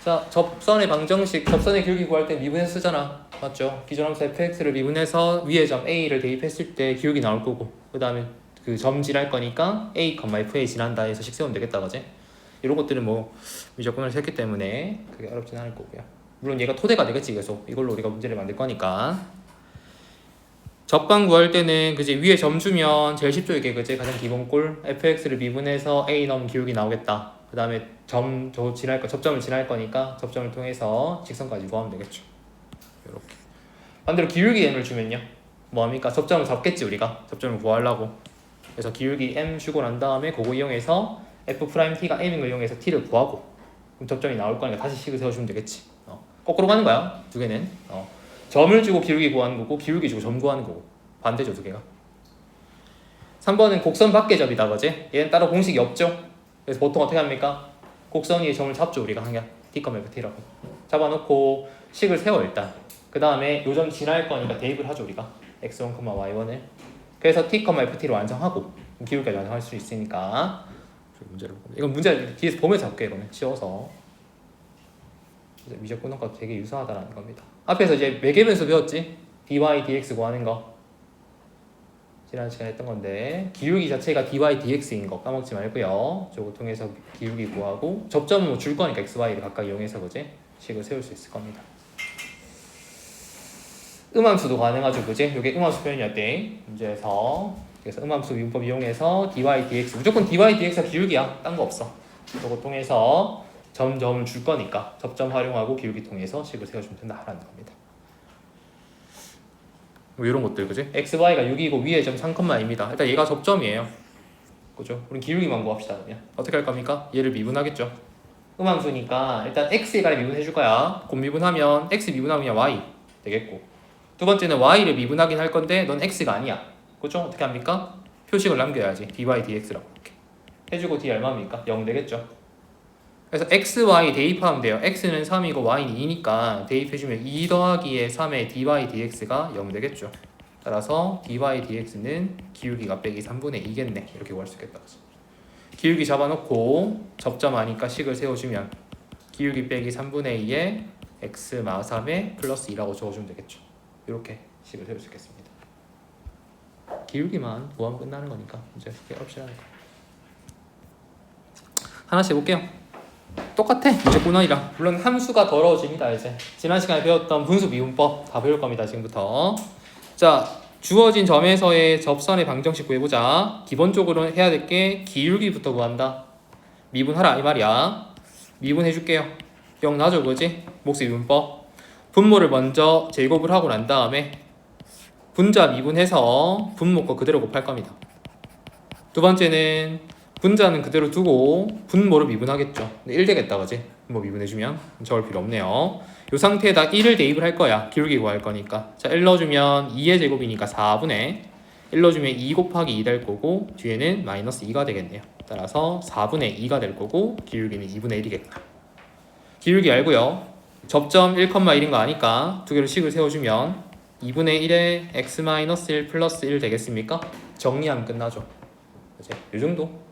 자, 접선의 방정식, 접선의 기울기 구할 때 미분해서 쓰잖아. 맞죠? 기존 함수 fx를 미분해서 위에 점 a를 대입했을 때 기울기 나올 거고, 그 다음에 그 점 지날 거니까 a, fA 지난다 해서 식 세우면 되겠다, 그지? 이런 것들은 뭐 미적분을 했기 때문에 그게 어렵진 않을 거고요. 물론 얘가 토대가 되겠지. 계속 이걸로 우리가 문제를 만들 거니까. 접방 구할 때는 그지 위에 점 주면 제일 쉽죠. 이게 그지 가장 기본꼴 fx를 미분해서 a 넣으면 기울기 나오겠다. 그 다음에 접점을 지날 거니까 접점을 통해서 직선까지 구하면 되겠죠. 이렇게 반대로 기울기 m을 주면요 뭐합니까? 접점을 잡겠지. 우리가 접점을 구하려고. 그래서 기울기 m 주고 난 다음에 그거 이용해서 f't가 m인 걸 이용해서 t를 구하고, 그럼 접점이 나올 거니까 다시 식을 세워주면 되겠지. 거꾸로 가는 거야 두 개는. 점을 주고 기울기 구하는 거고, 기울기 주고 점 구하는 거고, 반대죠 두 개가. 3번은 곡선 밖의 접이다, 그지? 얘는 따로 공식이 없죠. 그래서 보통 어떻게 합니까? 곡선 위에 점을 잡죠. 우리가 그냥 T,FT라고 잡아놓고 식을 세워 일단. 그 다음에 요 점 지날 거니까 대입을 하죠 우리가 x1, y1을. 그래서 T,FT를 완성하고 기울기까지 완성할 수 있으니까 문제를 보고. 이건 문제 뒤에서 보면서 할게요. 이거는 쉬워서. 미적 분석과 되게 유사하다는 겁니다. 앞에서 이제 매개변수 배웠지? dy, dx 구하는 거 지난 시간에 했던 건데, 기울기 자체가 dy, dx인 거 까먹지 말고요. 저거 통해서 기울기 구하고, 접점은 뭐 줄 거니까 x, y를 각각 이용해서 그지? 식을 세울 수 있을 겁니다. 음함수도 가능하죠, 그지? 이게 음함수 표현이었대 문제에서. 그래서 음함수 미분법 이용해서 dy, dx, 무조건 dy, dx가 기울기야. 딴 거 없어. 저거 통해서 점을 줄 거니까 접점 활용하고 기울기 통해서 식을 세워주면 된다라는 겁니다. 뭐 이런 것들, 그지? x, y가 6이고 위에 점 3,2입니다. 일단 얘가 접점이에요. 그죠? 우리 기울기만 구합시다. 그러면 어떻게 할 겁니까? 얘를 미분하겠죠. 음함수니까 일단 x에가 미분해 줄 거야. 곧 미분하면 x 미분하면 그냥 y 되겠고, 두 번째는 y를 미분하긴 할 건데 넌 x가 아니야. 그죠? 어떻게 합니까? 표식을 남겨야지. dy, dx라고 이렇게 해주고 d 얼마입니까? 0 되겠죠. 그래서 x, y 대입하면 돼요. x는 3이고 y는 2니까 대입해주면 2 더하기에 3의 dy, dx가 0 되겠죠. 따라서 dy, dx는 기울기가 빼기 3분의 2겠네. 이렇게 구할 수 있겠다. 기울기 잡아놓고 접점 하니까 식을 세워주면 기울기 빼기 3분의 2에 x 마 3에 플러스 2라고 적어주면 되겠죠. 이렇게 식을 세울 수 있겠습니다. 기울기만 구하면 끝나는 거니까 이제 어렵지 않을 거예요. 하나씩 해볼게요. 똑같아. 미적분원이랑. 물론 함수가 더러워집니다. 이제 지난 시간에 배웠던 분수 미분법 다 배울 겁니다. 지금부터. 자, 주어진 점에서의 접선의 방정식 구해보자. 기본적으로 해야 될 게 기울기부터 구한다. 미분하라 이 말이야. 미분해줄게요. 기억나죠, 그지? 몫 미분법. 분모를 먼저 제곱을 하고 난 다음에 분자 미분해서 분모 거 그대로 곱할 겁니다. 두 번째는 분자는 그대로 두고 분모를 미분하겠죠. 1 되겠다, 그지? 분모 미분해주면 적을 필요 없네요. 이 상태에다 1을 대입을 할 거야. 기울기 구할 거니까. 자, 1 넣어주면 2의 제곱이니까 4분의 1 넣어주면 2 곱하기 2 될 거고, 뒤에는 마이너스 2가 되겠네요. 따라서 4분의 2가 될 거고, 기울기는 2분의 1이겠다. 기울기 알고요. 접점 1,1인 거 아니까 두 개로 식을 세워주면 2분의 1에 x-1 플러스 1 되겠습니까? 정리하면 끝나죠. 그치? 이 정도.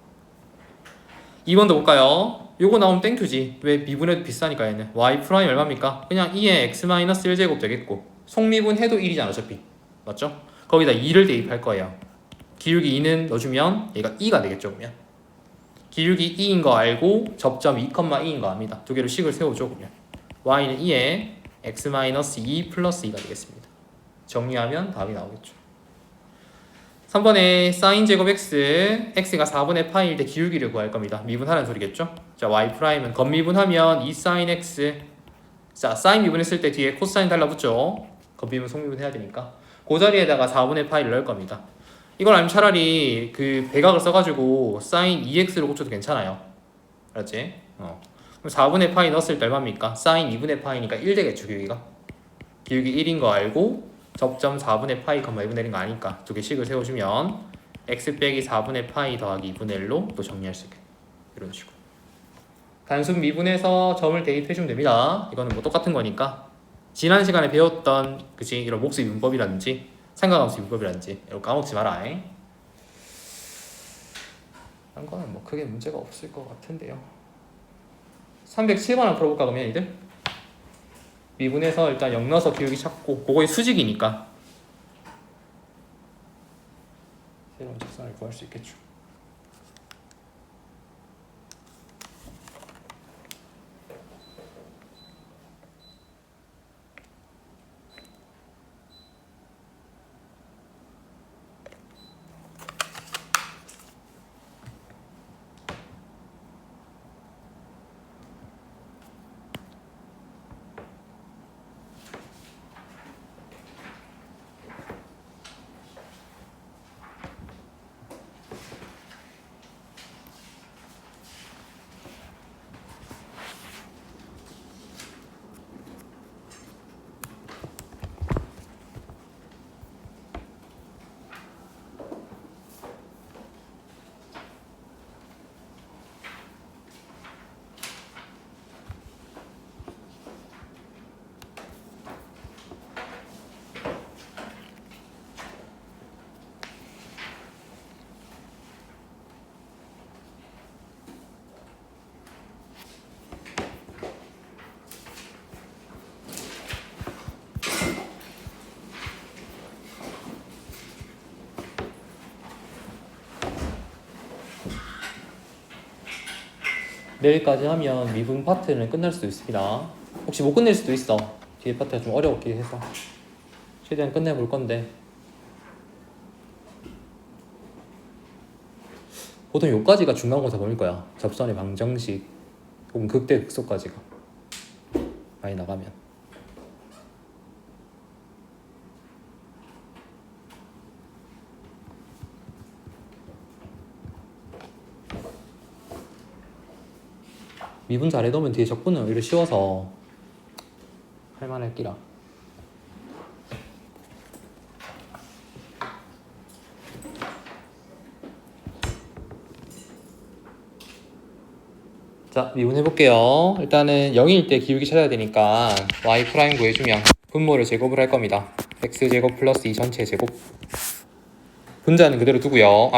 2번도 볼까요? 요거 나오면 땡큐지. 왜? 미분해도 비싸니까 얘는. y 프라임 얼마입니까? 그냥 2에 x-1제곱 되겠고, 속미분해도 1이잖아 어차피. 맞죠? 거기다 2를 대입할 거예요. 기울기 2는 넣어주면 얘가 2가 되겠죠. 그러면 기울기 2인 거 알고 접점 2,2인 거 압니다. 두 개로 식을 세워줘. 그러면 y는 2에 x-2 플러스 2가 되겠습니다. 정리하면 답이 나오겠죠. 3번에 sin 제곱 x가 4분의 파이일 때 기울기를 구할 겁니다. 미분하라는 소리겠죠? 자, y'은 겉미분하면 2 sin x. 자, sin 미분했을 때 뒤에 코사인 달라붙죠? 겉미분 속미분 해야 되니까 그 자리에다가 4분의 파이를 넣을 겁니다. 이걸 알면 차라리 그 배각을 써가지고 sin 2x로 고쳐도 괜찮아요. 알았지? 그럼 4분의 파이 넣었을 때 얼마입니까? sin 2분의 파이니까 1 되겠죠, 기울기가. 기울기 1인 거 알고 접점 4분의 파이, 2분의 1인 거 아니까 두 개 식을 세워주면 x 빼기 4분의 파이 더하기 2분의 1로 또 정리할 수 있게. 이런 식으로. 단순 미분해서 점을 대입해주면 됩니다. 이거는 뭐 똑같은 거니까. 지난 시간에 배웠던 그치 이런 몫 미분법이라든지 삼각함수 미분법이라든지 이거 까먹지 마라. 한 거는 뭐 크게 문제가 없을 것 같은데요. 307번 한번 풀어볼까 그러면 이들? 미분해서 일단 0 넣어서 기울기 찾고 그거의 수직이니까 새로운 직선을 구할 수 있겠죠. 내일까지 하면 미분 파트는 끝날 수도 있습니다. 혹시 못 끝낼 수도 있어. 뒤에 파트가 좀 어려웠긴 해서 최대한 끝내볼 건데 보통 요까지가 중간고사 범위일 거야. 접선의 방정식 혹은 극대 극소까지가 많이 나가면. 미분 잘 해놓으면 뒤에 적분은 오히려 쉬워서 할만할 끼라. 자, 미분 해볼게요. 일단은 0일 때 기울기 찾아야 되니까 y 프라임 구해주면 분모를 제곱을 할 겁니다. x제곱 플러스 2 전체 제곱. 분자는 그대로 두고요.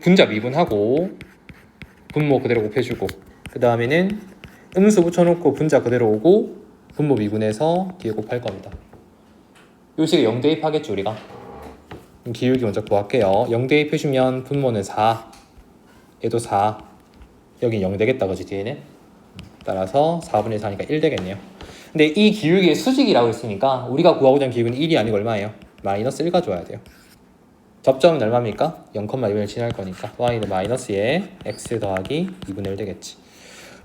분자 미분하고 분모 그대로 곱해주고 그 다음에는 음수 붙여놓고 분자 그대로 오고 분모 미분해서 뒤에 곱할 겁니다. 요 식에 0 대입하겠죠 우리가. 기울기 먼저 구할게요. 0 대입해주면 분모는 4 얘도 4 여긴 0 되겠다 그지 뒤에는. 따라서 4분의 4니까 1 되겠네요. 근데 이 기울기의 수직이라고 했으니까 우리가 구하고자 하는 기울기는 1이 아니고 얼마예요? 마이너스 1 가져와야 돼요. 접점은 얼마입니까? 0,2분을 지날 거니까 y는 마이너스에 x 더하기 2분의 1 되겠지.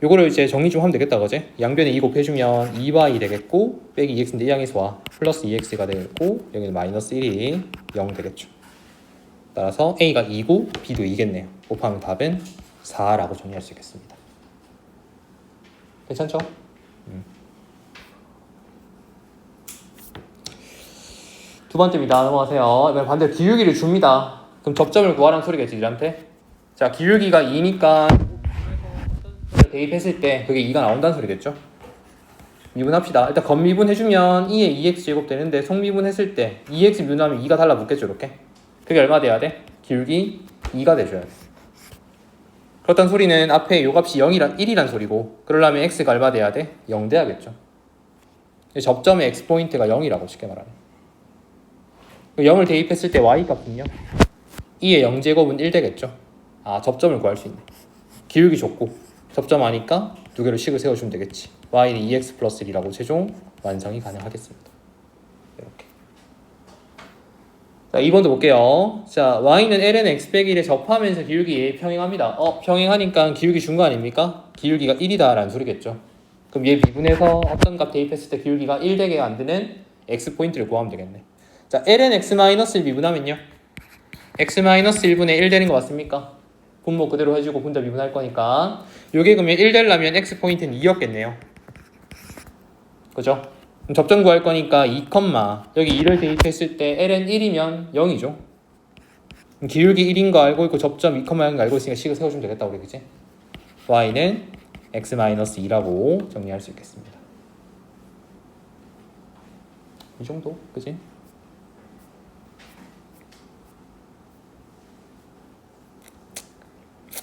요거를 이제 정리 좀 하면 되겠다 그지? 양변에 2 곱해주면 2y 되겠고 빼기 2x인데 1항에서 와 플러스 2x가 되겠고 여기는 마이너스 1이 0 되겠죠. 따라서 a가 2고 b도 2겠네요. 곱하면 답은 4라고 정리할 수 있겠습니다. 괜찮죠? 두 번째입니다. 넘어가세요. 이번엔 반대로 기울기를 줍니다. 그럼 접점을 구하라는 소리겠지 이한테. 자, 기울기가 2니까 대입했을 때 그게 2가 나온다는 소리겠죠? 미분합시다. 일단 겉미분 해주면 2에 2x 제곱 되는데 속미분 했을 때 2x 미분하면 2가 달라붙겠죠 이렇게. 그게 얼마 돼야 돼? 기울기 2가 돼줘야 돼. 그렇다는 소리는 앞에 요 값이 1이란 소리고 그러려면 x가 얼마 돼야 돼? 0 돼야겠죠. 접점의 x포인트가 0이라고 쉽게 말하면 0을 대입했을 때 y값은요? 2의 0제곱은 1 되겠죠. 아, 접점을 구할 수 있네. 기울기 좁고 접점 아니까 두 개로 식을 세워주면 되겠지. y는 2x 플러스 1이라고 최종 완성이 가능하겠습니다. 이렇게. 자, 2번도 볼게요. 자, y는 ln x 빼기 1에 접하면서 기울기 평행합니다. 평행하니까 기울기 준 거 아닙니까? 기울기가 1이다 라는 소리겠죠. 그럼 얘 미분해서 어떤 값 대입했을 때 기울기가 1 되게 만드는 x 포인트를 구하면 되겠네. 자, ln x-1 미분하면요 x-1분의 1 되는 거 맞습니까? 분모 그대로 해주고 분자 미분할 거니까 요게 그러면 1 되려면 x 포인트는 2였겠네요. 그죠? 그럼 접점 구할 거니까 2, 여기 2를 대입했을 때 ln 1이면 0이죠. 기울기 1인 거 알고 있고 접점 2,0인 거 알고 있으니까 식을 세워주면 되겠다 우리 그치? y는 x-2라고 정리할 수 있겠습니다. 이 정도? 그치?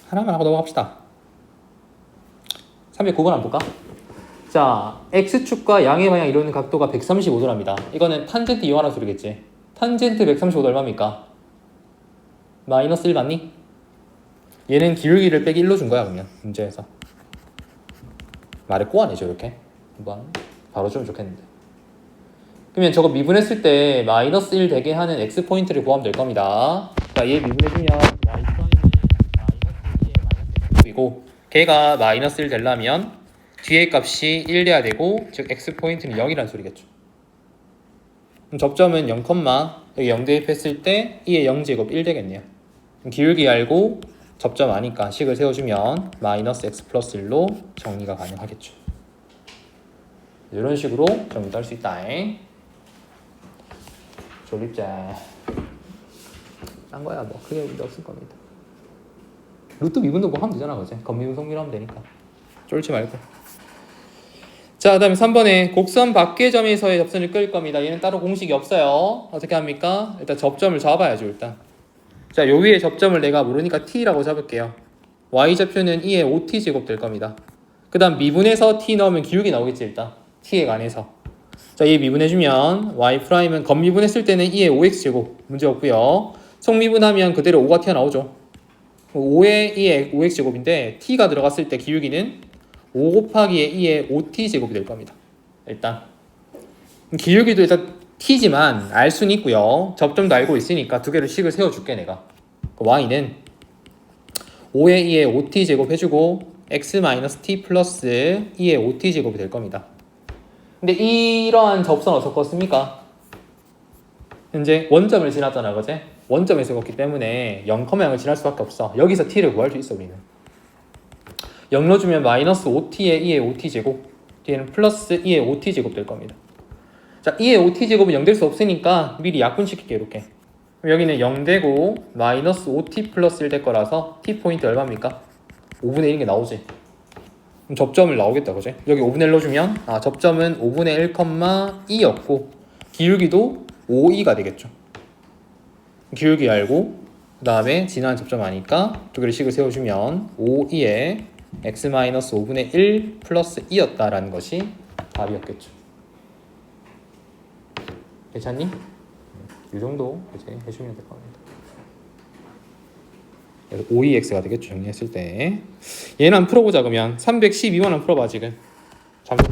하나만 하고 넘어갑시다. 309번 한번 볼까? 자, x축과 양의 방향 이루는 각도가 135도랍니다. 이거는 탄젠트 이용하는 소리겠지. 탄젠트 135도 얼마입니까? 마이너스 1 맞니? 얘는 기울기를 빼기 1로 준 거야 그러면 문제에서. 말을 꼬아내죠 이렇게. 한번 바로 주면 좋겠는데. 그러면 저거 미분했을 때 마이너스 1 되게 하는 x 포인트를 구하면 될 겁니다. 자, 얘 미분해주면 y 프라임은 마이너스 2에 마이너스 x이고 걔가 마이너스 1 되려면 뒤에 값이 1 돼야 되고 즉 x 포인트는 0이라는 소리겠죠. 그럼 접점은 0, 여기 0 대입했을 때 2의 0제곱 1 되겠네요. 그럼 기울기 알고 접점 아니까 식을 세워주면 마이너스 x 플러스 1로 정리가 가능하겠죠. 이런 식으로 정리도 할 수 있다. 졸립제. 딴 거야 뭐 크게 문제 없을 겁니다. 루트 미분도 뭐 하면 되잖아 그지? 겉미분 속미분 하면 되니까 쫄지 말고. 자, 그 다음에 3번에 곡선 밖의 점에서의 접선을 끌 겁니다. 얘는 따로 공식이 없어요. 어떻게 합니까? 일단 접점을 잡아야죠 일단. 자, 요 위에 접점을 내가 모르니까 t라고 잡을게요. y좌표는 2의 5t 제곱 될 겁니다. 그 다음 미분해서 t 넣으면 기울기 나오겠지 일단 t에 관해서. 자, 얘 미분해주면 y'은 겉미분했을 때는 2의 5x 제곱 문제 없고요. 속미분하면 그대로 5가 튀어나오죠. 5의 2의 5x 제곱인데 t가 들어갔을 때 기울기는 5 곱하기 2의 5t 제곱이 될 겁니다. 일단 기울기도 일단 t지만 알 수는 있고요. 접점도 알고 있으니까 두 개를 식을 세워줄게 내가. y는 5의 2의 5t 제곱 해주고 x-t 플러스 2의 5t 제곱이 될 겁니다. 근데 이러한 접선 어디서 껐습니까? 현재 원점을 지났잖아 그제? 원점에서 걷기 때문에 0,0을 지날 수밖에 없어. 여기서 t를 구할 수 있어 우리는. 0 넣어주면 마이너스 5t의 2의 5t 제곱 뒤에는 플러스 2의 5t 제곱 될 겁니다. 자, 2의 5t 제곱은 0 될 수 없으니까 미리 약분시킬게 이렇게. 여기는 0 되고 마이너스 5t 플러스 1 될 거라서 t 포인트 얼마입니까? 5분의 1인 게 나오지. 그럼 접점을 나오겠다 그지? 여기 5분의 1 넣어주면 접점은 5분의 1,2였고 기울기도 5,2가 되겠죠. 기울기 알고 그 다음에 지난 접점 아니까 두 개를 식을 세워주면 5,2에 x-5분의 1 플러스 2였다라는 것이 답이었겠죠. 괜찮니? 이 정도 이제 해주면 될 겁니다. 5EX가 되겠죠 정리했을 때. 얘는 한번 풀어보자 그러면 312번 한번 풀어봐 지금. 잠깐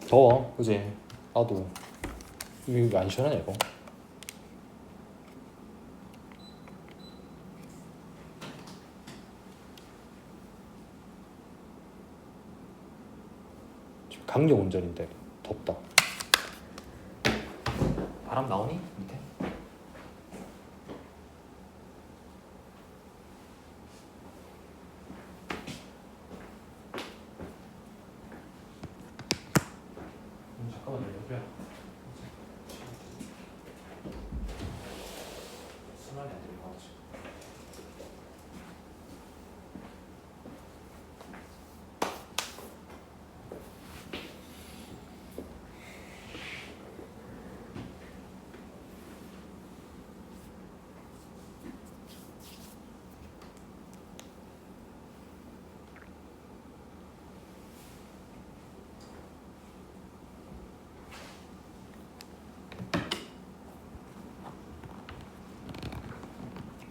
더워 그지? 나도 이거 안 시원하냐 이거. 지금 강력 운전인데 덥다. 바람 나오니? 밑에? 잠깐만 내려줘야. 순환이 안 되는 거 같지.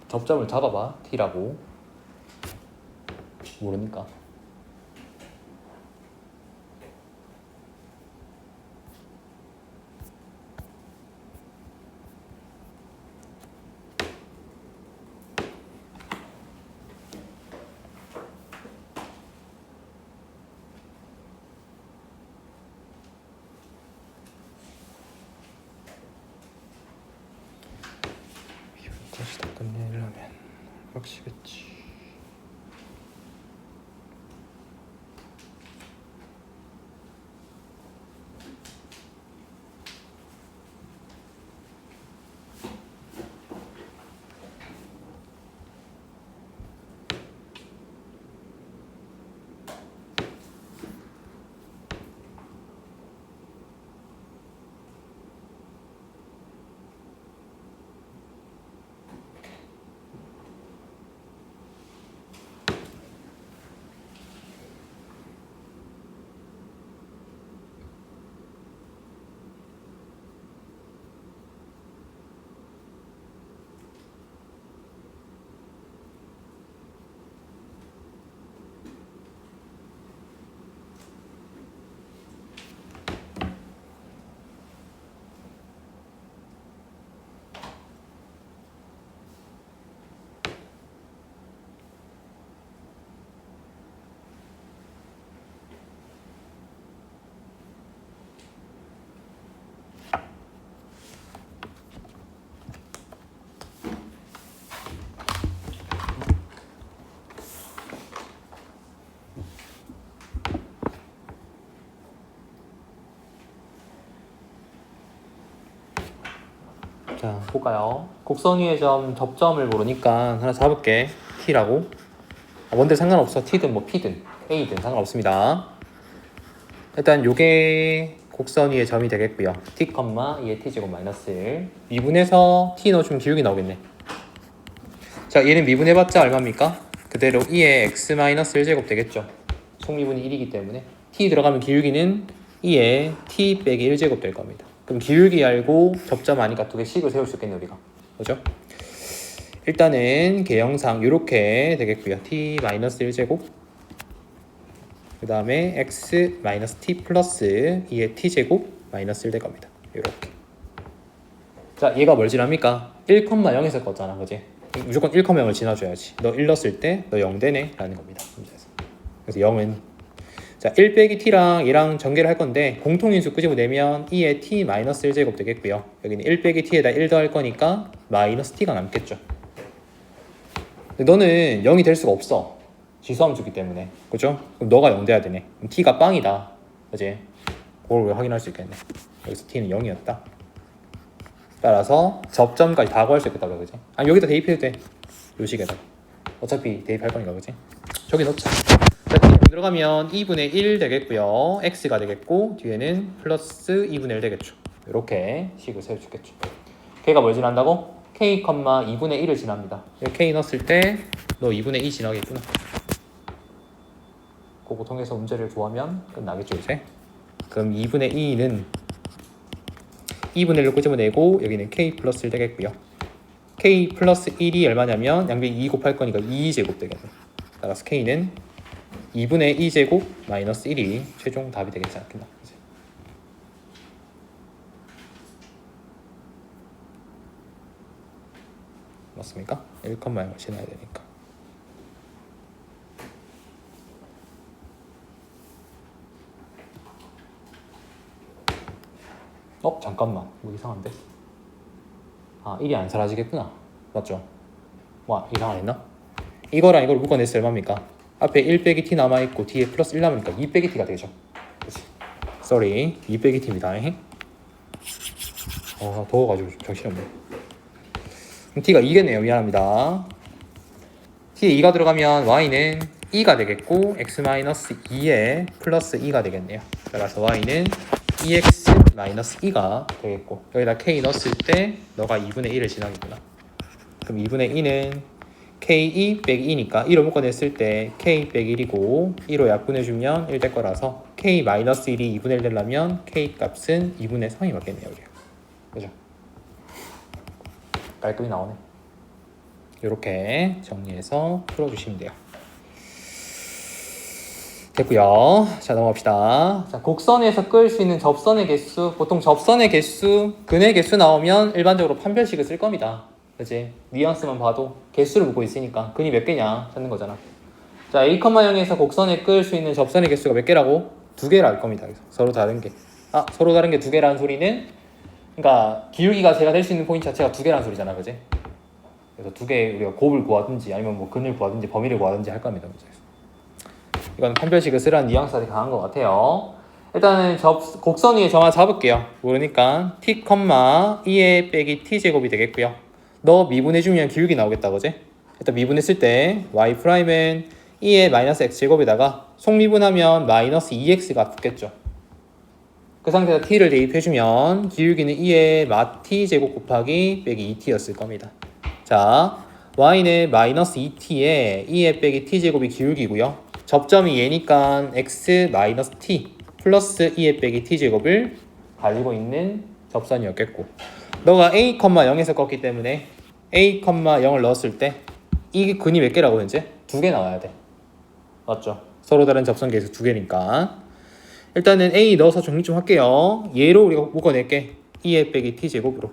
접점을 잡아봐 t라고. 모르니까. 다시 다 끝내려면 빡시겠지. 자, 볼까요? 곡선 위의 점 접점을 모르니까 하나 잡을게. t라고. 뭔데 상관없어. t든 뭐 p든 a든 상관없습니다. 일단 요게 곡선 위의 점이 되겠고요. t, 2의 t제곱 마이너스 1. 미분해서 t 넣어주면 기울기 나오겠네. 자, 얘는 미분해봤자 얼마입니까? 그대로 2의 x-1제곱 되겠죠. 속미분이 1이기 때문에 t 들어가면 기울기는 2의 t 빼기 1제곱 될 겁니다. 그럼 기울기 알고 접점 아니까 두 개 식을 세울 수 있겠네 우리가. 그죠? 일단은 개형상 이렇게 되겠고요. t-1제곱 그 다음에 x-t 플러스 2의 t제곱 마이너스 1 될 겁니다. 이렇게. 자, 얘가 뭘 지납니까? 1,0에서 껐잖아, 그지? 무조건 1,0을 지나줘야지. 너 1 넣었을 때 너 0 되네 라는 겁니다. 그래서 0은 자 1 빼기 t랑 얘랑 전개를 할 건데 공통인수 끄집어내면 2의 t 마이너스 1제곱 되겠고요. 여기는 1 빼기 t에다 1 더할 거니까 마이너스 t가 남겠죠. 근데 너는 0이 될 수가 없어. 지수함수기 때문에. 그죠? 그럼 너가 0 돼야 되네. 그럼 t가 빵이다. 그지? 그걸 확인할 수 있겠네. 여기서 t는 0이었다. 따라서 접점까지 다 구할 수 있겠다. 그지? 아니 여기다 대입해도 돼. 요 식에다. 어차피 대입할 거니까. 그지? 저기 넣자. 자, t 들어가면 2분의 1 되겠고요. x가 되겠고 뒤에는 플러스 2분의 1 되겠죠. 이렇게 식을 세울 수 있겠죠. 걔가 뭘 지난다고? k, 2분의 1을 지납니다. k 넣었을 때 너 2분의 2 지나겠구나. 그거 통해서 문제를 구하면 끝나겠죠 이제. 그럼 2분의 2는 2분의 1로 끄집어내고 여기는 k 플러스 1 되겠고요. k 플러스 1이 얼마냐면 양변 2 곱할 거니까 2제곱 되겠네. 따라서 k는 2분의 2제곱 마이너스 1이 최종 답이 되겠지 않겠나. 맞습니까? 1,0을 지나야 되니까. 잠깐만. 뭐 이상한데? 1이 안 사라지겠구나. 맞죠? 와, 이상하겠나? 이거랑 이걸 묶어냈을 얼마입니까? 앞에 1 빼기 t 남아있고 뒤에 플러스 1 남으니까 2 빼기 t가 되죠. 그치? sorry, 2 빼기 t입니다. 더워가지고 정신없네. 그럼 t가 2겠네요. 미안합니다. t에 2가 들어가면 y는 2가 되겠고 x-2에 플러스 2가 되겠네요. 따라서 y는 2x-2가 되겠고 여기다 k 넣었을 때 너가 2분의 1을 지나겠구나. 그럼 2분의 2는 k2 빼기 2니까 1로 묶어냈을 때 k 빼기 1이고 1로 약분해주면 1 될 거라서 k-1이 2분의 1 되려면 k 값은 2분의 3이 맞겠네요. 우리가. 그죠? 깔끔히 나오네. 이렇게 정리해서 풀어주시면 돼요. 됐고요. 자, 넘어갑시다. 자, 곡선에서 끌 수 있는 접선의 개수. 보통 접선의 개수, 근의 개수 나오면 일반적으로 판별식을 쓸 겁니다. 그치? 뉘앙스만 봐도 개수를 묻고 있으니까 근이 몇 개냐 찾는 거잖아. 자, a,0에서 곡선에 끌 수 있는 접선의 개수가 몇 개라고? 2개라 할 겁니다. 서로 다른 게. 서로 다른 게 2개라는 소리는 그러니까 기울기가 제가 될 수 있는 포인트 자체가 2개라는 소리잖아. 그치? 그래서 2개 우리가 곱을 구하든지 아니면 뭐 근을 구하든지 범위를 구하든지 할 겁니다. 이건 판별식을 쓰라는 뉘앙스가 되게 강한 것 같아요. 일단은 곡선 위에 점 하나 잡을게요. 모르니까 t, 2의 빼기 t제곱이 되겠고요. 너 미분해주면 기울기 나오겠다. 그지? 일단 미분했을 때 y'은 2의 마이너스 x제곱에다가 속미분하면 마이너스 2x가 붙겠죠. 그 상태에서 t를 대입해주면 기울기는 2의 마 t제곱 곱하기 빼기 2t였을 겁니다. 자, y는 마이너스 2t에 2의 빼기 t제곱이 기울기고요. 접점이 얘니까 x-t 플러스 2의 빼기 t제곱을 가지고 있는 접선이었겠고 너가 a, 0에서 껐기 때문에 a, 0을 넣었을 때 이 근이 몇 개라고 현재? 2개 나와야 돼. 맞죠? 서로 다른 접선 개수 2개니까 일단은 a 넣어서 정리 좀 할게요. 얘로 우리가 묶어낼게. 2의 빼기 t제곱으로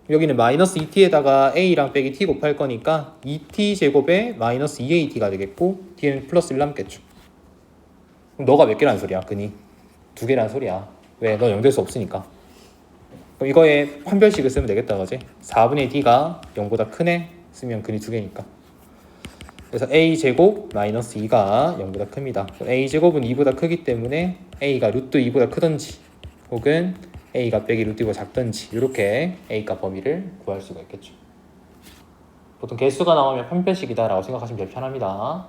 여기는 마이너스 2t에다가 a랑 빼기 t 곱할 거니까 2t제곱에 마이너스 2at가 되겠고 뒤에는 플러스 1 남겠죠. 그럼 너가 몇 개라는 소리야? 근이 2개라는 소리야. 왜? 너 0 될 수 없으니까. 그럼 이거에 판별식을 쓰면 되겠다. 그지? 4분의 d가 0보다 크네? 쓰면 근이 2개니까. 그래서 a제곱 마이너스 2가 0보다 큽니다. a제곱은 2보다 크기 때문에 a가 루트 2보다 크던지 혹은 A가 빼기 루트 2가 작든지 이렇게 A값 범위를 구할 수가 있겠죠. 보통 개수가 나오면 판별식이다 라고 생각하시면 제일 편합니다.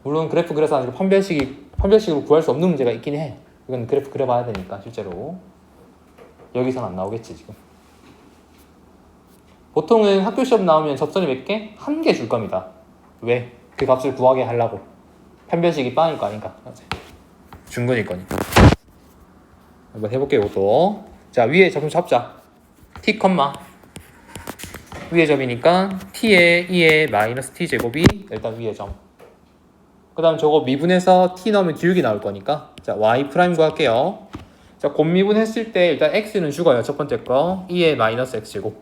물론 그래프 그려서 아니고 판별식으로 구할 수 없는 문제가 있긴 해. 이건 그래프 그려봐야 되니까 실제로 여기서는 안 나오겠지 지금. 보통은 학교 시험 나오면 접선이 몇 개? 한 개 줄 겁니다. 왜? 그 값을 구하게 하려고. 판별식이 빵일 거 아닌가. 중근일 거니까. 한번 해볼게요 이것도. 자, 위에 점 잡자. t, 위에 점이니까 t에 2에 마이너스 t 제곱이 일단 위에 점. 그 다음 저거 미분해서 t 넣으면 기울기 나올 거니까 자 y 프라임 구할게요. 자, 곱미분 했을 때 일단 x는 죽어요. 첫 번째 거 2에 마이너스 x 제곱.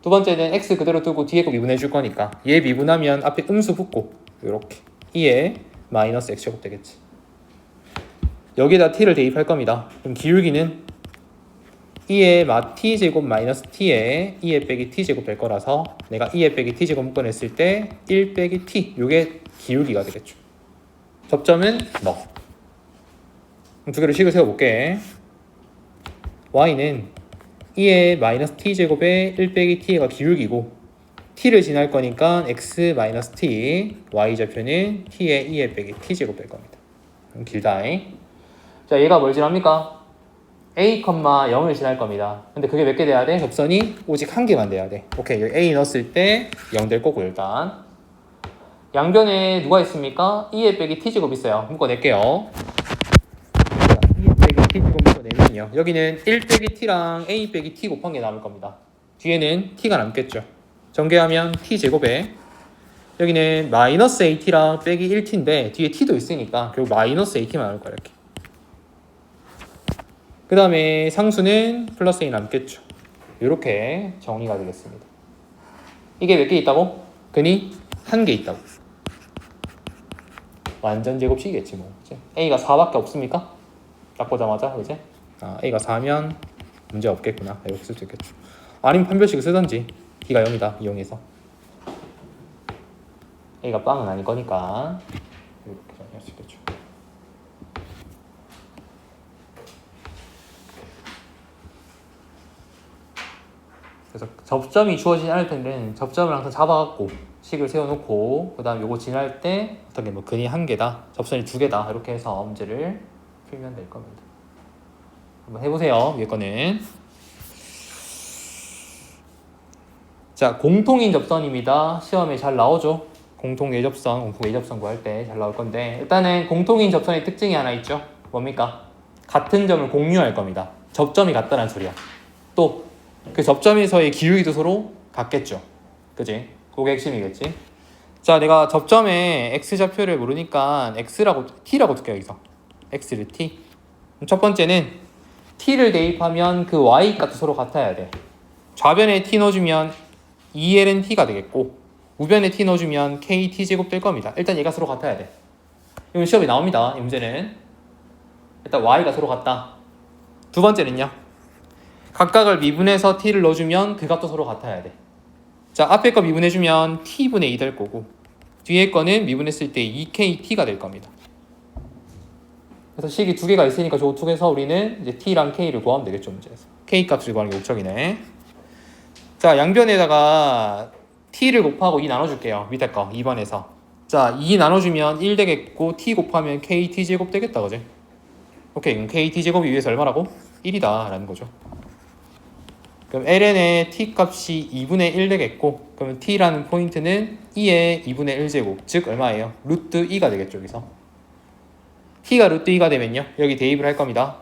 두 번째는 x 그대로 두고 뒤에 거 미분해 줄 거니까 얘 미분하면 앞에 음수 붙고 이렇게 2에 마이너스 x 제곱 되겠지. 여기에다 t를 대입할 겁니다. 그럼 기울기는 2에 마 t 제곱 마이너스 t에 2에 빼기 t 제곱 될 거라서 내가 2에 빼기 t 제곱 묶어냈을 때 1 빼기 t 요게 기울기가 되겠죠. 접점은 너. 두 개를 식을 세워볼게. y는 2에 마이너스 t 제곱에 1 빼기 t가 기울기고 t를 지날 거니까 x 마이너스 t y 좌표는 t에 2에 빼기 t 제곱 될 겁니다. 길다. 자, 얘가 뭘 지납니까? a, 0을 지날 겁니다. 근데 그게 몇 개 돼야 돼? 접선이 오직 한 개만 돼야 돼. 오케이, 여기 a 넣었을 때 0 될 거고 일단 양변에 누가 있습니까? 2에 빼기 t 제곱 있어요. 묶어낼게요. 2에 빼기 t 제곱 묶어내면요 여기는 1 빼기 t랑 a 빼기 t 곱한 게 남을 겁니다. 뒤에는 t가 남겠죠. 전개하면 t 제곱에 여기는 마이너스 at랑 빼기 1t인데 뒤에 t도 있으니까 결국 마이너스 at만 나올 거야 이렇게. 그 다음에 상수는 플러스 a 남겠죠. 이렇게 정리가 되겠습니다. 이게 몇 개 있다고? 근이 한 개 있다고. 완전 제곱식이겠지 뭐. a가 4밖에 없습니까? 딱 보자마자 이제 a가 4면 문제 없겠구나 이렇게 쓸 수 있겠죠. 아니면 판별식을 쓰던지 b가 0이다 이용해서 a가 빵은 아닐 거니까 이렇게 정리할 수 있겠죠. 그래서 접점이 주어지지 않을 텐데 접점을 항상 잡아갖고 식을 세워놓고 그 다음 요거 지날 때 어떻게 뭐 근이 한 개다 접선이 두 개다 이렇게 해서 문제를 풀면 될 겁니다. 한번 해보세요. 위에 거는 자 공통인 접선입니다. 시험에 잘 나오죠. 공통 예접선 구할 때 잘 나올 건데 일단은 공통인 접선의 특징이 하나 있죠. 뭡니까? 같은 점을 공유할 겁니다. 접점이 같다는 소리야. 또 그 접점에서의 기울기도 서로 같겠죠. 그지? 그게 핵심이겠지. 자, 내가 접점에 x좌표를 모르니까 t라고 둘게요. 여기서 x를 t. 첫 번째는 t를 대입하면 그 y 값도 서로 같아야 돼. 좌변에 t 넣어주면 2ln t가 되겠고 우변에 t 넣어주면 kt 제곱 될 겁니다. 일단 얘가 서로 같아야 돼. 이건 시험에 나옵니다. 이 문제는 일단 y가 서로 같다. 두 번째는요. 각각을 미분해서 t를 넣어주면 그 값도 서로 같아야 돼. 자, 앞에 거 미분해주면 t분의 2 될 거고 뒤에 거는 미분했을 때 2kt가 될 겁니다. 그래서 식이 두 개가 있으니까 저 쪽에서 우리는 이제 t랑 k를 구하면 되겠죠. 문제에서 k 값을 구하는 게 목적이네. 자, 양변에다가 t를 곱하고 2 나눠줄게요. 밑에 거 2번에서 자, 2 나눠주면 1 되겠고 t 곱하면 kt 제곱 되겠다. 그지? 오케이, 그럼 kt 제곱이 위에서 얼마라고? 1이다 라는 거죠. 그럼 ln의 t 값이 2분의 1 되겠고 그러면 t라는 포인트는 2의 2분의 1제곱 즉 얼마예요? 루트 2가 되겠죠. 여기서 t가 루트 2가 되면요 여기 대입을 할 겁니다.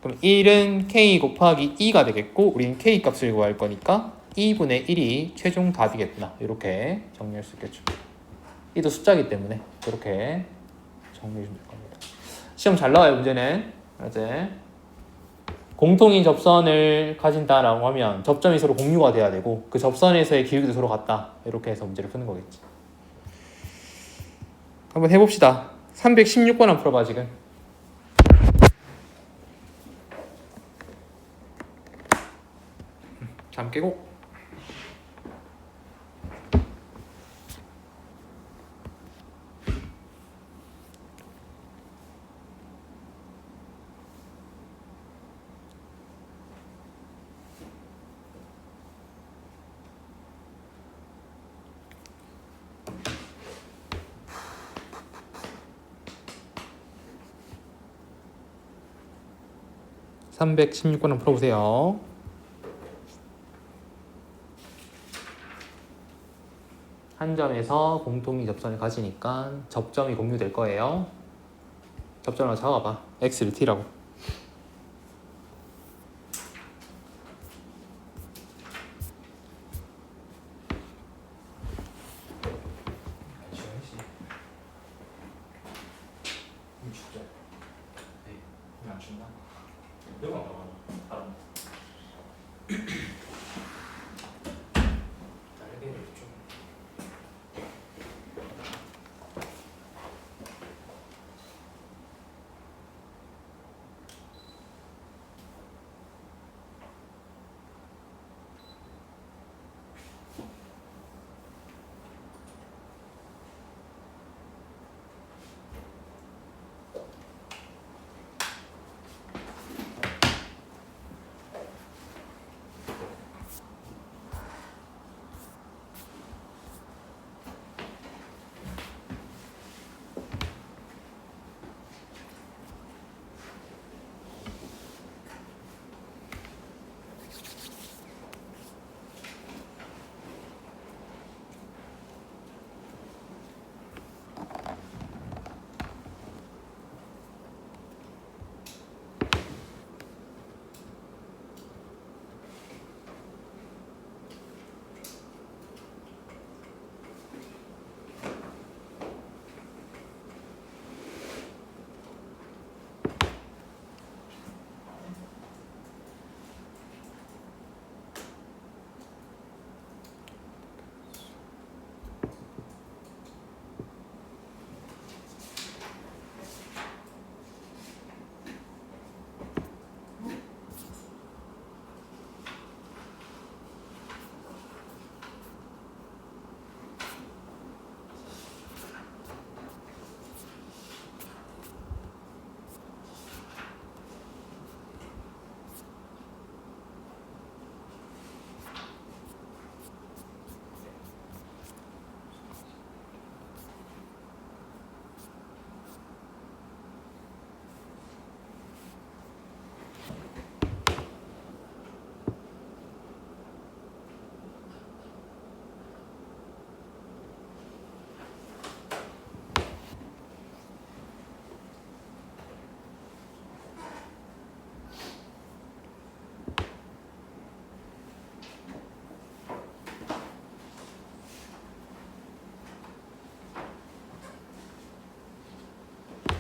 그럼 1은 k 곱하기 2가 되겠고 우리는 k 값을 구할 거니까 2분의 1이 최종 답이겠구나. 이렇게 정리할 수 있겠죠. 이도 숫자이기 때문에 이렇게 정리해 주면 될 겁니다. 시험 잘 나와요. 문제는 이제 공통인 접선을 가진다라고 하면 접점이 서로 공유가 돼야 되고 그 접선에서의 기울기도 서로 같다. 이렇게 해서 문제를 푸는 거겠지. 한번 해봅시다. 316번 한번 풀어봐 지금. 잠 깨고. 316번 풀어보세요. 한 점에서 공통이 접선을 가지니까 접점이 공유될 거예요. 접점을 잡아봐. x를 t라고.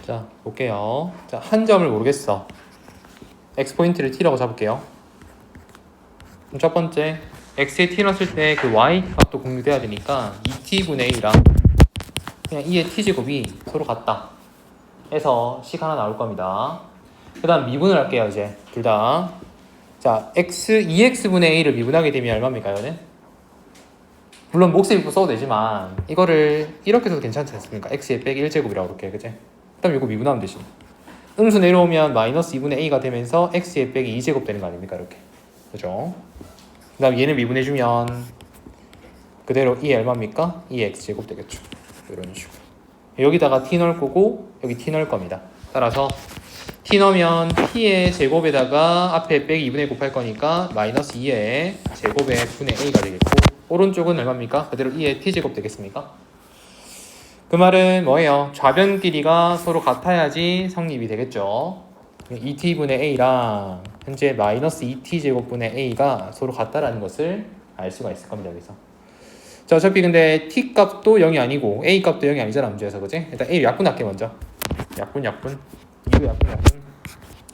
자, 볼게요. 자, 한 점을 모르겠어. x 포인트를 t라고 잡을게요. 그럼 첫 번째, x에 t 넣었을 때 그 y 값도 공유돼야 되니까 2t분의 a랑 그냥 2의 t제곱이 서로 같다 해서 식 하나 나올 겁니다. 그 다음 미분을 할게요. 이제 둘 다. 자, 2x분의 a를 미분하게 되면 얼마입니까? 이거는? 물론 몫에 비부 써도 되지만 이거를 이렇게 써도 괜찮지 않습니까? x에 빼기 1제곱이라고 이렇게, 그치? 그럼 이거 미분하면 되지. 음수 내려오면 마이너스 2분의 a가 되면서 x에 빼기 2제곱 되는 거 아닙니까? 이렇게. 그죠? 그 다음 얘를 미분해주면 그대로 2의 얼마입니까? 2의 x제곱 되겠죠. 이런 식으로. 여기다가 t 넣을 거고 여기 t 넣을 겁니다. 따라서 t 넣으면 t의 제곱에다가 앞에 빼기 2분의 곱할 거니까 마이너스 2의 제곱의 분의 a가 되겠고 오른쪽은 얼마입니까? 그대로 2의 t제곱 되겠습니까? 그 말은 뭐예요? 좌변 길이가 서로 같아야지 성립이 되겠죠. 2t분의 a랑 현재 마이너스 2t제곱분의 a가 서로 같다라는 것을 알 수가 있을 겁니다. 여기서. 자, 어차피 근데 t 값도 0이 아니고 a 값도 0이 아니잖아. 문제에서. 그치? 일단 a를 약분할게 먼저. 약분 2로 약분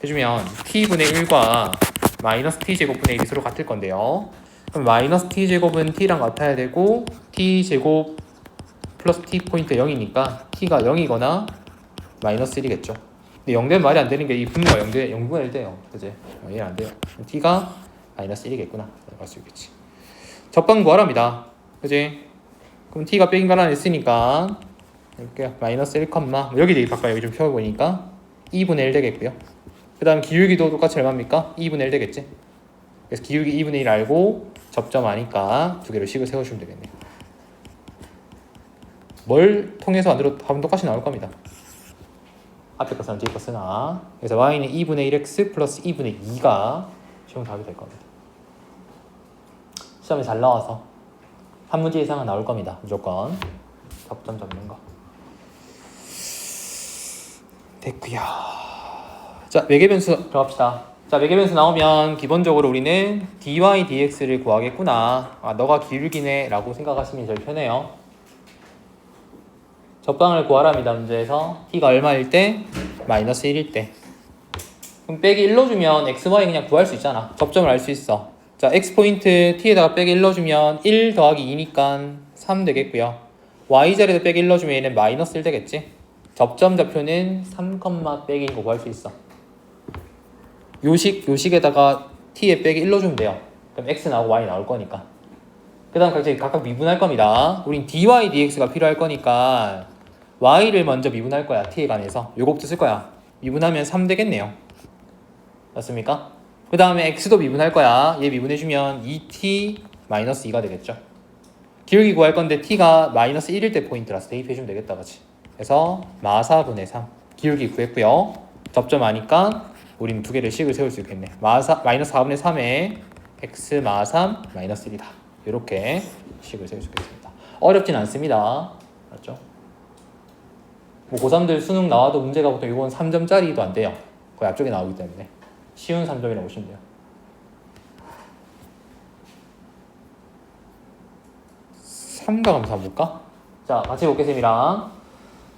해주면 t분의 1과 마이너스 t제곱분의 1이 서로 같을 건데요. 그럼 마이너스 t제곱은 t랑 같아야 되고 t제곱 플러스 t 포인트 0이니까 t가 0이거나 마이너스 1이겠죠. 근데 0 되면 말이 안 되는 게 이 분모가 0분의 1 돼요. 그치? 이해 안 돼요. t가 마이너스 1이겠구나. 알 수 있겠지. 적방 구하랍니다. 그치? 그럼 t가 빼긴 갈아냈으니까 이렇게 마이너스 1, 여기 되게 가까이 여기 좀 펴보니까 2분의 1 되겠고요. 그 다음 기울기도 똑같이 얼마입니까? 2분의 1 되겠지? 그래서 기울기 2분의 1 알고 접점 아니까 두 개로 식을 세워주면 되겠네요. 뭘 통해서 안으로 답은 똑같이 나올 겁니다. 앞에 거 쓰나 뒤에 거 쓰나. 그래서 y는 2분의 1x 플러스 2분의 2가 최종 답이 될 겁니다. 시험에 잘 나와서 한 문제 이상은 나올 겁니다. 무조건 접점 잡는 거. 됐고요. 자, 매개변수 들어갑시다. 자, 매개변수 나오면 기본적으로 우리는 dy dx를 구하겠구나. 아, 너가 기울기네 라고 생각하시면 제일 편해요. 적방을 구하랍니다. 문제에서 t가 얼마일 때? 마이너스 1일 때. 그럼 빼기 1 넣어주면 x, y 그냥 구할 수 있잖아. 접점을 알 수 있어. 자, x포인트 t에다가 빼기 1 넣어주면 1 더하기 2니까 3 되겠고요. y자리에다 빼기 1 넣어주면 얘는 마이너스 1 되겠지. 접점 좌표는 3, 빼기인 거 구할 수 있어. 요식에다가 t에 빼기 1 넣어주면 돼요. 그럼 x 나오고 y 나올 거니까. 그 다음 각각 미분할 겁니다. 우린 dy dx가 필요할 거니까 y를 먼저 미분할 거야. t에 관해서. 요것도 쓸 거야. 미분하면 3 되겠네요. 맞습니까? 그 다음에 x도 미분할 거야. 얘 미분해주면 2t-2가 되겠죠. 기울기 구할 건데 t가 마이너스 1일 때 포인트라서 대입해주면 되겠다. 그치? 그래서 마사분의 3 기울기 구했고요. 접점 아니까 우린 두 개를 식을 세울 수 있겠네. 마이너스 4분의 3에 x 마3 마이너스 1이다. 이렇게 식을 세울 수 있겠습니다. 어렵진 않습니다. 맞죠? 뭐 고3들 수능 나와도 문제가 보통 이건 3점짜리도 안 돼요. 거의 앞쪽에 나오기 때문에 쉬운 3점이라고 보시면 돼요. 3가 감사 볼까? 자, 같이 볼겠습니다.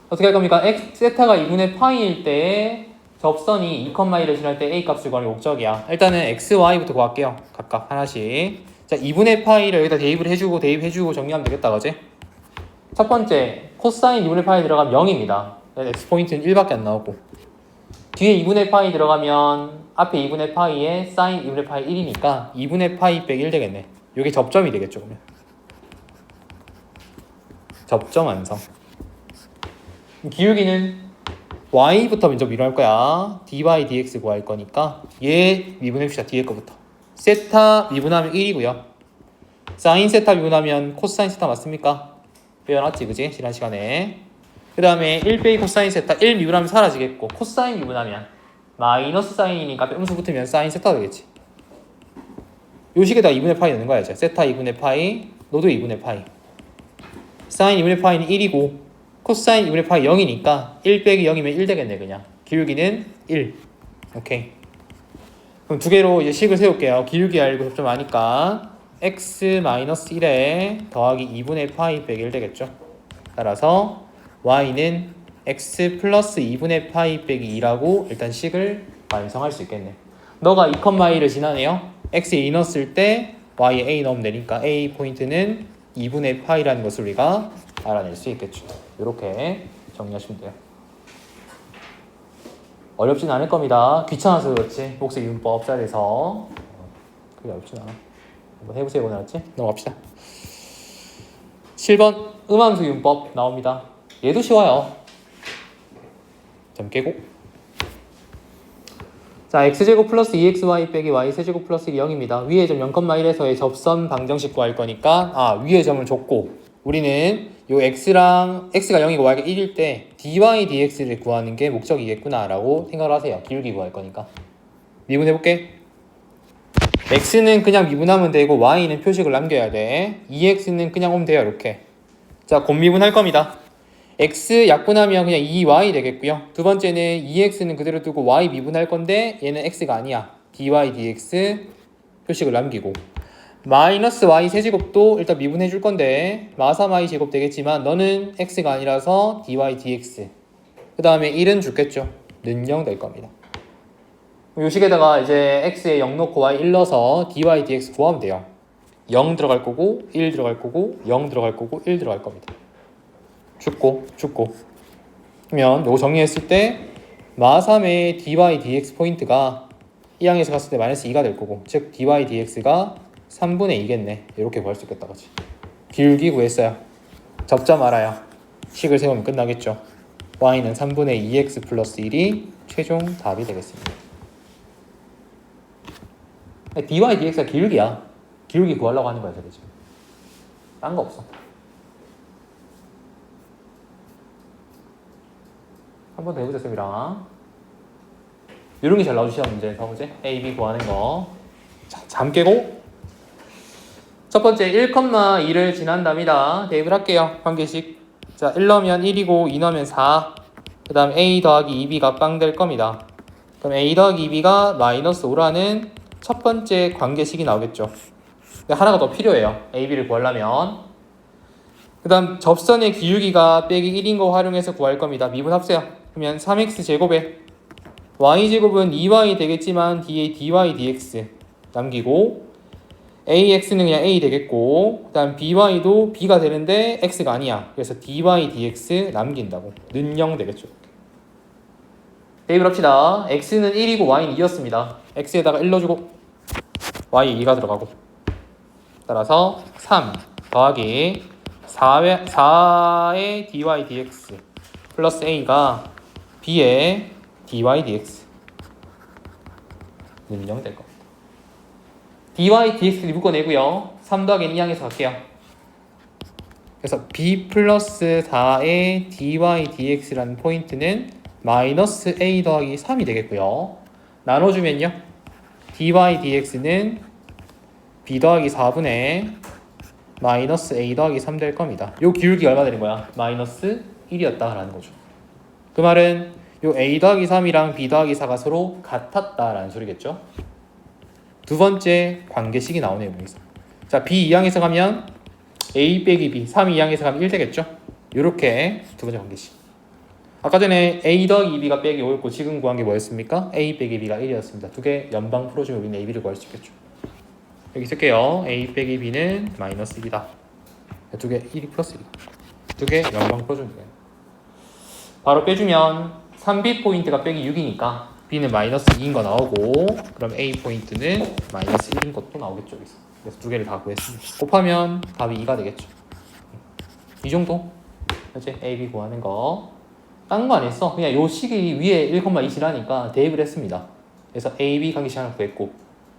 어떻게 할 겁니까? 세타가 2분의 파이일 때 접선이 2,1을 지날 때 a 값을 구하는 목적이야. 일단은 x, y부터 구할게요. 각각 하나씩. 자, 2분의 파이를 여기다 대입을 해주고 정리하면 되겠다. 그지? 첫 번째, 코사인 2분의 파이 들어가면 0입니다. x포인트는 1밖에 안 나오고. 뒤에 2분의 파이 들어가면 앞에 2분의 파이에 사인 2분의 파이 1이니까 2분의 파이 빼기 1 되겠네. 이게 접점이 되겠죠. 그러면 접점 완성. 기울기는 y부터 먼저 미분할 거야. dy dx 구할 거니까 얘 미분해봅시다. 뒤에 거부터. 세타 미분하면 1이고요. 사인 세타 미분하면 코사인 세타 맞습니까? 배워놨지 그지? 지난 시간에. 그 다음에 1 빼기 코사인 세타 1 미분하면 사라지겠고 코사인 미분하면 마이너스 사인이니까 음수 붙으면 사인 세타 되겠지. 요 식에다 2분의 파이 넣는 거야 이제. 세타 2분의 파이 너도 2분의 파이. 사인 2분의 파이는 1이고 코사인 2분의 파이 0이니까 1 빼기 0이면 1 되겠네 그냥. 기울기는 1. 오케이. 그럼 두 개로 이제 식을 세울게요. 기울기 알고 접점 아니까 x-1에 더하기 2분의 파이 빼기 1 되겠죠. 따라서 y는 x 플러스 2분의 파이 빼기 2라고 일단 식을 완성할 수 있겠네. 너가 2,1을 지나네요. x에 2 넣었을 때 y에 a 넣으면 되니까 a 포인트는 2분의 파이라는 것을 우리가 알아낼 수 있겠죠. 이렇게 정리하시면 돼요. 어렵진 않을 겁니다. 귀찮아서 그렇지. 복수 이분법 자리에서 그게 어렵진 않아. 한번 해보세요. 오늘 알았지? 넘어갑시다. 7번 음함수 이분법 나옵니다. 얘도 쉬워요. 점 깨고. 자, x제곱 플러스 2xy 빼기 y세제곱 플러스 1이 0입니다. 위의 점 0,1에서의 접선 방정식 구할 거니까 위의 점을 줬고 우리는 요 x가 0이고 y가 1일 때 dy dx를 구하는 게 목적이겠구나 라고 생각을 하세요. 기울기 구할 거니까. 미분해볼게. x는 그냥 미분하면 되고 y는 표식을 남겨야 돼. 2x는 그냥 오면 돼요. 이렇게. 자, 곱미분할 겁니다. x 약분하면 그냥 2y 되겠고요. 두 번째는 2x는 그대로 두고 y 미분할 건데 얘는 x가 아니야. dy dx 표식을 남기고 마이너스 y 세제곱도 일단 미분해 줄 건데 마삼 y 제곱 되겠지만 너는 x가 아니라서 dy dx 그 다음에 1은 죽겠죠. 는 0 될 겁니다. 요 식에다가 이제 x에 0 넣고 y 1 넣어서 dy dx 구하면 돼요. 0 들어갈 거고 1 들어갈 거고 0 들어갈 거고 1 들어갈 겁니다. 죽고 그러면 요거 정리했을 때 마3의 dy dx 포인트가 이 항에서 갔을 때 마이너스 2가 될 거고 즉 dy dx가 3분의 2겠네. 이렇게 구할 수 있겠다. 그치? 기울기 구했어요. 접점 알아요. 식을 세우면 끝나겠죠. y는 3분의 2x 플러스 1이 최종 답이 되겠습니다. dy dx가 기울기야. 기울기 구하려고 하는 거야. 그치? 딴 거 없어. 한 번 더 해보자 쌤이랑. 이런 게 잘 나오죠 시험 문제에서 그지? A, B 구하는 거. 자, 잠 깨고 첫 번째 1,2를 지난답니다. 대입을 할게요. 관계식. 자, 1 넣으면 1이고 2 넣으면 4. 그 다음 A 더하기 2B가 빵 될 겁니다. 그럼 A 더하기 2B가 마이너스 5라는 첫 번째 관계식이 나오겠죠. 근데 하나가 더 필요해요. A, B를 구하려면. 그 다음 접선의 기울기가 빼기 1인 거 활용해서 구할 겁니다. 미분합세요. 그러면 3x제곱에 y제곱은 2y 되겠지만 뒤에 dy dx 남기고 ax는 그냥 a 되겠고 그 다음 by도 b가 되는데 x가 아니야. 그래서 dy dx 남긴다고. 는 0 되겠죠. 대입을 합시다. x는 1이고 y는 2였습니다. x에다가 1 넣어주고 y 2가 들어가고 따라서 3 더하기 4의 dy dx 플러스 a가 b의 dy dx 는 0 될 겁니다. dy dx를 묶어내고요. 3 더하기 2 항에서 갈게요. 그래서 b 플러스 4의 dy dx라는 포인트는 마이너스 a 더하기 3이 되겠고요. 나눠주면요. dy dx는 b 더하기 4분의 마이너스 a 더하기 3 될 겁니다. 요 기울기가 얼마 되는 거야? 마이너스 1이었다라는 거죠. 그 말은 요 a 더하기 3이랑 b 더하기 4가 서로 같았다라는 소리겠죠. 두 번째 관계식이 나오네요. 여기서. 자, b 2항에서 가면 a 빼기 b, 3 2항에서 가면 1 되겠죠. 요렇게 두 번째 관계식. 아까 전에 a 더하기 b가 빼기 5였고 지금 구한 게 뭐였습니까? a 빼기 b가 1이었습니다. 두 개 연방 풀어주면 우리는 a, b를 구할 수 있겠죠. 여기 쓸게요. a 빼기 b는 마이너스 1이다. 두 개 1이 플러스 1. 두 개 연방 풀어주면 돼요. 바로 빼주면 3b 포인트가 빼기 6이니까 b는 마이너스 2인 거 나오고 그럼 a 포인트는 마이너스 1인 것도 나오겠죠. 여기서. 그래서 두 개를 다 구했습니다. 곱하면 답이 2가 되겠죠. 이 정도? 이제 a, b 구하는 거. 딴 거 안 했어. 그냥 요 식이 위에 1,2라니까 대입을 했습니다. 그래서 a, b 관계식 하나 구했고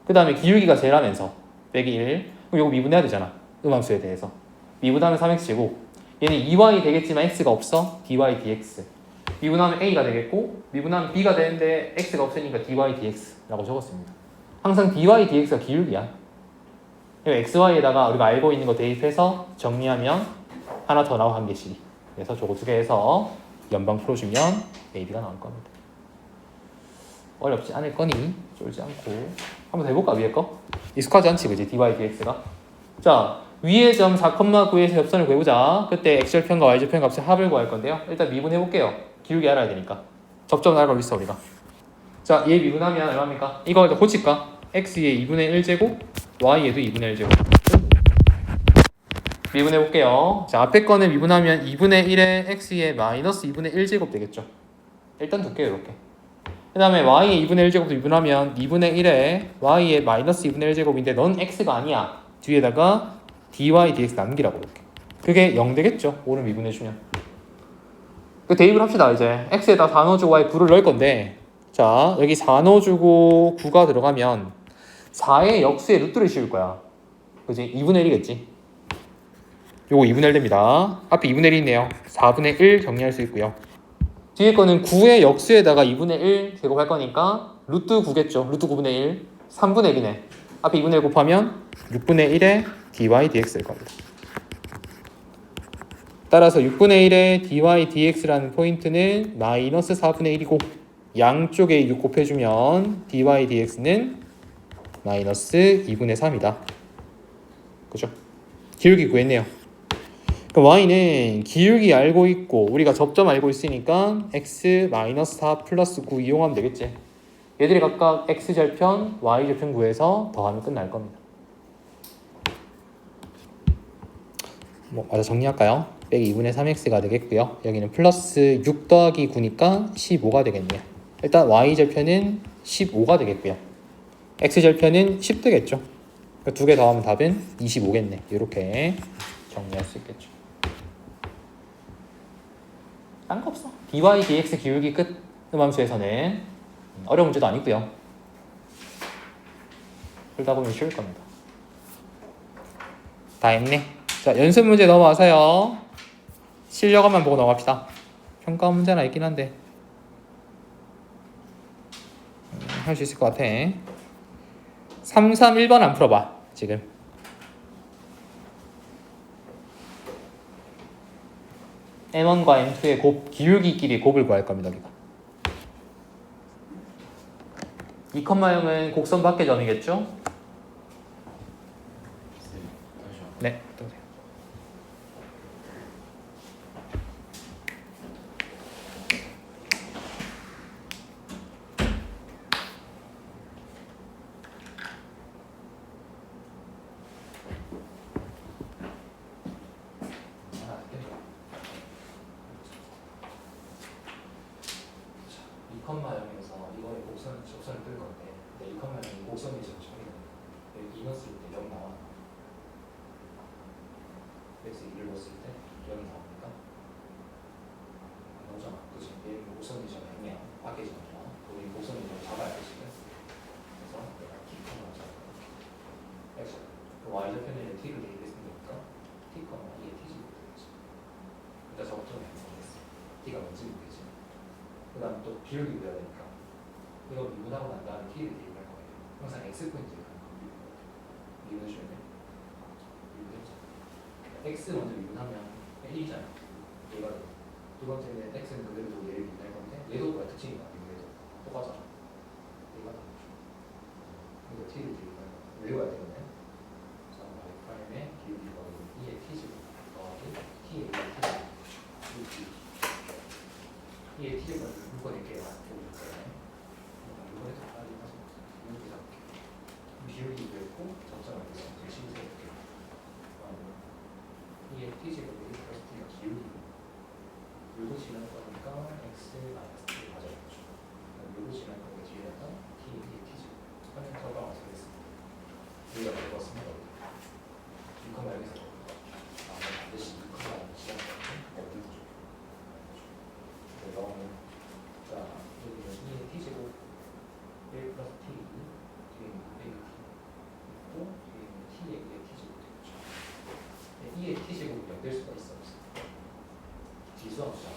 그 다음에 기울기가 제라면서 빼기 1. 그럼 요거 미분해야 되잖아. 음함수에 대해서. 미분하면 3x제곱. 얘는 2y 되겠지만 x가 없어. dy dx. 미분하면 a가 되겠고 미분하면 b가 되는데 x가 없으니까 dy dx라고 적었습니다. 항상 dy dx가 기울기야. xy에다가 우리가 알고 있는 거 대입해서 정리하면 하나 더 나와 관계식이. 그래서 저거 두 개 해서 연방 풀어주면 ab가 나올 겁니다. 어렵지 않을 거니 쫄지 않고 한번 더 해볼까? 위에 거? 익숙하지 않지 그지? dy dx가. 자, 위의 점 4,9에서 접선을 구해보자. 그때 x절편과 y절편 값의 합을 구할 건데요. 일단 미분해볼게요. 기울기 알아야 되니까. 접점을 알고 있어 우리가. 자, 얘 미분하면 얼마입니까? 이거 일단 고칠까? x의 2분의 1제곱 y에도 2분의 1제곱 미분해볼게요. 자, 앞에 거는 미분하면 2분의 1에 x의 마이너스 2분의 1제곱 되겠죠. 일단 둘게요 이렇게. 그 다음에 y의 2분의 1제곱도 미분하면 2분의 1에 y의 마이너스 2분의 1제곱인데 넌 x가 아니야. 뒤에다가 dy dx 남기라고 이렇게. 그게 0 되겠죠. 5를 미분해주면. 그 대입을 합시다. 이제 x에다 4 넣어주고 y 9를 넣을 건데 자, 여기 4 넣어주고 9가 들어가면 4의 역수의 루트를 씌울 거야. 그지? 2분의 1이겠지. 요거 2분의 1 됩니다. 앞에 2분의 1이 있네요. 4분의 1 정리할 수 있고요. 뒤에 거는 9의 역수에다가 2분의 1 제곱할 거니까 루트 9겠죠. 루트 9분의 1. 3분의 1이네. 앞에 2분의 1 곱하면 6분의 1의 dy dx일 겁니다. 따라서 6분의 1의 dy dx라는 포인트는 마이너스 4분의 1이고 양쪽에 6 곱해주면 dy dx는 마이너스 2분의 3이다. 그죠? 기울기 구했네요. 그럼 y는 기울기 알고 있고 우리가 접점 알고 있으니까 x 마이너스 4 플러스 9 이용하면 되겠지. 얘들이 각각 x절편, y절편 구해서 더하면 끝날 겁니다. 뭐 맞아 정리할까요? 빼기 2분의 3x가 되겠고요. 여기는 플러스 6 더하기 9니까 15가 되겠네요. 일단 y절편은 15가 되겠고요. x절편은 10 되겠죠. 두 개 더하면 답은 25겠네. 이렇게 정리할 수 있겠죠. 딴 거 없어. dy dx 기울기 끝. 음함수에서는 어려운 문제도 아니고요. 풀다 보면 쉬울 겁니다. 다 했네. 자, 연습 문제 넘어와서요. 실력만 보고 넘어갑시다. 평가 문제나 있긴 한데 할 수 있을 것 같아. 3, 3, 1번 안 풀어봐 지금. M1과 M2의 곱 기울기끼리 곱을 구할 겁니다. 우리가 2,0은 곡선 밖의 점이겠죠? 네, 떠세요. 컴마형에서 이거의 접선을 뜰 건데, 이 컴마형이 곡선이 전처리는 여기 넣었을 때 0 나와. 그래서 2를 넣었을 때 0이 나오니까 안 나오잖아. 그치? 얘는 곡선이 전 행이야. 밖에 전이야. 우리 곡선이 좀 잡아야 돼 지금. 그래서 내가 T컴마 잡아. X. 그 Y좌편에 T를 대입했으니까 T컴마 2의 T제곱 되겠지. 일단 저부터는 해보겠어. T가 뭔지 모르겠지. 그 다음 또 비율이 돼야 되니까 이거 미분하고 난 다음에 T를 대입할 거예요. 항상 X포인트를 가는 거예요. 미분해줘야 돼. 미분해줘. X 먼저 미분하면 1이잖아. 얘가 두 번째는 X는 그대로 두고 얘를 미분할 건데 얘도 뭐야 특징이 나와. 얘도 똑같잖아. 얘가 다르죠. 그래서 T를 대입할 거야. 외워야 되겠네. 자, Y''의 기울기가 2의 T제곱 더하기 T의 2의 T제곱. 이에 T제곱을 묶어낼게요. 이번에 더 빨리 가서 이렇게 잡을게요. 비율기도 있고 접점을 해서 대신 세울게요. 이에 T제곱이 플러스 T가 기울기고 물고 지나는 거니까 X 마이너스 T 맞아야겠죠. 물고 지나는 거니까 뒤에다가 T, 이에 T제곱. 하면 저가 완성됐습니다. 우리가 배웠습니다. 이거 말고서 반드시 이거 말고 지나가고 어디 죠 자, 여기는 2의 T제곱 1 플러스 T 뒤에는 2의 T 있고 뒤에는 T의 2의 T제곱 되겠죠. 2의 T제곱이 연될 수가 있어 없어? 지수함수잖아.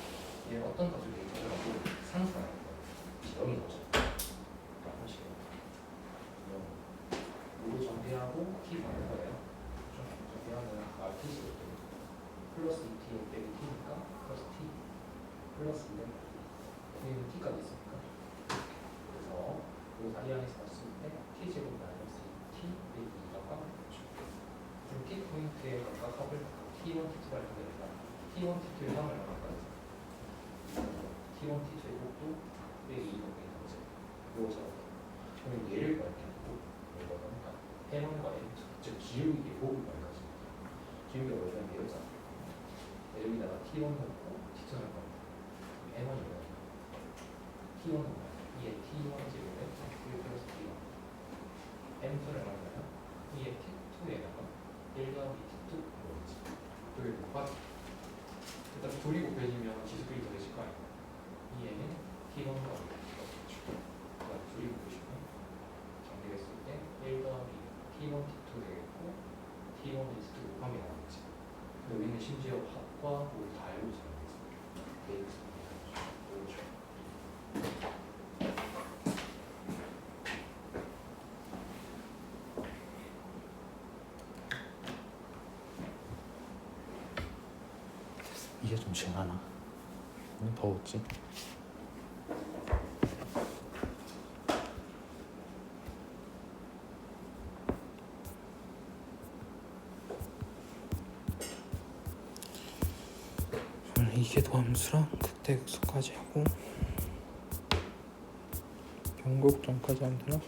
얘는 어떤 값을 대입하더라도 상수가 나올 거야. 0이 나오잖아. 요거 정비하고 T 받는 거예요. 정비하면 T제곱 플러스 2T 빼기 T니까 플러스 T 플러스 2는 여기는 T까지 있으니까 그래서 이 다리안에서 봤을 때 T제곱 마이너스 T 빼기 2가 꽉맞죠. 그럼 T 포인트의 각각 합을 T1, T2가 이렇게 되니까 T1, T2의 합을 얼마까지 T1, T2의 곱도 빼기 2가 되는 거지. 요거 그럼 얘를 구할게 하고 이거는 M1과 M2 즉 기울기의 곱을 구할까지 기울기가 원래는 얘였잖아. 여기다가 T1 넣고 T2 넣을 겁니다. M1이 T1은 뭐야? 2의 T1 제곱에 1 플러스 T1 M2를 말하면 2의 T2에다가 1 더하기 T2 그거겠지. 그게 곱하기 일단 둘이 곱해지면 지수끼리 더해질 거 아니야. 2에는 T1 더하기 T2겠죠. 그다음 둘이 곱해지면 정리했을 때 1 더하기 T1 T2 되겠고 T1 T2 곱하기 나오겠지. 근데 우리는 심지어 합과 곱을 다 알고 있잖아. 이게 좀 심하나? 더웠지? 이게 도함수랑 극대극소까지 하고 변곡점까지 하면 되나?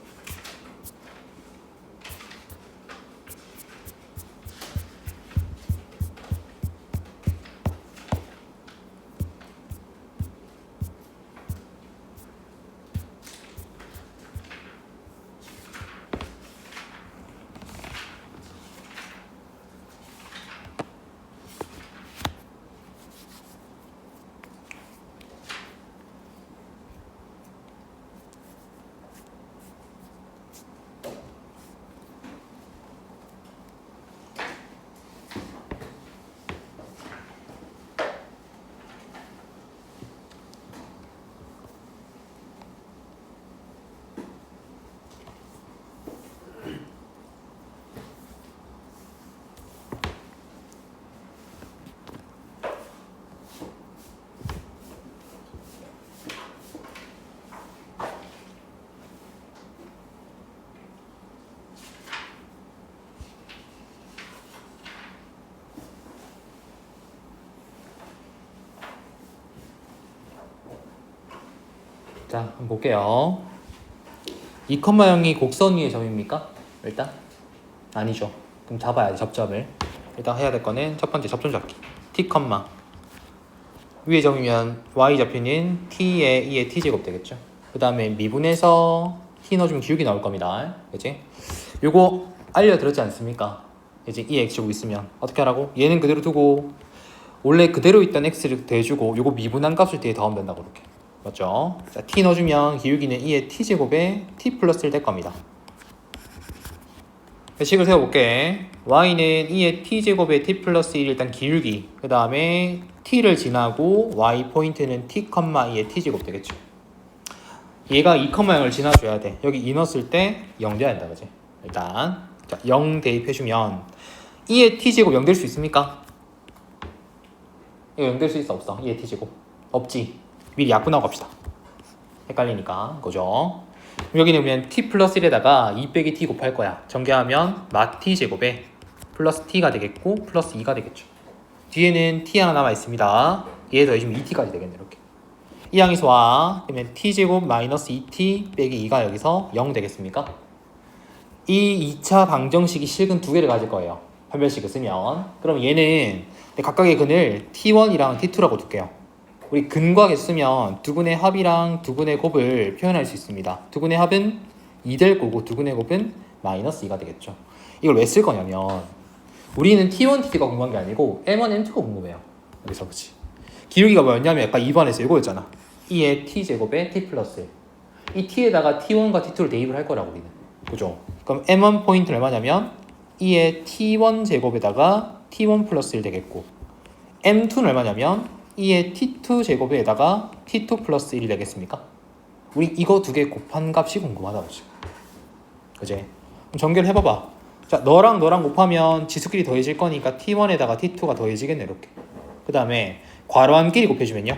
자, 한번 볼게요. 2,0이 곡선 위의 점입니까? 일단 아니죠. 그럼 잡아야 돼. 접점을. 일단 해야 될 거는 첫 번째 접점 잡기. t, 위의 점이면 y 좌표는 t의 2의 t제곱 되겠죠. 그 다음에 미분해서 t 넣어주면 기울기 나올 겁니다. 그치? 요거 알려드렸지 않습니까? 이제 이 x제곱 있으면 어떻게 하라고? 얘는 그대로 두고 원래 그대로 있던 x를 대주고 요거 미분한 값을 뒤에 더하면 된다고 이렇게. 맞죠? 자, t 넣어주면 기울기는 2의 t제곱에 t 플러스 1 될 겁니다. 식을 세워볼게. y는 2의 t제곱에 t 플러스 1 일단 기울기, 그 다음에 t를 지나고 y 포인트는 t, 2의 t제곱 되겠죠. 얘가 2,0을 지나줘야 돼. 여기 2 넣었을 때 0 돼야 된다, 그지? 일단 자, 0 대입해주면 2의 t제곱 0 될 수 있습니까? 이거 0 될 수 있어, 없어? 2의 t제곱 없지. 미리 약분하고 갑시다. 헷갈리니까, 그죠? 여기는 보면 t 플러스 1에다가 2 빼기 t 곱할 거야. 전개하면 마 t 제곱에 플러스 t가 되겠고 플러스 2가 되겠죠. 뒤에는 t 하나 남아 있습니다. 얘 더해주면 2t까지 되겠네. 이렇게 이 항에서와 그러면 t 제곱 마이너스 2t 빼기 2가 여기서 0 되겠습니까? 이 2차 방정식이 실근 두 개를 가질 거예요. 판별식을 쓰면. 그럼 얘는 각각의 근을 t1이랑 t2라고 둘게요. 우리 근과계 쓰면 두근의 합이랑 두근의 곱을 표현할 수 있습니다. 두근의 합은 2 될 거고 두근의 곱은 마이너스 2가 되겠죠. 이걸 왜 쓸 거냐면 우리는 t1, t2가 궁금한 게 아니고 m1, m2가 궁금해요. 여기서 그치. 기울기가 뭐였냐면 아까 2번에서 이거였잖아. 2의 t제곱에 t 플러스 1. 이 t에다가 t1과 t2를 대입을 할 거라고 우리는. 그죠? 그럼 m1 포인트는 얼마냐면 2의 t1 제곱에다가 t1 플러스 1 되겠고 m2는 얼마냐면 2의 t2 제곱에다가 t2 플러스 1이 되겠습니까? 우리 이거 두 개 곱한 값이 궁금하다고 지금. 그지? 그럼 전개를 해봐봐. 자, 너랑 곱하면 지수끼리 더해질 거니까 t1에다가 t2가 더해지겠네 이렇게. 그 다음에 괄호함끼리 곱해주면요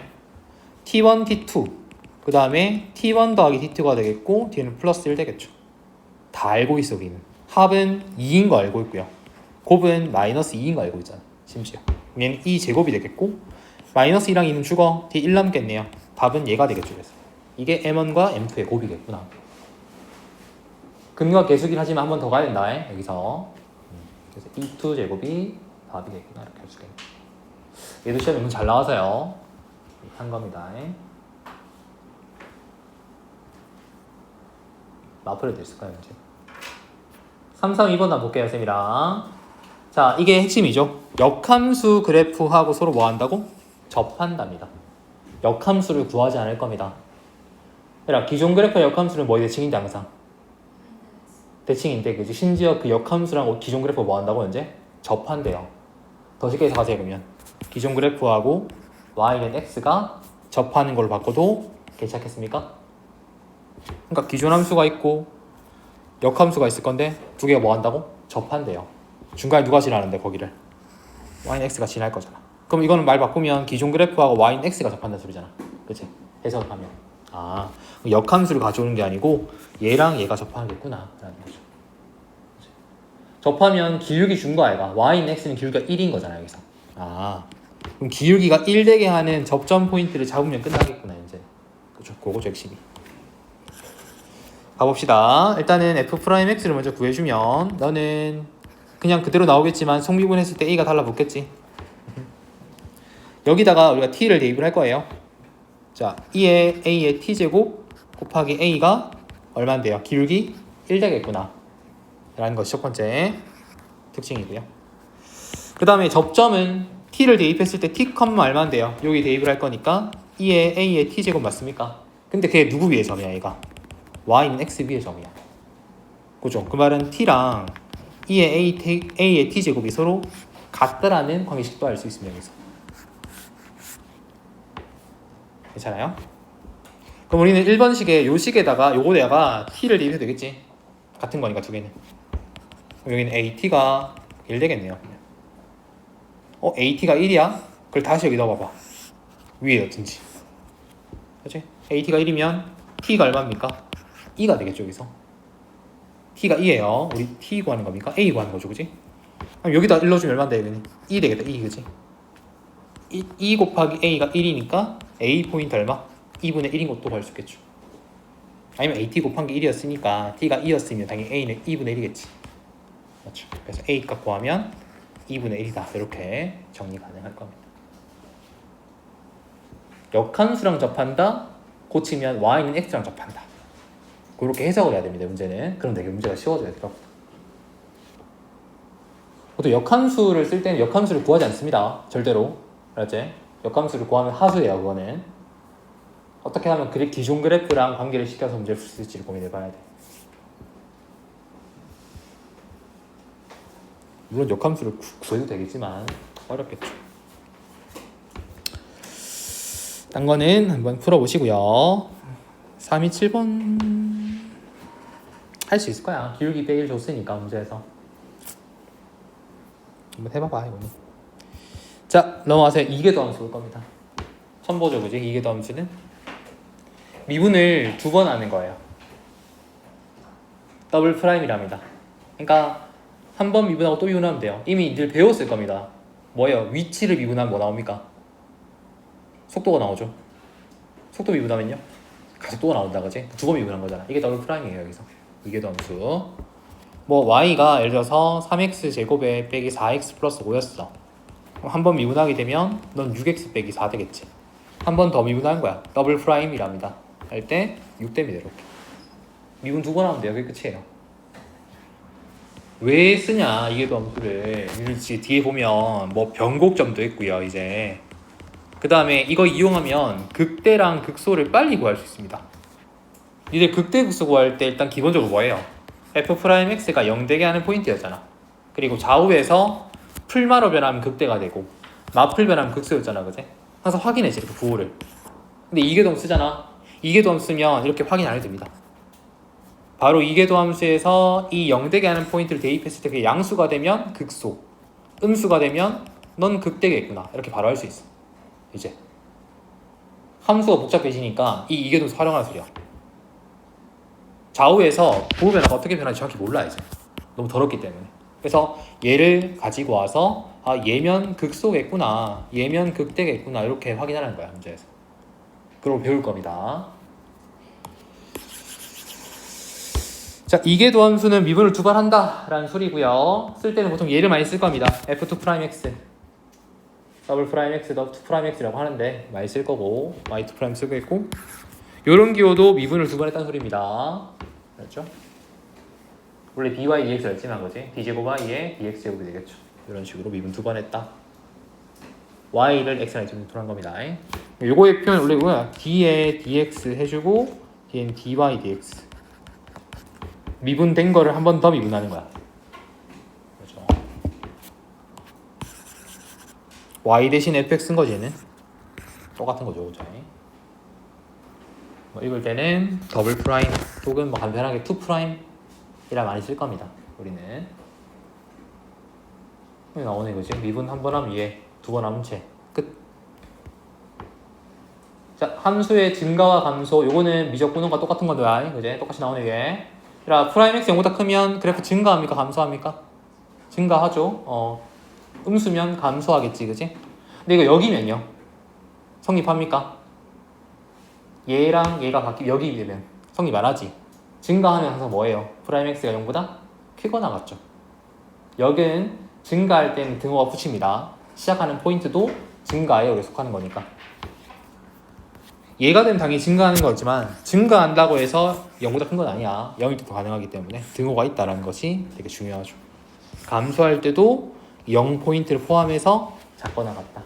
t1, t2 그 다음에 t1 더하기 t2가 되겠고 뒤에는 플러스 1 되겠죠. 다 알고 있어 우리는. 합은 2인 거 알고 있고요. 곱은 마이너스 2인 거 알고 있잖아. 심지어 얘는 2제곱이 되겠고 마이너스 2랑 2는 죽어. 뒤에 1 남겠네요. 답은 얘가 되겠죠. 그래서 이게 m1과 m2의 곱이겠구나. 근과 계수긴 하지만 한 번 더 가야 된다. 여기서 그래서 e2 제곱이 답이겠구나. 이렇게 할 수가 있네. 얘도 시험에 문제 잘 나와서요. 한 겁니다. 마플에도 있을까요? 이제 3, 3, 2번 한번 볼게요. 쌤이랑. 자, 이게 핵심이죠. 역함수 그래프하고 서로 뭐 한다고? 접한답니다. 역함수를 구하지 않을 겁니다. 그러니까 기존 그래프의 역함수는 뭐의 대칭인데 항상? 대칭인데 그지? 심지어 그 역함수랑 기존 그래프 뭐 한다고 현재? 접한대요. 더 쉽게 해서 가세요. 그러면 기존 그래프하고 y는 x가 접하는 걸로 바꿔도 괜찮겠습니까? 그러니까 기존 함수가 있고 역함수가 있을 건데 두 개가 뭐 한다고? 접한대요. 중간에 누가 지나는데 거기를? y는 x가 지날 거잖아. 그럼 이거는 말 바꾸면 기존 그래프하고 y는 x가 접한다는 소리잖아. 그치? 해석하면 역함수를 가져오는 게 아니고 얘랑 얘가 접하겠구나 라는 거죠. 그치? 접하면 기울기 준 거 아이가? y는 x는 기울기가 1인 거잖아 여기서. 그럼 기울기가 1 되게 하는 접점 포인트를 잡으면 끝나겠구나 이제. 그죠? 그거죠 핵심이. 가봅시다. 일단은 f'x를 먼저 구해주면 너는 그냥 그대로 나오겠지만 성미분했을 때 a가 달라붙겠지. 여기다가 우리가 t를 대입을 할 거예요. 자, 2의 a의 t제곱 곱하기 a가 얼마인데요? 기울기 1 되겠구나 라는 것이 첫 번째 특징이고요. 그 다음에 접점은 t를 대입했을 때 t, 얼마인데요? 여기 대입을 할 거니까 2의 a의 t제곱 맞습니까? 근데 그게 누구 위의 점이야 얘가? y는 x 위의 점이야. 그죠? 그 말은 t랑 2의 a의 t제곱이 서로 같다라는 관계식도 알 수 있습니다. 여기서. 괜찮아요? 그럼 우리는 1번식에 요 식에다가 요거에다가 t를 대입해도 되겠지? 같은 거니까 두 개는. 그럼 여기는 at가 1 되겠네요. at가 1이야? 그걸 다시 여기 넣어봐봐. 위에 어딘지. 그치? at가 1이면 t가 얼마입니까? 2가 되겠죠 여기서. t가 2예요. 우리 t 구하는 겁니까? a 구하는 거죠. 그치? 그럼 여기다 1 넣어주면 얼마인데 여기는? 2 되겠다. 2 그치? 2 곱하기 a가 1이니까 a 포인트 얼마? 2분의 1인 것도 구할 수 있겠죠. 아니면 AT 곱한 게 1이었으니까 T가 2였으면 당연히 A는 2분의 1이겠지. 맞죠? 그래서 A 값 구하면 2분의 1이다. 이렇게 정리 가능할 겁니다. 역함수랑 접한다. 고치면 Y는 X랑 접한다. 그렇게 해석을 해야 됩니다. 문제는. 그럼 되게 문제가 쉬워져야 돼요. 또 역함수를 쓸 때는 역함수를 구하지 않습니다. 절대로. 알았지? 역함수를 구하면 하수예요. 그거는. 어떻게 하면 기존 그래프랑 관계를 시켜서 문제를 풀 수 있을지를 고민해봐야 돼. 물론 역함수를 구해도 되겠지만 어렵겠죠. 딴 거는 한번 풀어보시고요. 327번 할 수 있을 거야. 기울기 빼기를 줬으니까 문제에서. 한번 해봐봐 이거는. 자, 넘어가서 이계도 함수 볼 겁니다. 처음 보죠, 그지? 이계도 함수는 미분을 두 번 하는 거예요. 더블 프라임이랍니다. 그러니까 한 번 미분하고 또 미분하면 돼요. 이미 늘 배웠을 겁니다. 뭐예요? 위치를 미분하면 뭐 나옵니까? 속도가 나오죠. 속도 미분하면요? 가속도가 나온다, 그지? 두 번 미분한 거잖아. 이게 더블 프라임이에요, 여기서. 이계도 함수. 뭐 y가 예를 들어서 3x 제곱에 빼기 4x 플러스 5였어. 한 번 미분하게 되면 넌 6x 빼기 4 되겠지. 한 번 더 미분하는 거야. 더블 프라임이랍니다. 할 때 6됩니다. 이렇게 미분 두 번 하면 돼요. 그게 끝이에요. 왜 쓰냐 이계도 함수를. 뒤에 보면 뭐 변곡점도 있고요. 이제 그 다음에 이거 이용하면 극대랑 극소를 빨리 구할 수 있습니다. 니들 극대 극소 구할 때 일단 기본적으로 뭐예요? f'x가 0 되게 하는 포인트였잖아. 그리고 좌우에서 풀마로 변하면 극대가 되고 마풀 변하면 극소였잖아, 그지? 항상 확인해지 이렇게 부호를. 근데 이계도 쓰잖아. 이계도 함수 쓰면 이렇게 확인 안 해도 됩니다. 바로 이계도 함수에서 이 0 되게 하는 포인트를 대입했을 때 그게 양수가 되면 극소, 음수가 되면 넌 극대겠구나. 이렇게 바로 할 수 있어. 이제 함수가 복잡해지니까 이 이계도 함수 활용하는 소리야. 좌우에서 부호 변화가 어떻게 변하는지 정확히 몰라 이제. 너무 더럽기 때문에. 그래서 얘를 가지고 와서 아 얘면 극소겠구나, 얘면 극대겠구나 이렇게 확인하는 거야 문제에서. 그걸 배울 겁니다. 자, 이계도 함수는 미분을 두 번 한다 라는 소리고요. 쓸 때는 보통 얘를 많이 쓸 겁니다. f2'x w'(x) w2'x라고 하는데 많이 쓸 거고 y2' 쓰고 있고, 요런 기호도 미분을 두 번 했다는 소리입니다. 그렇죠? 원래 dy dx였지만 그지? d제곱 y에 dx제곱이 되겠죠. 이런 식으로 미분 두 번 했다. y를 x랑 x로 분할한 겁니다. 요거의 표현 원래 뭐야? d에 dx 해주고 d는 dy dx. 미분된 거를 한 번 더 미분하는 거야. 그렇죠? y 대신 fx인 거지 얘는. 똑같은 거죠, 그렇죠? 뭐 읽을 때는 더블 프라임 혹은 뭐 간편하게 투 프라임이라 많이 쓸 겁니다. 우리는 여기 나오네, 그지? 미분 한 번 하면 얘, 두 번 하면 쟤 끝. 자, 함수의 증가와 감소, 요거는 미적 분원과 똑같은 거다, 그지? 똑같이 나오네 이게. 자, 프라임 x 0보다 크면 그래프 증가합니까? 감소합니까? 증가하죠. 음수면 감소하겠지, 그지? 근데 이거 여기면요, 성립합니까? 얘랑 얘가 여기 되면 성립 안 하지. 증가하면 항상 뭐예요? 프라임 x가 0보다 크거나 같죠. 여기는 증가할 때는 등호가 붙입니다. 시작하는 포인트도 증가에 여기 속하는 거니까. 얘가 되면 당연히 증가하는 거지만 증가한다고 해서 0보다 큰 건 아니야. 0일 때도 가능하기 때문에 등호가 있다는 것이 되게 중요하죠. 감소할 때도 0포인트를 포함해서 작거나 같다.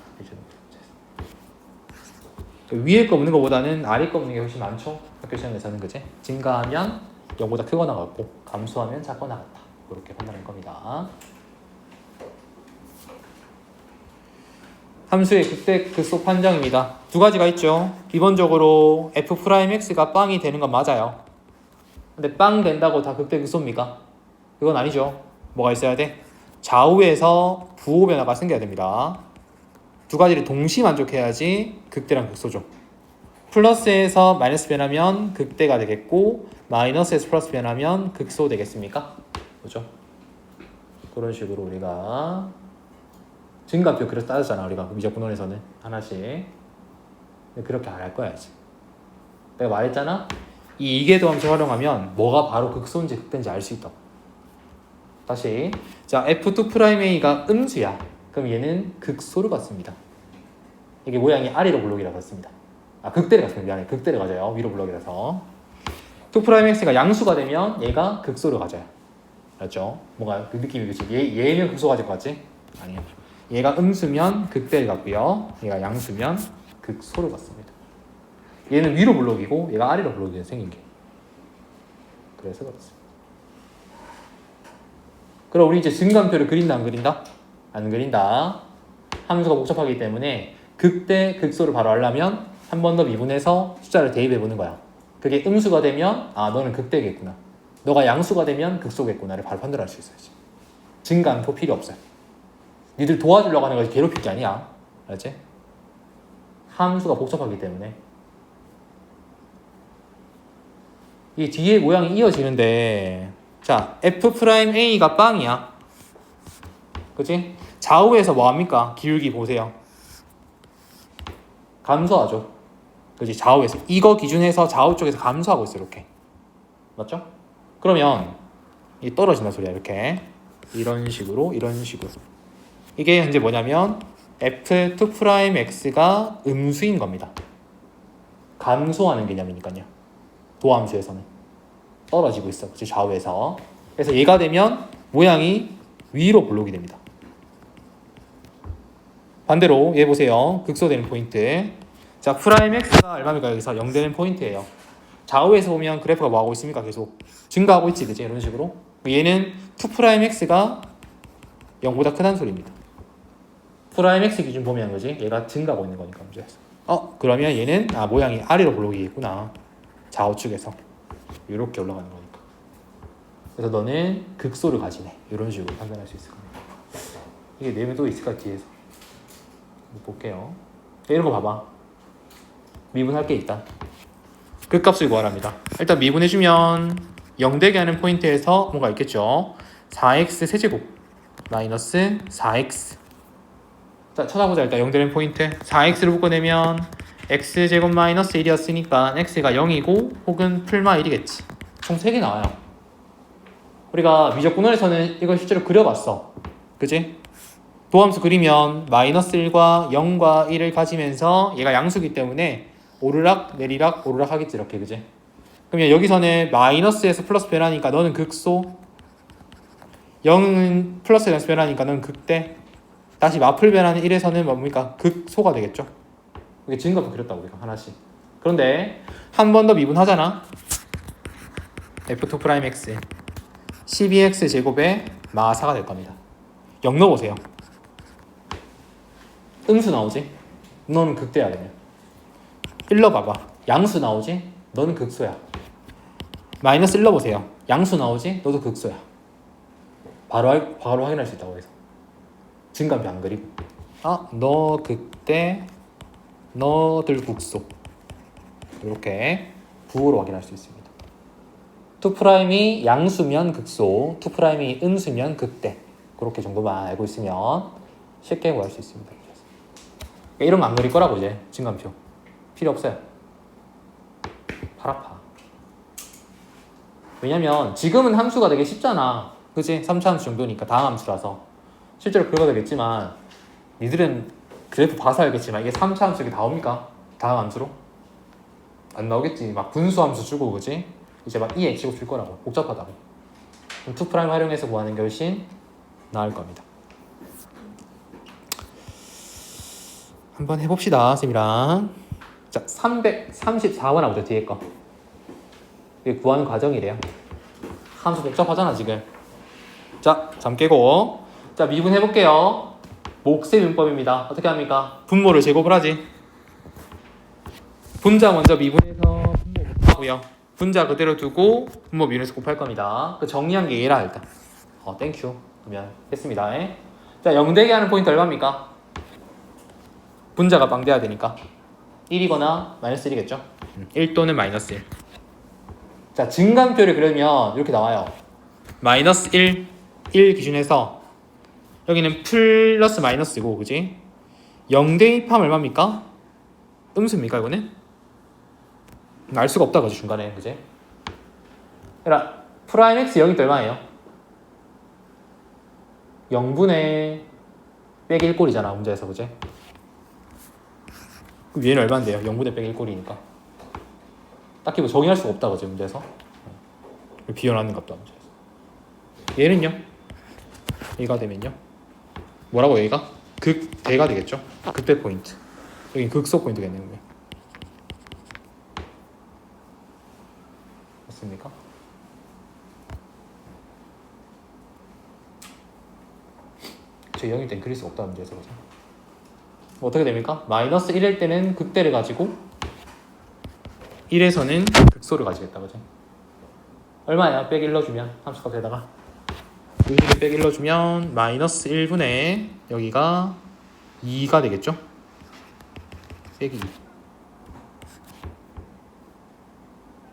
위에 거 없는 것보다는 아래 거 없는 게 훨씬 많죠. 학교 시험에서는, 그지? 증가하면 0보다 크거나 같고 감소하면 작거나 같다. 이렇게 판단할 겁니다. 함수의 극대 극소 판정입니다. 두 가지가 있죠. 기본적으로 f'x가 빵이 되는 건 맞아요. 근데 빵 된다고 다 극대 극소입니까? 그건 아니죠. 뭐가 있어야 돼? 좌우에서 부호 변화가 생겨야 됩니다. 두 가지를 동시 만족해야지 극대랑 극소죠. 플러스에서 마이너스 변하면 극대가 되겠고 마이너스에서 플러스 변하면 극소 되겠습니까? 그죠? 그런 식으로 우리가 증가표 그래서 따졌잖아. 우리가 미적분원에서는 하나씩. 근데 그렇게 안 할 거야 이제. 내가 말했잖아. 이 이계도함수 활용하면 뭐가 바로 극소인지 극대인지 알 수 있다. 다시 자 F2'A가 음수야. 그럼 얘는 극소를 갖습니다. 이게 모양이 아래로 블록이라고 했습니다. 극대를 갖습니다. 미안해. 극대를 가져요. 위로 블록이라서 2'X가 양수가 되면 얘가 극소를 가져요. 알았죠? 뭔가 그 느낌이 그치? 얘면 극소 가질 것 같지? 아니요. 얘가 음수면 극대를 갖고요. 얘가 양수면 극소를 갖습니다. 얘는 위로 블록이고 얘가 아래로 블록이 생긴 게. 그래서 그렇습니다. 그럼 우리 이제 증감표를 그린다 안 그린다? 안 그린다. 함수가 복잡하기 때문에 극대 극소를 바로 알려면 한 번 더 미분해서 숫자를 대입해 보는 거야. 그게 음수가 되면 너는 극대겠구나. 너가 양수가 되면 극소겠구나를 바로 판단할 수 있어야지. 증감표 필요 없어요. 니들 도와주려고 하는 거지 괴롭힐 게 아니야. 알았지? 함수가 복잡하기 때문에 이 뒤에 모양이 이어지는데 자 F'A가 빵이야. 그치? 좌우에서 뭐합니까? 기울기 보세요. 감소하죠. 그치? 좌우에서 이거 기준해서 좌우 쪽에서 감소하고 있어. 이렇게 맞죠? 그러면 이 떨어진다 소리야. 이렇게 이런 식으로 이게 현재 뭐냐면 F2'X가 음수인 겁니다. 감소하는 개념이니까요. 도함수에서는 떨어지고 있어. 그치? 좌우에서. 그래서 얘가 되면 모양이 위로 블록이 됩니다. 반대로 얘 보세요. 극소되는 포인트. 자, 프라임 x가 얼마입니까? 여기서 0 되는 포인트예요. 좌우에서 보면 그래프가 뭐 하고 있습니까? 계속 증가하고 있지, 그치? 이런 식으로. 얘는 2 프라임 x가 0보다 크다는 소리입니다. 프라임 x 기준 보면 그지? 얘가 증가하고 있는 거니까 문제에서. 그러면 얘는 모양이 아래로 블록이겠구나. 좌우측에서 이렇게 올라가는 거니까. 그래서 너는 극소를 가지네. 이런 식으로 판단할 수 있을 겁니다. 이게 내면 또 있을까 뒤에서? 볼게요. 이런 거 봐봐. 미분할 게 있다. 극값을 구하랍니다. 일단 미분해주면 0 되게 하는 포인트에서 뭔가 있겠죠. 4x 세제곱 마이너스 4x. 자, 찾아보자. 일단 0 되는 포인트 4x를 묶어내면 x제곱 마이너스 1이었으니까 x가 0이고 혹은 풀마 1이겠지. 총 3개 나와요. 우리가 미적분원에서는 이걸 실제로 그려봤어. 그치? 도함수 그리면 마이너스 1과 0과 1을 가지면서 얘가 양수기 때문에 오르락 내리락 오르락 하겠지. 이렇게 그지? 그러면 여기서는 마이너스에서 플러스 변하니까 너는 극소, 0은 플러스에서 변하니까 너는 극대, 다시 마플 변하는 1에서는 뭡니까? 극소가 되겠죠. 이게 증거도 그렸다고 우리가 하나씩. 그런데 한 번 더 미분하잖아. F2'X 12x 제곱에 마4가 될 겁니다. 0 넣어보세요. 음수 나오지? 너는 극대야 되면. 1 넣어봐봐. 양수 나오지? 너는 극소야. 마이너스 1 넣어보세요. 양수 나오지? 너도 극소야. 바로 확인할 수 있다고 해서. 증감표 안 그리고. 너 극대, 너들 극소. 이렇게 부호로 확인할 수 있습니다. 2'이 양수면 극소, 2'이 음수면 극대. 그렇게 정도만 알고 있으면 쉽게 구할 수 있습니다. 이런 거 안 그릴 거라고 이제 증감표 필요 없어요. 팔 아파. 왜냐면 지금은 함수가 되게 쉽잖아. 그치? 3차 함수 정도니까 다음 함수라서 실제로 그려도 되겠지만 니들은 그래도 봐서 알겠지만 이게 3차 함수 이게 나옵니까? 다음 함수로? 안 나오겠지. 막 분수 함수 주고 그치? 이제 막 EX고 줄 거라고. 복잡하다고. 그럼 2' 활용해서 구하는 게 훨씬 나을 겁니다. 한번 해봅시다, 쌤이랑. 자, 334번 보자, 뒤에 거. 이게 구하는 과정이래요. 함수 복잡하잖아, 지금. 자, 잠 깨고. 자, 미분해볼게요. 몫의 문법입니다. 어떻게 합니까? 분모를 제곱을 하지. 분자 먼저 미분해서 분모 곱하고요. 분자 그대로 두고 분모 미분해서 곱할 겁니다. 그 정리한 게 얘라, 일단. 땡큐. 그러면 했습니다. 자, 0 되게 하는 포인트 얼마입니까? 분자가 빵돼야 되니까 1이거나 마이너스 1이겠죠? 1 또는 마이너스 1. 자, 증감표를 그리면 이렇게 나와요. 마이너스 1, 1 기준에서 여기는 플러스 마이너스고, 그지? 0 대입하면 얼마입니까? 음수입니까, 이거는? 알 수가 없다 그지 중간에 그지? 그러니까 프라임 x 0이 또 얼마예요? 0분의 빼기 1꼴이잖아 문제에서 그지? 그럼 얘는 얼마인데요? 0분의 빼기 1꼴이니까 딱히 뭐 정의할 수가 없다 그지 문제에서 비워놨는 값도 문제에서 얘는요? 얘가 되면요? 뭐라고 얘가? 극대가 되겠죠? 극대 포인트 여긴 극소 포인트겠네요 맞습니까? 제 0일 땐 그릴 수가 없다는 문제에서 그죠? 어떻게 됩니까? 마이너스 1일 때는 극대를 가지고 1에서는 극소를 가지겠다 그죠? 얼마야? 빼기 1 넣어주면 함수값에다가 여기를 빼기 1 넣어주면 마이너스 1분의 여기가 2가 되겠죠? 빼기 2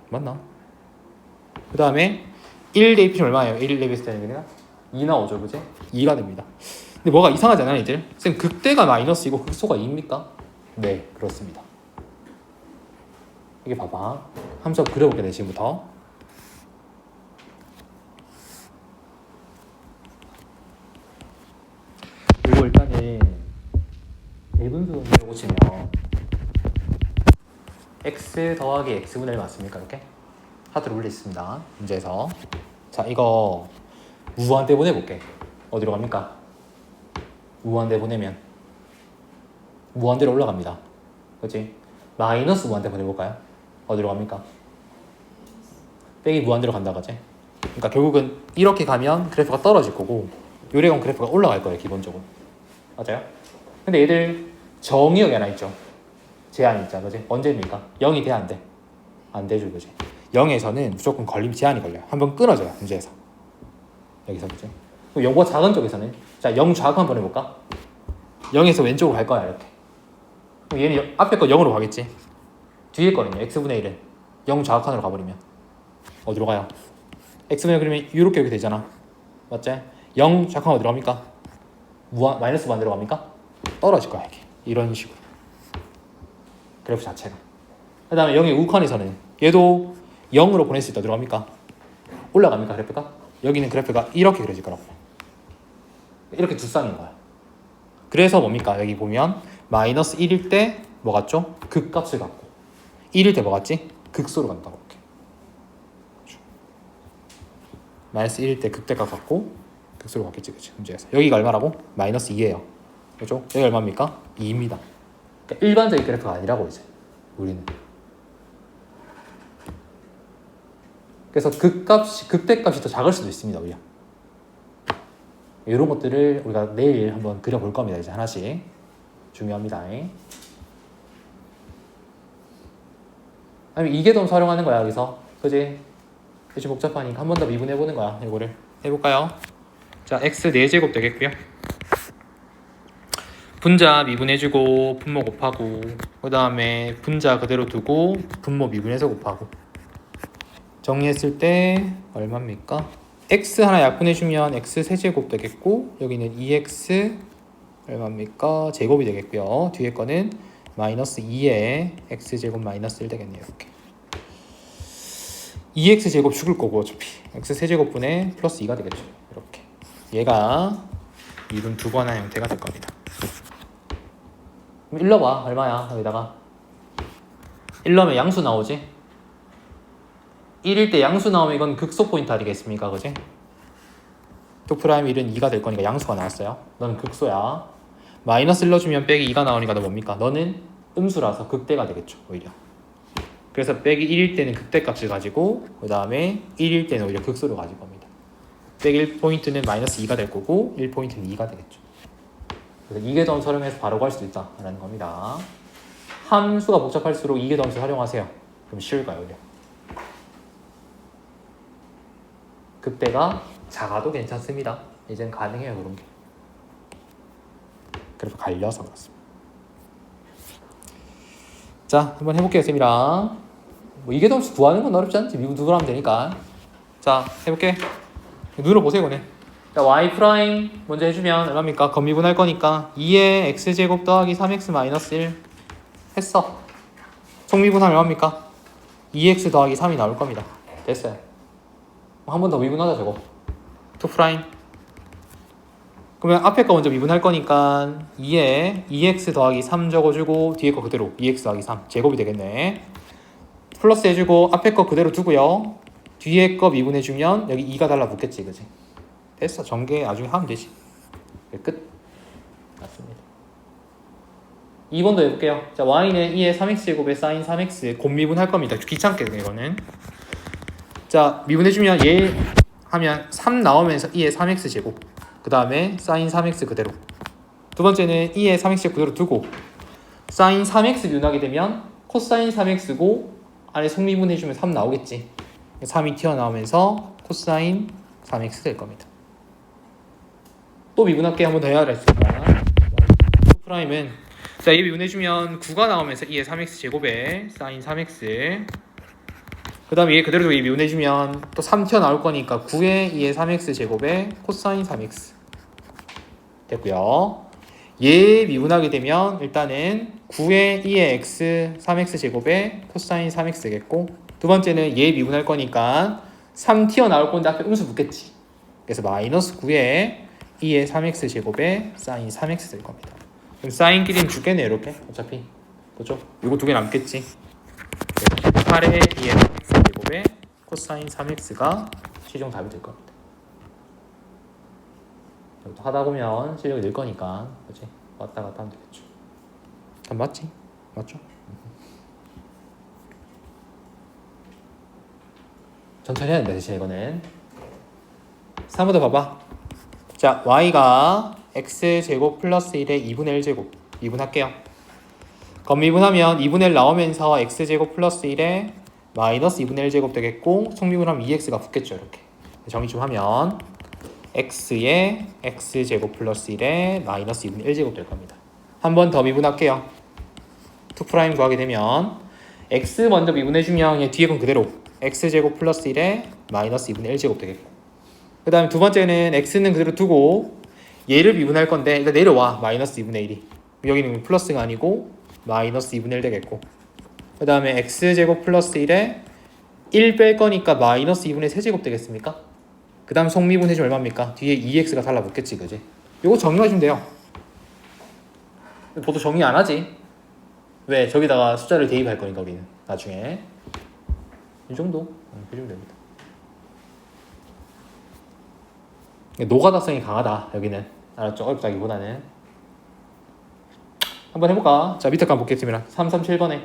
맞나? 그 다음에 1 대입시면 얼마예요? 1 대입했을 때는 그냥 2 나오죠 그지? 2가 됩니다. 근데 뭐가 이상하잖아요 이제 쌤 극대가 마이너스이고 극소가 2입니까? 네 그렇습니다. 이게 봐봐 함수 그려볼게 지금부터 이거 일단은 대분수 고치면 x 더하기 x분의 1 맞습니까 이렇게? 하트를 올리겠습니다 문제에서 자 이거 무한대 보내볼게 어디로 갑니까? 무한대 보내면 무한대로 올라갑니다 그치? 마이너스 무한대 보내볼까요? 어디로 갑니까? 빼기 무한대로 간다 그치? 그러니까 결국은 이렇게 가면 그래프가 떨어질 거고 요래가면 그래프가 올라갈 거예요 기본적으로 맞아요? 근데 얘들 정의역이 하나 있죠 제한이 있잖아 그치? 언제입니까? 0이 돼 안 돼? 안 되죠 그치? 0에서는 무조건 걸림 제한이 걸려요 한번 끊어져요 문제에서 여기서 그치? 그럼 요거 작은 쪽에서는 자 0 좌극 한번 해볼까? 0에서 왼쪽으로 갈 거야 이렇게 그럼 얘는 앞에 거 0으로 가겠지 뒤에 거는요 x분의 1은 0 좌극한으로 가버리면 어디로 가요? x분의 1 그러면 이렇게 되잖아 맞지? 0 좌극한 어디로 갑니까? 마이너스 무한대로 갑니까? 떨어질 거야 이게 이런 식으로 그래프 자체가 그 다음에 0의 우칸에서는 얘도 0으로 보낼 수 있다 어디로 갑니까? 올라갑니까 그래프가? 여기는 그래프가 이렇게 그려질 거라고 이렇게 두 쌍인 거야 그래서 뭡니까? 여기 보면 마이너스 1일 때 뭐 같죠? 극값을 갖고 1일 때 뭐 같지? 극소로 간다고 이렇게 마이너스 1일 때 극대값 갖고 극소로 갔겠지 그치? 문제에서 여기가 얼마라고? 마이너스 2예요 그죠? 여기 얼마입니까? 2입니다 그러니까 일반적인 그래프가 아니라고 이제 우리는 그래서 극대값이 더 작을 수도 있습니다 우리가 이런 것들을 우리가 내일 한번 그려볼 겁니다 이제 하나씩 중요합니다 아니면 이계도함수 활용하는 거야 여기서 그지? 그치 복잡하니까 한 번 더 미분해보는 거야 이거를 해볼까요? 자 x 4제곱 되겠고요 분자 미분해주고 분모 곱하고 그 다음에 분자 그대로 두고 분모 미분해서 곱하고 정리했을 때 얼마입니까? x 하나 약분해주면 x 세제곱 되겠고 여기는 2x 얼마입니까? 제곱이 되겠고요 뒤에 거는 마이너스 2에 x제곱 마이너스 1 되겠네요 이렇게 2x제곱 죽을 거고 어차피 x 세제곱분의 플러스 2가 되겠죠 이렇게 얘가 미분 두 번 한 형태가 될 겁니다 그럼 1 넣어봐 얼마야 여기다가 1 넣으면 양수 나오지 1일 때 양수 나오면 이건 극소 포인트 아니겠습니까 그지? 2 프라임 1은 2가 될 거니까 양수가 나왔어요 너는 극소야 마이너스 1 넣어주면 빼기 2가 나오니까 너 뭡니까? 너는 음수라서 극대가 되겠죠 오히려 그래서 빼기 1일 때는 극대값을 가지고 그 다음에 1일 때는 오히려 극소를 가질 겁니다 빼기 1포인트는 마이너스 2가 될 거고 1포인트는 2가 되겠죠 그래서 이계도함수 활용해서 바로 구할 수도 있다라는 겁니다 함수가 복잡할수록 이계도함수 활용하세요 그럼 쉬울까요 오히려 극대가 작아도 괜찮습니다 이젠 가능해요 그런 게 그래서 갈려서 그렇습니다 자 한번 해볼게요 쌤이랑 뭐 이계도함수 구하는 건 어렵지 않지 미분 두 번 하면 되니까 자 해볼게 눌러보세요 그냥 자 y 프라임 먼저 해주면 얼마입니까? 건미분할 거니까 2의 x제곱 더하기 3x 마이너스 1 했어 속미분하면 얼마입니까? 2x 더하기 3이 나올 겁니다. 됐어요. 한 번 더 미분하자 저거. 2 프라임. 그러면 앞에 거 먼저 미분할 거니까 2에 2x 더하기 3 적어주고 뒤에 거 그대로 2x 더하기 3 제곱이 되겠네. 플러스 해주고 앞에 거 그대로 두고요. 뒤에 거 미분해주면 여기 2가 달라붙겠지, 그지? 됐어. 전개 나중에 하면 되지. 끝. 맞습니다. 2번도 해볼게요. 자, y는 2의 3x제곱에 사인 3x 곱미분 할 겁니다. 귀찮게 이거는. 자, 미분해주면 얘 하면 3 나오면서 2의 3x제곱 그 다음에 사인 3x 그대로. 두 번째는 2의 3x제곱 그대로 두고 사인 3x 미분하게 되면 코사인 3x고 안에 속미분해주면 3 나오겠지. 3이 튀어나오면서 코사인 3x 될 겁니다. 또 미분할게 한 번 더 해야 했습니다. 프라임은 자, 얘 미분해주면 9가 나오면서 2의 3x 제곱에 사인 3x 그 다음에 얘 그대로 미분해주면 또 3 튀어나올 거니까 9의 2의 3x 제곱에 코사인 3x 됐고요. 얘 미분하게 되면 일단은 9의 2의 x 3x 제곱에 코사인 3x 되겠고 두 번째는 얘 미분할 거니까 3 튀어나올 건데 앞에 음수 붙겠지. 그래서 마이너스 9의 2의 3x 제곱에 사인 3x 될 겁니다. 그럼 사인끼리는 죽겠네 이렇게 어차피 그죠? 이거 두 개 남겠지. 8의 2의 3x 제곱에 코사인 3x가 최종 답이 될 겁니다. 하다 보면 실력이 늘 거니까 그렇지? 왔다 갔다 하면 되겠죠. 다 맞지? 맞죠? 천천히 해야 된다 대신 이거는. 3번 더 봐봐. 자, y가 x제곱 플러스 1의 2분의 1제곱 미분할게요. 겉미분하면 2분의 1 나오면서 x제곱 플러스 1에 마이너스 2분의 1제곱 되겠고 속미분하면 2x가 붙겠죠. 이렇게 정리 좀 하면 x의 x제곱 플러스 1에 마이너스 2분의 1제곱 될 겁니다. 한 번 더 미분할게요. 2 프라임 구하게 되면 x 먼저 미분해주면 얘 뒤에 건 그대로 x제곱 플러스 1에 마이너스 2분의 1제곱 되겠고 그 다음에 두 번째는 x는 그대로 두고 얘를 미분할 건데 일단 내려와 마이너스 2분의 1이 여기는 플러스가 아니고 마이너스 2분의 1 되겠고 그 다음에 x제곱 플러스 1에 1 뺄 거니까 마이너스 2분의 세제곱 되겠습니까? 그 다음 속미분 해주면 얼마입니까? 뒤에 2x가 달라붙겠지 그지? 요거 정리해주면 돼요. 보통 정리 안 하지. 왜? 저기다가 숫자를 대입할 거니까 우리는 나중에 이 정도 해주면 됩니다. 노가다성이 강하다 여기는. 알았죠? 어렵다기보다는. 한번 해볼까? 자, 밑에 거 한번 보겠습니다. 337번에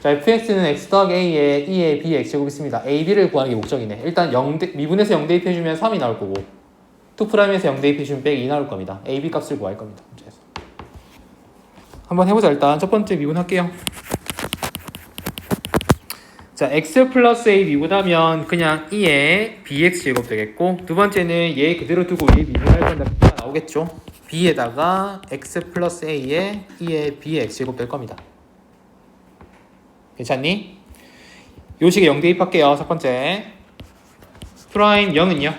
자, fx는 x 더하기 a에 2의 b의 x제곱 있습니다. a, b를 구하는 게 목적이네. 일단 미분에서 0 대입해주면 3이 나올 거고 2'에서 0 대입해주면 빼기 2 나올 겁니다. a, b 값을 구할 겁니다. 문제에서. 한번 해보자. 일단 첫 번째 미분할게요. 자, x 플러스 a 미분하면 그냥 2의 bx 제곱 되겠고 두 번째는 얘 그대로 두고 얘 미분할 건데 b가 나오겠죠. b에다가 x 플러스 a에 2의 b의 x 제곱 될 겁니다. 괜찮니? 요 식에 0 대입할게요. 첫 번째 프라임 0은요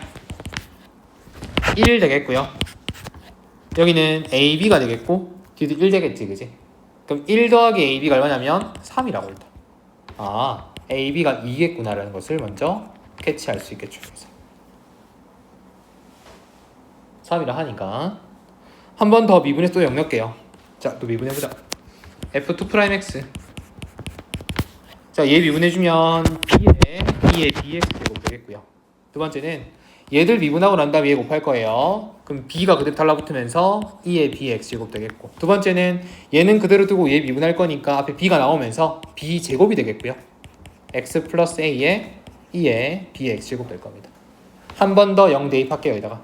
1 되겠고요. 여기는 ab가 되겠고 뒤도 1 되겠지 그지? 그럼 1 더하기 ab가 얼마냐면 3이라고 일단. 아, ab가 2겠구나라는 것을 먼저 캐치할 수 있겠죠. 그래서 3이라 하니까 한 번 더 미분해서 또 0 넣을게요. 자, 또 미분해보자. f2'x 자, 얘 미분해주면 b의 bx 제곱 되겠고요. 두 번째는 얘들 미분하고 난 다음에 얘 곱할 거예요. 그럼 b가 그대로 달라붙으면서 2의 bx 제곱 되겠고 두 번째는 얘는 그대로 두고 얘 미분할 거니까 앞에 b가 나오면서 b 제곱이 되겠고요. x 플러스 a에 2의 bx 제곱 될 겁니다. 한 번 더 0 대입할게요. 여기다가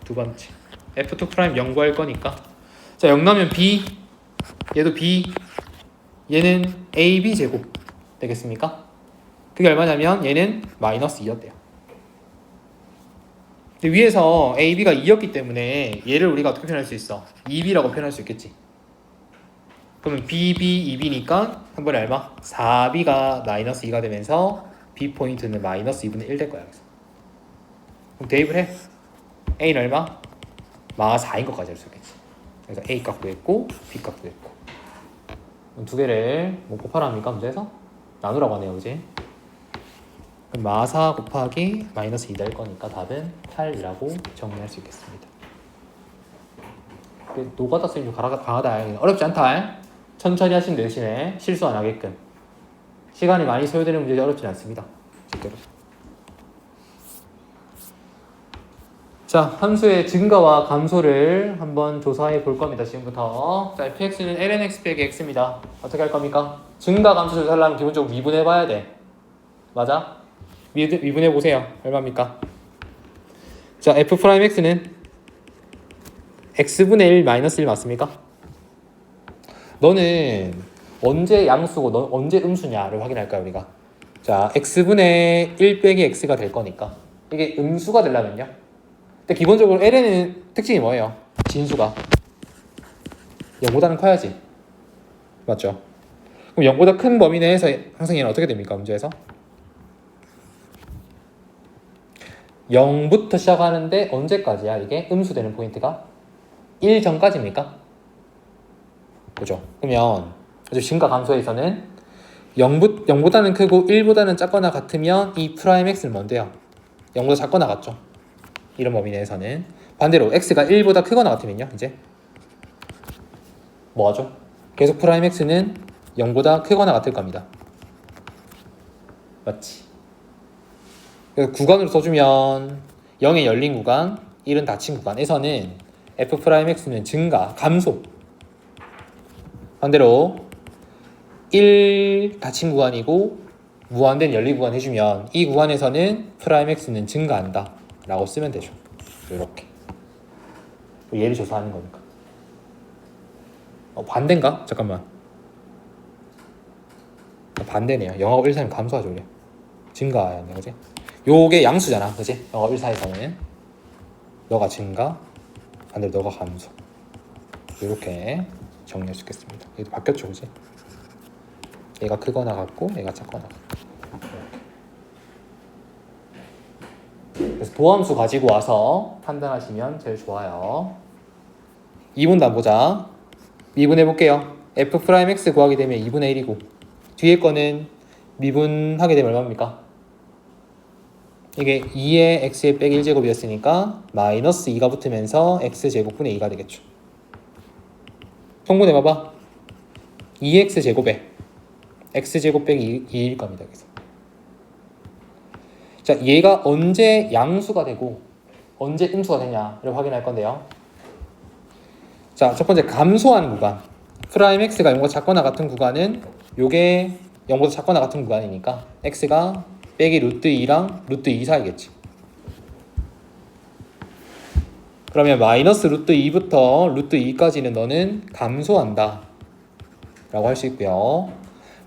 두 번째 f2' 0 구할 거니까 자, 0 넣으면 b 얘도 b 얘는 ab 제곱 되겠습니까? 그게 얼마냐면 얘는 마이너스 2였대요. 근데 위에서 ab가 2였기 때문에 얘를 우리가 어떻게 표현할 수 있어? 2b라고 표현할 수 있겠지. 그러면 bb 2b니까 한 번에 얼마? 4b가 마이너스 2가 되면서 b 포인트는 마이너스 2분의 1 될 거야. 그래서 그럼 대입을 해. a는 얼마? 마 4인 것까지 할 수 있겠지. 그래서 a 값 구했고 b 값 구했고 두 개를 뭐 곱하라 합니까 문제에서? 나누라고 하네요, 그지? 그럼 마4 곱하기 마이너스 2될 거니까 답은 8이라고 정리할 수 있겠습니다. 노가다 쌤이 좀 강하다. 어렵지 않다. 천천히 하시면 대신에 실수 안 하게끔. 시간이 많이 소요되는 문제도 어렵지 않습니다. 실제로. 자, 함수의 증가와 감소를 한번 조사해 볼 겁니다. 지금부터. 자, fx는 lnx 빼기 x입니다. 어떻게 할 겁니까? 증가 감소 조사하려면 기본적으로 미분해 봐야 돼. 맞아? 미분해 보세요. 얼마입니까? 자, f'x는 x분의 1 마이너스 1 맞습니까? 너는 언제 양수고 너 언제 음수냐를 확인할까요, 우리가? 자, x분의 1 빼기 x가 될 거니까 이게 음수가 되려면요. 근데 기본적으로 ln은 특징이 뭐예요? 진수가 0보다는 커야지. 맞죠? 그럼 0보다 큰 범위 내에서 항상 얘는 어떻게 됩니까? 문제에서 0부터 시작하는데 언제까지야? 이게 음수되는 포인트가 1 전까지입니까? 그죠? 그러면 증가 감소에서는 0보다는 크고 1보다는 작거나 같으면 이 프라임 x는 뭔데요? 0보다 작거나 같죠? 이런 범위 내에서는 반대로 x가 1보다 크거나 같으면요, 이제 뭐하죠? 계속 프라임 x는 0보다 크거나 같을 겁니다. 맞지? 그래서 구간으로 써주면 0의 열린 구간, 1은 닫힌 구간에서는 f'x는 증가, 감소. 반대로 1 닫힌 구간이고 무한된 열린 구간 해주면 이 구간에서는 프라임 x는 증가한다 라고 쓰면 되죠. 이렇게 얘를 조사하는 거니까. 반대인가? 잠깐만. 반대네요. 0하고 1 사이면 감소하죠. 우리 증가였네, 그지? 요게 양수잖아, 그지? 0하고 1 사이에서는 너가 증가, 반대로 너가 감소. 이렇게 정리할 수 있겠습니다. 얘도 바뀌었죠, 그지? 얘가 크거나 같고 얘가 작거나 같고. 그래서 도함수 가지고 와서 판단하시면 제일 좋아요. 2분단 보자. 미분해 볼게요. f'x 구하게 되면 2분의 1이고 뒤에 거는 미분하게 되면 얼마입니까? 이게 2의 x의 빼기 1제곱이었으니까 마이너스 2가 붙으면서 x제곱분의 2가 되겠죠. 통분해 봐봐. 2x제곱에 x제곱 빼기 2일 겁니다. 그래서. 자, 얘가 언제 양수가 되고 언제 음수가 되냐를 확인할 건데요. 자, 첫 번째 감소하는 구간. 프라임 x가 0보다 작거나 같은 구간은 요게 0보다 작거나 같은 구간이니까 x가 빼기 루트 2랑 루트 2 사이겠지. 그러면 마이너스 루트 2부터 루트 2까지는 너는 감소한다 라고 할 수 있고요.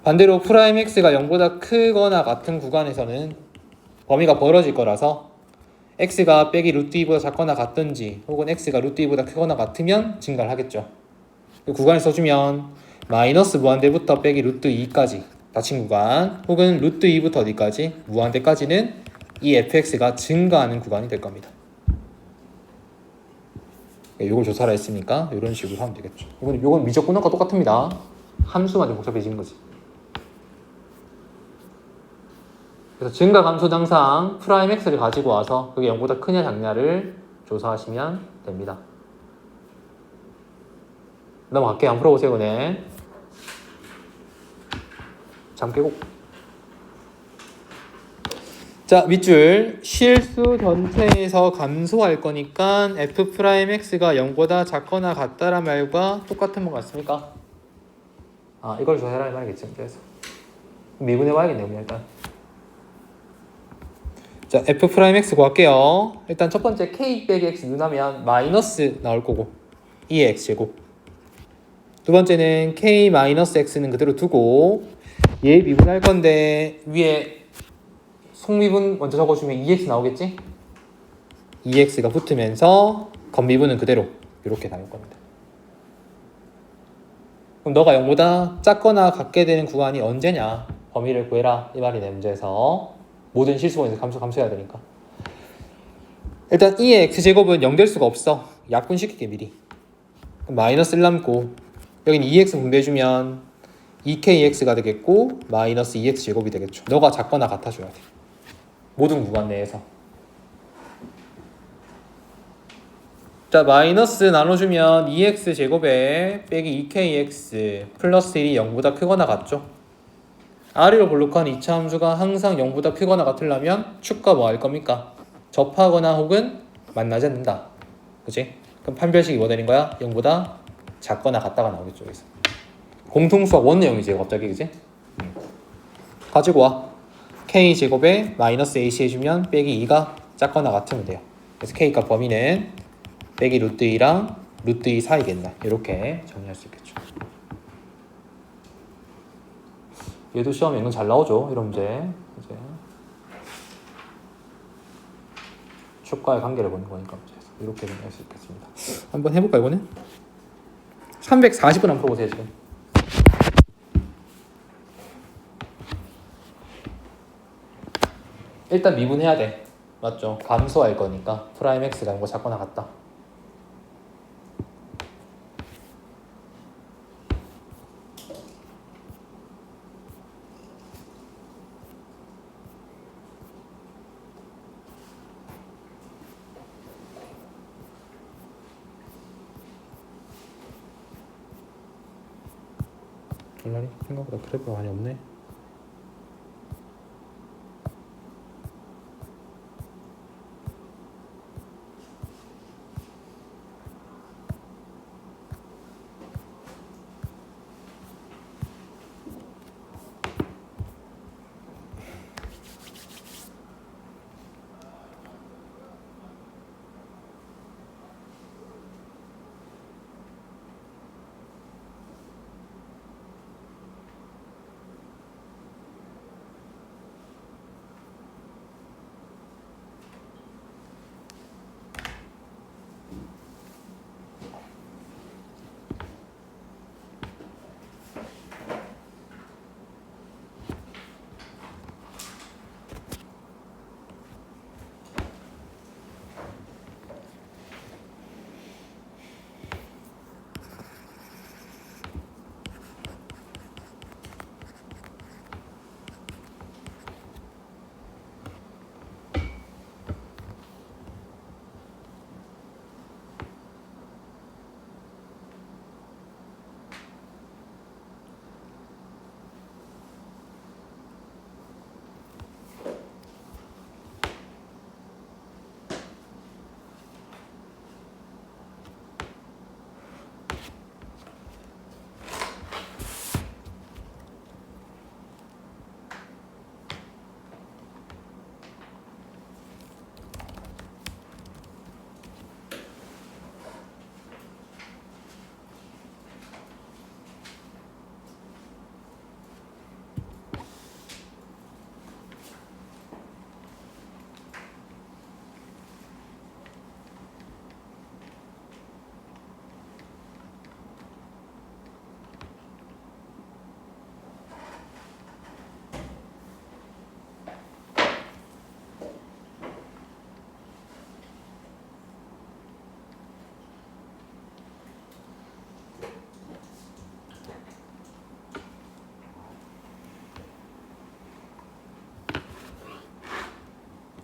반대로 프라임 x가 0보다 크거나 같은 구간에서는 범위가 벌어질 거라서 x가 빼기 루트 2보다 작거나 같든지 혹은 x가 루트 2보다 크거나 같으면 증가를 하겠죠. 그 구간을 써주면 마이너스 무한대부터 빼기 루트 2까지 닫힌 구간 혹은 루트 2부터 어디까지? 무한대까지는 이 fx가 증가하는 구간이 될 겁니다. 이걸 조사를 했으니까 이런 식으로 하면 되겠죠. 이건 미적 분할과 똑같습니다. 함수만 좀 복잡해진 거지. 그래서 증가 감소는 항상 프라임 x를 가지고 와서 그게 0보다 크냐 작냐를 조사하시면 됩니다. 넘어갈게요. 한번 풀어보세요. 네. 잠 깨고. 자, 밑줄 실수 전체에서 감소할 거니까 f'x가 0보다 작거나 같다란 말과 똑같은 것 같습니까? 아, 이걸 조사해라 이 말이겠지. 그래서 미분해 봐야겠네요. 일단. 자, f'x 구할게요. 일단 첫 번째 k 빼기 x 누나면 마이너스 나올 거고 2의 x제곱. 두 번째는 k 마이너스 x는 그대로 두고 얘 미분할 건데 위에 속미분 먼저 적어주면 2x 나오겠지? 2x가 붙으면서 겉미분은 그대로 이렇게 나올 겁니다. 그럼 너가 0보다 작거나 같게 되는 구간이 언제냐? 범위를 구해라 이 말이네. 문제에서 모든 실수원에서 감소해야 되니까. 일단 2의 x제곱은 0 될 수가 없어. 약분시킬게 미리. 그럼 마이너스 1 남고 여기는 2x 분배해주면 2kx가 되겠고 마이너스 2x 제곱이 되겠죠. 너가 작거나 같아줘야 돼. 모든 구간 내에서. 자, 마이너스 나눠주면 2x 제곱에 빼기 2kx 플러스 1이 0보다 크거나 같죠. 아래로 볼록한 이차 함수가 항상 0보다 크거나 같으려면 축과 뭐 할 겁니까? 접하거나 혹은 만나지 않는다. 그치? 그럼 판별식이 뭐 되는 거야? 0보다 작거나 같다가 나오겠죠. 여기서 공통수학 원 내용이지 갑자기. 그치? 가지고 와. k 제곱에 마이너스 ac 해주면 빼기 2가 작거나 같으면 돼요. 그래서 k값 범위는 빼기 루트 2랑 루트 2 사이겠나, 이렇게 정리할 수 있겠죠. 얘도 시험에 이건 잘 나오죠. 이런 문제. 이제 축과의 관계를 보는 거니까 이렇게 정리할 수 있겠습니다. 한번 해볼까 이번엔? 340분 한번 풀어보세요 지금. 일단 미분해야 돼. 맞죠? 감소할 거니까 프라임 x가 이거 작거나 같다. 전날이 생각보다 그래프가 많이 없네.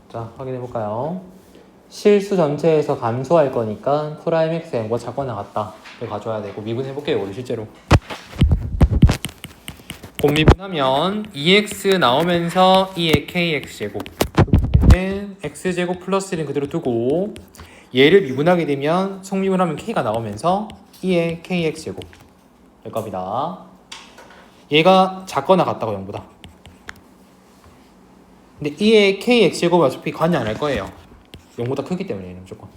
자, 확인해 볼까요? 실수 전체에서 감소할 거니까 프라임 x의 뭐 작거나 같다. 이걸 가져와야 되고 미분해 볼게요. 우리 실제로. 곱미분하면 2x 나오면서 2의 kx 제곱. 그러면 x 제곱 플러스 1은 그대로 두고 얘를 미분하게 되면 속미분하면 k가 나오면서 2의 kx 제곱 될 겁니다. 얘가 작거나 같다고 0보다. 근데 2의 kx 제곱이 어차피 관여 안 할 거예요. 0보다 크기 때문에 얘는 무조건.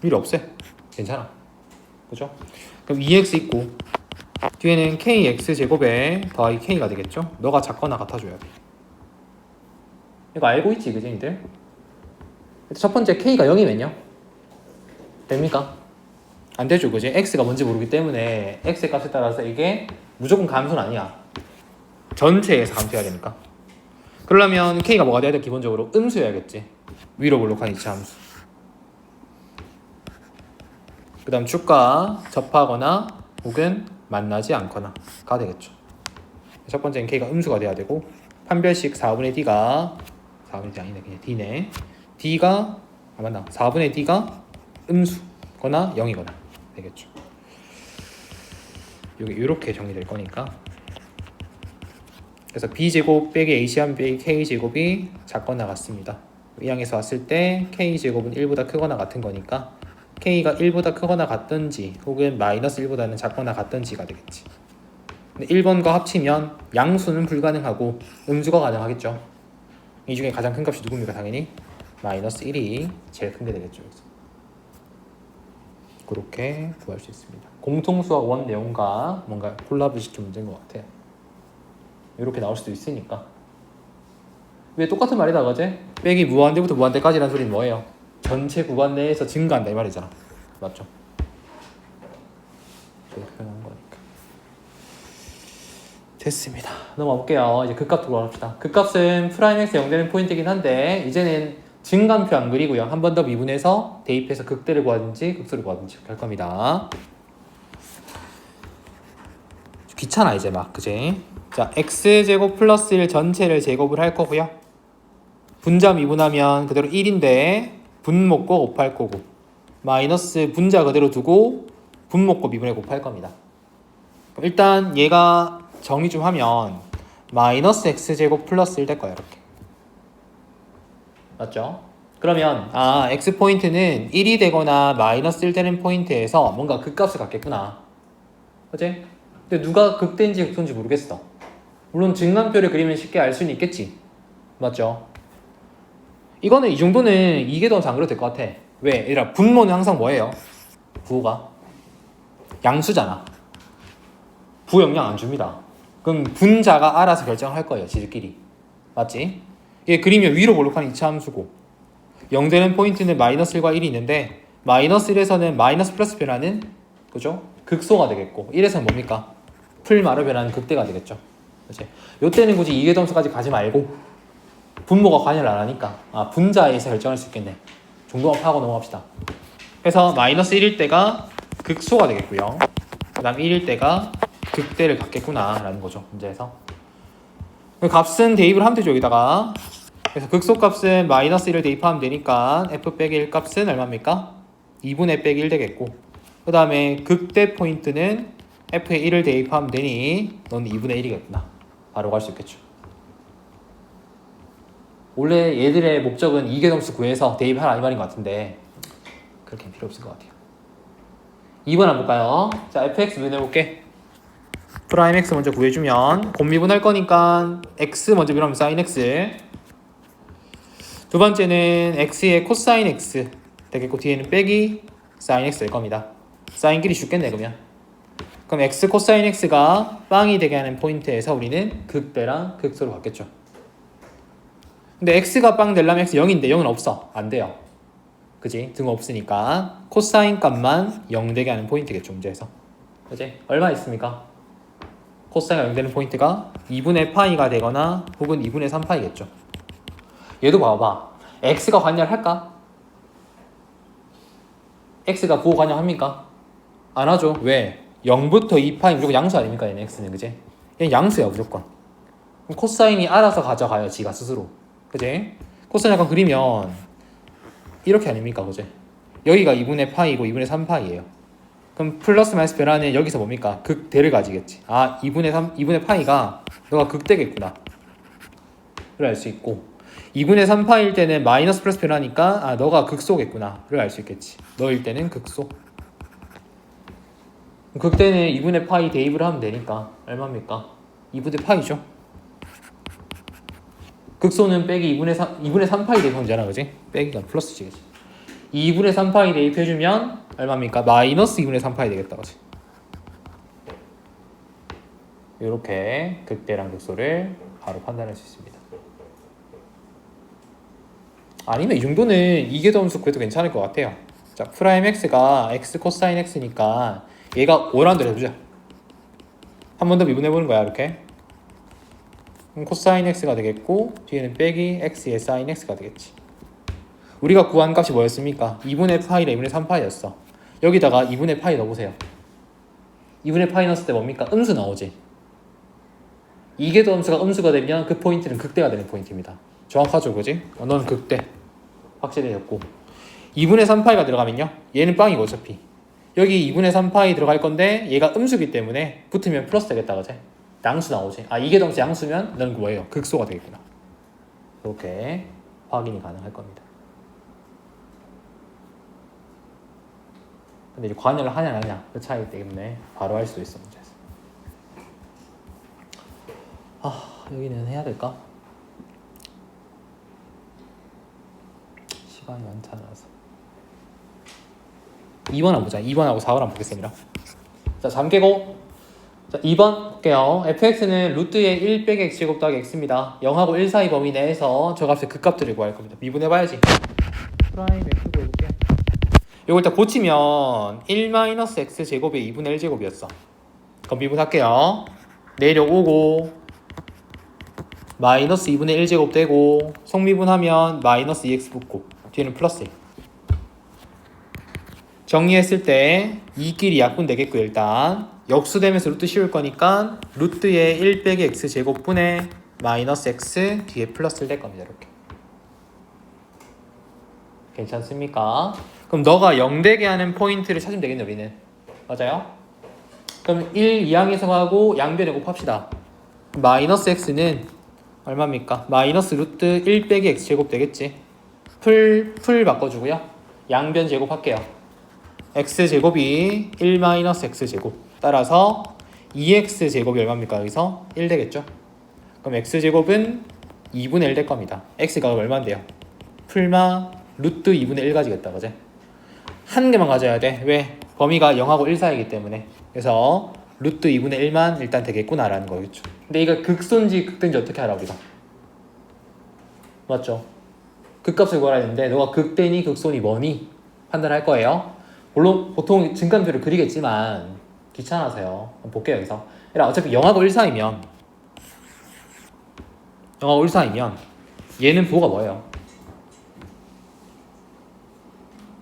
미리 없애. 괜찮아. 그죠? 그럼 2x 있고 뒤에는 kx 제곱에 더하기 k가 되겠죠? 너가 작거나 같아줘야 돼. 이거 알고 있지, 그지, 니들? 첫 번째 k가 0이면요? 됩니까? 안 되죠, 그지? x가 뭔지 모르기 때문에 x의 값에 따라서 이게 무조건 감소는 아니야. 전체에서 감소해야 되니까. 그러려면 k가 뭐가 돼야 돼? 기본적으로 음수여야겠지. 위로 볼록한 이차 함수. 그 다음 축과 접하거나 혹은 만나지 않거나가 되겠죠. 첫 번째는 k가 음수가 돼야 되고 판별식 4분의 d가 4분의 d 아니네 그냥 d네. d가 맞나? 4분의 d가 음수거나 0이거나 되겠죠. 여기 이렇게 정리될 거니까. 그래서 b제곱 빼기 ac하면 빼기 k제곱이 작거나 같습니다. 이 항에서 왔을 때 k제곱은 1보다 크거나 같은 거니까 k가 1보다 크거나 같든지 혹은 마이너스 1보다는 작거나 같든지가 되겠지. 근데 1번과 합치면 양수는 불가능하고 음수가 가능하겠죠. 이 중에 가장 큰 값이 누굽니까? 당연히 마이너스 1이 제일 큰 게 되겠죠. 그래서 그렇게 구할 수 있습니다. 공통수학 원 내용과 뭔가 콜라보시킨 문제인 것 같아요. 이렇게 나올 수도 있으니까. 왜 똑같은 말이다 그제? 빼기 무한대부터 무한대까지라는 소리는 뭐예요? 전체 구간 내에서 증가한다 이 말이잖아. 맞죠? 이렇게 표현한 거니까. 됐습니다. 넘어가 볼게요. 이제 극값 들어갑시다. 극값은 프라임 x 0되는 포인트이긴 한데 이제는 증간표 안 그리고요. 한 번 더 미분해서 대입해서 극대를 구하든지 극소를 구하든지 이렇게 할 겁니다. 귀찮아 이제 막 그지? 자 x제곱 플러스 1 전체를 제곱을 할 거고요. 분자 미분하면 그대로 1인데 분모고 곱할 거고 마이너스 분자 그대로 두고 분모고 미분해 곱할 겁니다. 그럼 일단 얘가 정리 좀 하면 마이너스 x제곱 플러스 1 될 거야 이렇게. 맞죠? 그러면 x포인트는 1이 되거나 마이너스 1 되는 포인트에서 뭔가 극값을 갖겠구나. 그치? 근데 누가 극대인지 극소인지 모르겠어. 물론 증간표를 그리면 쉽게 알 수는 있겠지. 맞죠? 이거는 이 정도는 이계도하면서 안 그래도 될 것 같아. 왜? 얘들아 분모는 항상 뭐예요? 부호가 양수잖아. 부호 영향 안 줍니다. 그럼 분자가 알아서 결정할 거예요. 지들끼리. 맞지? 이게 그리면 위로 볼록한 이차함수고 0되는 포인트는 마이너스 1과 1이 있는데 마이너스 1에서는 마이너스 플러스 변하는 그죠? 극소가 되겠고 1에서는 뭡니까? 풀마로 변하는 극대가 되겠죠. 그치? 요때는 굳이 이계도함수까지 가지 말고 분모가 관여를 안 하니까 분자에서 결정할 수 있겠네. 정도만 파고 넘어갑시다. 그래서 마이너스 1일 때가 극소가 되겠고요. 그 다음 1일 때가 극대를 갖겠구나 라는 거죠. 문제에서 값은 대입을 하면 되죠. 여기다가. 그래서 극소값은 마이너스 1을 대입하면 되니까 f 빼기 1 값은 얼마입니까? 2분의 빼기 1 되겠고 그 다음에 극대 포인트는 f에 1을 대입하면 되니 넌 2분의 1이겠구나. 바로 갈 수 있겠죠. 원래 얘들의 목적은 이계점수 구해서 대입하라 이 말인 것 같은데 그렇게 필요 없을 것 같아요. 2번 한번 볼까요? 자, fx 미분해볼게. 프라임 x 먼저 구해주면 곱미분할 거니까 x 먼저 미분하면 sin x. 두 번째는 x의 코사인 x 되겠고 뒤에는 빼기 sin x 될 겁니다. 사인끼리 죽겠네 그러면. 그럼 x 코사인 x가 빵이 되게 하는 포인트에서 우리는 극대랑 극소로 갖겠죠. 근데 x가 빵 되려면 x 0인데 0은 없어. 안 돼요. 그지? 등 없으니까 코사인 값만 0 되게 하는 포인트겠죠. 문제에서. 그지? 얼마 있습니까? 코사인가 0 되는 포인트가 2분의 파이가 되거나 혹은 2분의 3파이겠죠. 얘도 봐봐. x가 관여를 할까? x가 부호 관여합니까? 안 하죠. 왜? 0부터 2파이 무조건 양수 아닙니까? 얘는 x는. 그지? 얘는 양수야 무조건. 그럼 코사인이 알아서 가져가요. 지가 스스로. 그지? 코사인 약간 그리면 이렇게 아닙니까? 그지? 여기가 2분의 파이고 2분의 3파이예요. 그럼 플러스 마이너스 변화는 여기서 뭡니까? 극대를 가지겠지. 2분의 파이가 너가 극대겠구나. 를 알 수 있고 2분의 3파일 때는 마이너스 플러스 변화니까 너가 극소겠구나. 를 알 수 있겠지. 너일 때는 극소. 극대는 2분의 파이 대입을 하면 되니까 얼마입니까? 2분의 파이죠. 극소는 빼기 2분의 3파이 대입하면 되잖아. 그지? 빼기가 플러스지겠지. 2분의 3파이 대입해주면 얼마입니까? 마이너스 2분의 3파이 되겠다. 그지? 이렇게 극대랑 극소를 바로 판단할 수 있습니다. 아니면 이 정도는 이계도함수 구해도 괜찮을 것 같아요. 자, 프라임 x가 x 코사인 x니까 얘가 원하는 대로 해보자. 한 번 더 미분해보는 거야. 이렇게. 그럼 코사인 x가 되겠고 뒤에는 빼기 x의 사인 x가 되겠지. 우리가 구한 값이 뭐였습니까? 2분의 파이랑 2분의 3파이였어. 여기다가 2분의 파이 넣어보세요. 2분의 파이 넣었을 때 뭡니까? 음수 나오지. 이계도 함수가 음수가 되면 그 포인트는 극대가 되는 포인트입니다. 정확하죠, 그지? 너는 극대. 확실히 됐고. 2분의 3파이가 들어가면요. 얘는 빵이고 어차피. 여기 2분의 3파이 들어갈 건데 얘가 음수기 때문에 붙으면 플러스 되겠다, 그지? 양수 나오지. 이계도 함수 양수면 너는 뭐예요? 극소가 되겠구나. 이렇게 확인이 가능할 겁니다. 근데 이제 관여를 하냐 안 하냐 그 차이 때문에 바로 할 수도 있어 문제에서. 여기는 해야 될까? 시간이 많지 않아서 2번 한번 보자. 2번하고 4번 한번 보겠습니다. 자, 잠깨고. 자, 2번 볼게요. fx는 루트의 1 빼기 x제곱 더하기 x입니다. 0하고 1 사이 범위 내에서 저 값의 극값들을 구할 겁니다. 미분해봐야지. 프라임 x고 해볼게. 이걸 다 고치면 1-x 제곱의 2분의 1 제곱이었어. 그럼 미분할게요. 내려오고 마이너스 2분의 1 제곱 되고 속미분하면 마이너스 2x 붙고 뒤에는 플러스 1. 정리했을 때 이끼리 약분 되겠고요. 일단 역수되면서 루트 씌울 거니까 루트의 1 빼기 x 제곱분의 마이너스 x 뒤에 플러스 1 될 겁니다. 이렇게. 괜찮습니까? 그럼 너가 0되게 하는 포인트를 찾으면 되겠네 우리는. 맞아요? 그럼 1 이항에서 가고 양변에 곱합시다. 마이너스 x는 얼마입니까? 마이너스 루트 1 빼기 x 제곱 되겠지. 풀 바꿔주고요. 양변 제곱할게요. x 제곱이 1 마이너스 x 제곱. 따라서 2x 제곱이 얼마입니까? 여기서 1 되겠죠. 그럼 x 제곱은 2분의 1 될 겁니다. x가 얼마인데요? 풀마 루트 2분의 1 가지겠다, 그제? 한 개만 가져야 돼. 왜? 범위가 0하고 1 사이이기 때문에. 그래서 루트 2분의 1만 일단 되겠구나라는 거겠죠. 근데 이거 극소인지 극대인지 어떻게 알아 우리가? 맞죠? 극값을 구하라 했는데 너가 극대니 극소니 뭐니? 판단할 거예요. 물론 보통 증감표를 그리겠지만 귀찮아서요. 한번 볼게요 여기서. 어차피 0하고 1 사이면 0하고 1 사이면 얘는 부호가 뭐예요?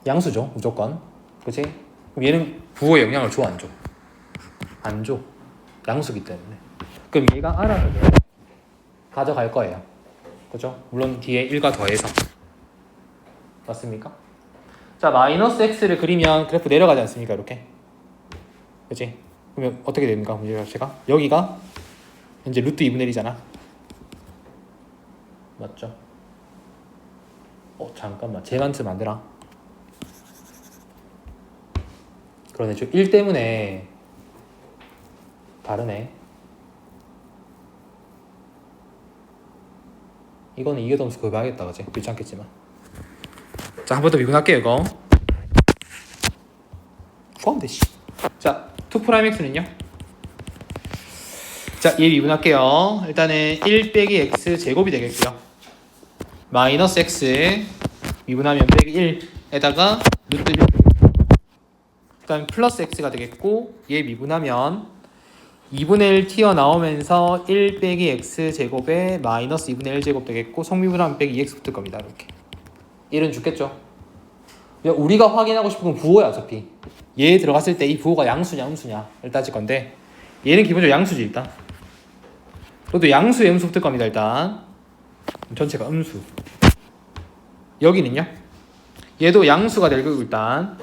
양수죠 무조건. 그치? 그럼 얘는 부호에 영향을 줘 안 줘? 안 줘. 양수기 때문에. 그럼 얘가 알아서 가져갈 거예요. 그죠? 물론 뒤에 1과 더해서. 맞습니까? 자, 마이너스 x를 그리면 그래프 내려가지 않습니까? 이렇게. 그치? 그러면 어떻게 됩니까? 문제 자체가? 여기가 이제 루트 2분의 1이잖아. 맞죠? 잠깐만. 제만트 만들어. 그러네. 저 1 때문에 다르네. 이거는 이계도함수 구해봐야겠다. 그치? 귀찮겠지만. 자, 한 번 더 미분할게요. 이거. 구하면 돼. 자, 2'x는요? 자, 얘 미분할게요. 일단은 1 빼기 x 제곱이 되겠고요. 마이너스 x 미분하면 빼기 1에다가 루트 1. 그다음 플러스 x가 되겠고 얘 미분하면 2분의 1 튀어나오면서 1 빼기 x 제곱에 마이너스 2분의 1 제곱 되겠고 속미분하면 빼기 2x 붙을 겁니다. 이렇게. 1은 죽겠죠. 우리가 확인하고 싶은 건 부호야 어차피. 얘 들어갔을 때 이 부호가 양수냐 음수냐를 따질 건데 얘는 기본적으로 양수지 일단. 너도 양수에 음수 붙을 겁니다. 일단 전체가 음수. 여기는요? 얘도 양수가 될 거고 일단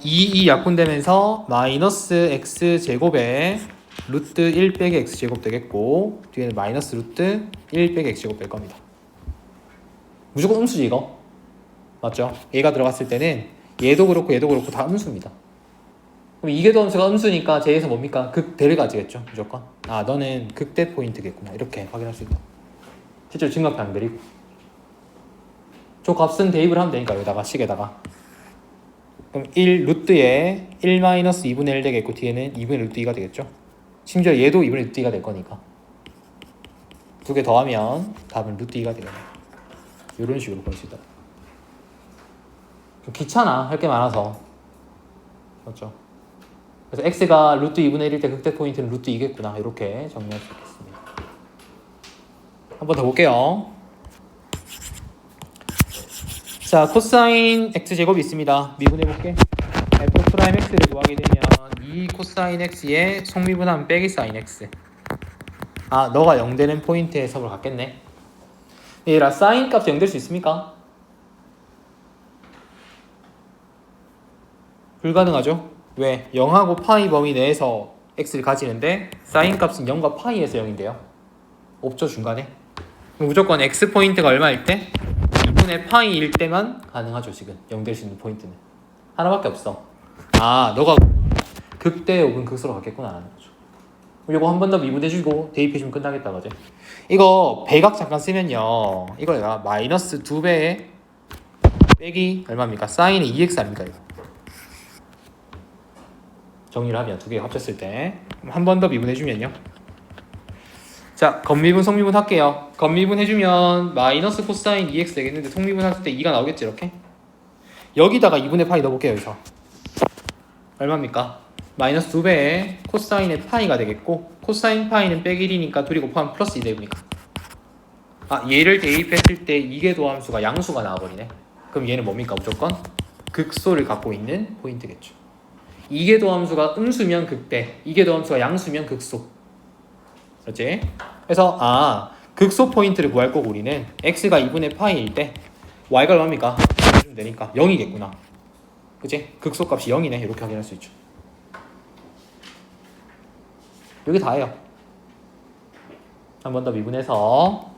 2 약분되면서 마이너스 x 제곱에 루트 1 빼기 x 제곱 되겠고 뒤에는 마이너스 루트 1 빼기 x 제곱 될 겁니다. 무조건 음수지 이거. 맞죠? 얘가 들어갔을 때는 얘도 그렇고 얘도 그렇고 다 음수입니다. 그럼 이계도 함수가 음수니까 제에서 뭡니까? 극대를 가지겠죠 무조건. 너는 극대 포인트겠구나 이렇게 확인할 수 있다. 실제로 증가표 안 그리고 저 값은 대입을 하면 되니까 여기다가 식에다가. 그럼 1 루트에 1 마이너스 2분의 1 되겠고 뒤에는 2분의 루트 2가 되겠죠. 심지어 얘도 2분의 루트 2가 될 거니까 두 개 더하면 답은 루트 2가 되겠네. 이런 식으로 볼 수 있다. 좀 귀찮아 할 게 많아서. 맞죠? 그래서 x가 루트 2분의 1일 때 극대 포인트는 루트 2겠구나 이렇게 정리할 수 있겠습니다. 한 번 더 볼게요. 자, 코사인 x제곱이 있습니다. 미분해볼게. f 프라임 x를 구하게 되면 2 코사인 x의 속미분하면 빼기 사인 x. 아, 너가 0 되는 포인트에 해석을 갖겠네. 얘들아, 사인 값이 0 될 수 있습니까? 불가능하죠? 왜? 0하고 파이 범위 내에서 x를 가지는데 사인 값은 0과 파이에서 0인데요. 없죠, 중간에. 무조건 x 포인트가 얼마일 때? 2분의 파이일 때만 가능하죠. 지금 0 될 수 있는 포인트는 하나밖에 없어. 아, 너가 극대 혹은 극소로 갖겠구나 라는 거죠. 요거 한 번 더 미분해주고 대입해주면 끝나겠다 그지? 이거 배각 잠깐 쓰면요, 이거 내가 마이너스 2배에 빼기 얼마입니까? 사인의 2x 아닙니까 이거? 정리를 하면 두 개 합쳤을 때 한 번 더 미분해주면요, 자, 겉미분 속미분 할게요. 겉미분 해주면 마이너스 코사인 2x 되겠는데 속미분 했을 때 2가 나오겠지 이렇게? 여기다가 2분의 파이 넣어볼게요. 여기서 얼마입니까? 마이너스 2배에 코사인의 파이가 되겠고, 코사인 파이는 빼기 1이니까 둘이 곱하면 플러스 2 되니까, 아, 얘를 대입했을 때 이계도함수가 양수가 나와버리네. 그럼 얘는 뭡니까? 무조건 극소를 갖고 있는 포인트겠죠. 이계도함수가 음수면 극대, 이계도함수가 양수면 극소. 그렇지? 그래서 극소 포인트를 구할 거고 우리는 x가 2분의 파이일 때 y가 얼마입니까? 해주면 되니까 0이겠구나. 그치? 극소 값이 0이네. 이렇게 확인할 수 있죠. 여기 다예요. 한 번 더 미분해서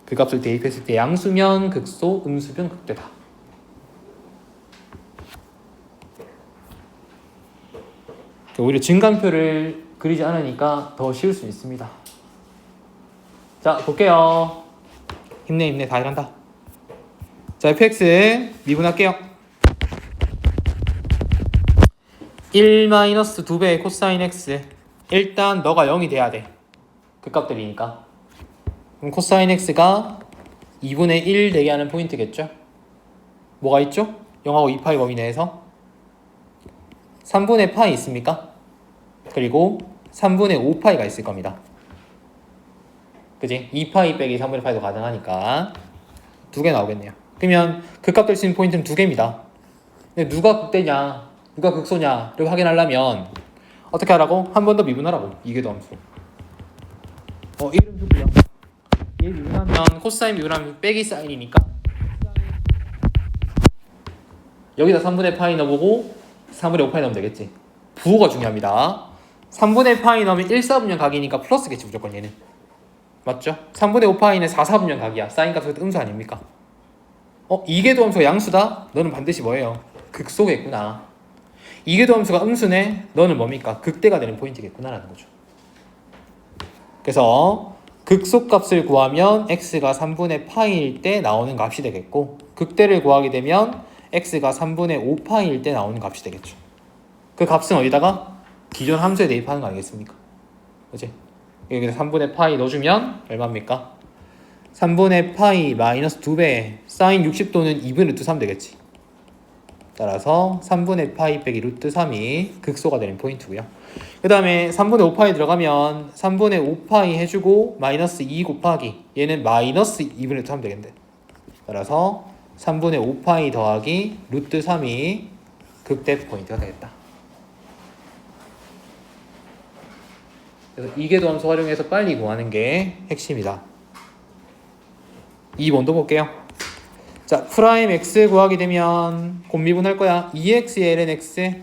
그 값을 대입했을 때 양수면 극소, 음수면 극대다. 오히려 증간표를 그리지 않으니까 더 쉬울 수 있습니다. 자, 볼게요. 힘내 다 일한다. 자, fx 미분할게요. 1-2배의 코사인 x. 일단 너가 0이 돼야 돼. 그 값들이니까. 그럼 코사인 x가 2분의 1 되게 하는 포인트겠죠? 뭐가 있죠? 0하고 2파이 범위 내에서 3분의 파이 있습니까? 그리고 3분의 5파이가 있을 겁니다. 그지? 2파이 빼기 3분의 파이도 가능하니까 두 개 나오겠네요. 그러면 극값 될 수 있는 포인트는 두 개입니다. 근데 누가 극대냐, 누가 극소냐를 확인하려면 어떻게 하라고? 한 번 더 미분하라고. 이계도함수. 이름 누구야? 얘 미분하면 코사인 미분하면 빼기 사인이니까 여기다 3분의 파이 넣어보고 3분의 5파이 넣으면 되겠지. 부호가 중요합니다. 3분의 파이 넣으면 1, 4분면 각이니까 플러스겠지 무조건 얘는. 맞죠? 3분의 5파이는 4, 4분면 각이야. 사인 값은 음수 아닙니까? 이계도함수가 양수다? 너는 반드시 뭐예요? 극소겠구나. 이계도함수가 음수네? 너는 뭡니까? 극대가 되는 포인트겠구나 라는 거죠. 그래서 극소값을 구하면 x가 3분의 파이일 때 나오는 값이 되겠고, 극대를 구하게 되면 x가 3분의 5파이일 때 나오는 값이 되겠죠. 그 값은 어디다가? 기존 함수에 대입하는 거 아니겠습니까? 그치? 여기서 3분의 파이 넣어주면 얼마입니까? 3분의 파이 마이너스 2배 사인 60도는 2분의 루트 3 되겠지. 따라서 3분의 파이 빼기 루트 3이 극소가 되는 포인트고요. 그 다음에 3분의 5파이 들어가면 3분의 5파이 해주고 마이너스 2 곱하기 얘는 마이너스 2분의 루트 3 되겠네. 따라서 3분의 5파이 더하기 루트 3이 극대 포인트가 되겠다. 그래서 이계도함수 활용해서 빨리 구하는 게 핵심이다. 2번도 볼게요. 자, 프라임 x 구하게 되면 곱미분 할 거야. 2x의 ln x,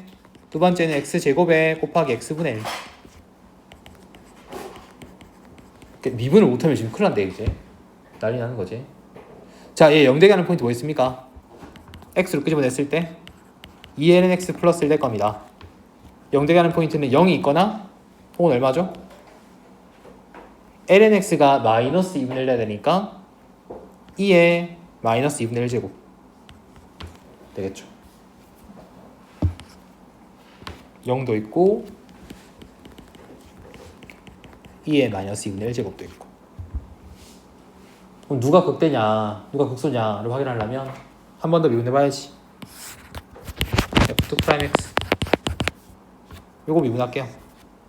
두 번째는 x제곱에 곱하기 x분의 1. 미분을 못하면 지금 큰일 난데 이제 난리 나는 거지. 자, 얘 0 되게 하는 포인트 뭐 있습니까? x로 끄집어냈을 때 2ln x 플러스 1 될 겁니다. 0 되게 하는 포인트는 0이 있거나 혹은 얼마죠? ln x가 마이너스 2분의 1 해야 되니까 2에 마이너스 2분의 1제곱 되겠죠. 0도 있고 2에 마이너스 2분의 1제곱도 있고. 그럼 누가 극대냐 누가 극소냐를 확인하려면 한 번 더 미분해봐야지. f2 프라임 x 요거 미분할게요.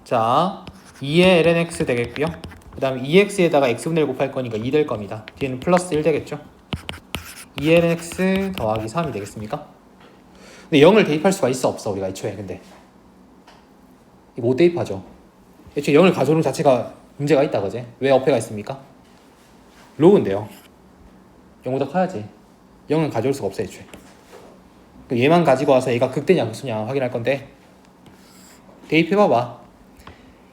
자, 2의 ln x 되겠고요. 그 다음에 2x에다가 x분의 1 곱할 거니까 2 될 겁니다. 뒤에는 플러스 1 되겠죠. 2ln x 더하기 3이 되겠습니까? 근데 0을 대입할 수가 있어 없어 우리가 애초에. 근데 이거 못 대입하죠. 애초에 0을 가져오는 자체가 문제가 있다 그지? 왜 어폐가 있습니까? 로우인데요. 0보다 커야지. 0은 가져올 수가 없어 애초에. 얘만 가지고 와서 얘가 극대냐 극수냐 확인할 건데 대입해봐봐.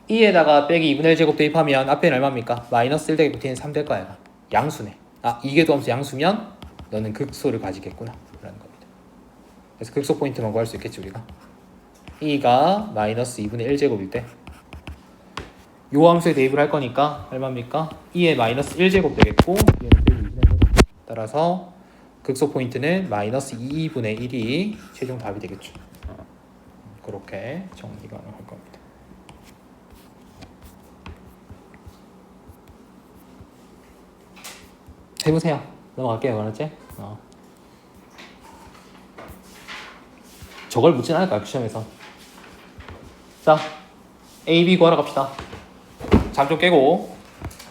2에다가 빼기 2분의 1제곱 대입하면 앞에는 얼마입니까? 마이너스 1 더하기 B는 3 될 거야. 양수네. 이계도함수 양수면 너는 극소를 가지겠구나 라는 겁니다. 그래서 극소 포인트만 구할 수 있겠지 우리가. 2가 마이너스 2분의 1제곱일 때 요 함수에 대입을 할 거니까 얼마입니까? 2의 마이너스 1제곱 되겠고 얘는 빼기 2분의 1제곱. 따라서 극소 포인트는 마이너스 2분의 1이 최종 답이 되겠죠. 그렇게 정리가 가능할 겁니다. 해보세요. 넘어갈게요. 알았지? 저걸 묻진 않을까요? 시험에서. 자, A, B 구하러 갑시다. 잠 좀 깨고.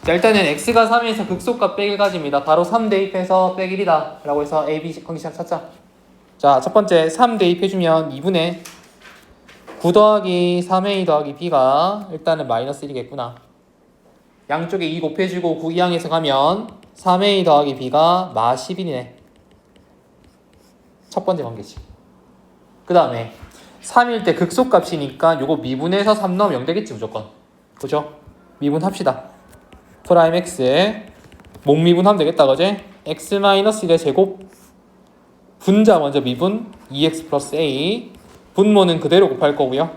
자, 일단은 x가 3에서 극소값 100을 바로 3 대입해서 100일이다 라고 해서 A, B 컨디션 찾자. 자, 첫 번째 3 대입해주면 2분의 9 더하기 3A 더하기 B가 일단은 마이너스 1이겠구나. 양쪽에 2 곱해주고 9 이항해서 가면 3A 더하기 B가 마 10이네. 첫 번째 관계식. 그 다음에 3일 때 극소값이니까 요거 미분해서 3 넣으면 0 되겠지 무조건. 그죠? 미분합시다. 프라임 x에 목미분하면 되겠다 그지? x-1의 제곱 분자 먼저 미분 2x 플러스 a 분모는 그대로 곱할 거고요.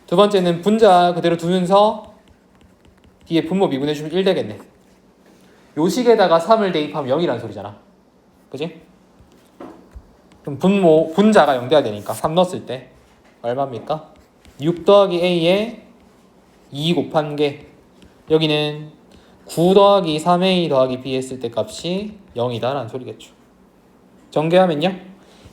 두 번째는 분자 그대로 두면서 뒤에 분모 미분해주면 1 되겠네. 요 식에다가 3을 대입하면 0이라는 소리잖아. 그지? 그럼 분자가 0 돼야 되니까 3 넣었을 때 얼마입니까? 6 더하기 a에 2 곱한 게 여기는 9 더하기 3a 더하기 b 했을 때 값이 0이다 라는 소리겠죠. 전개하면요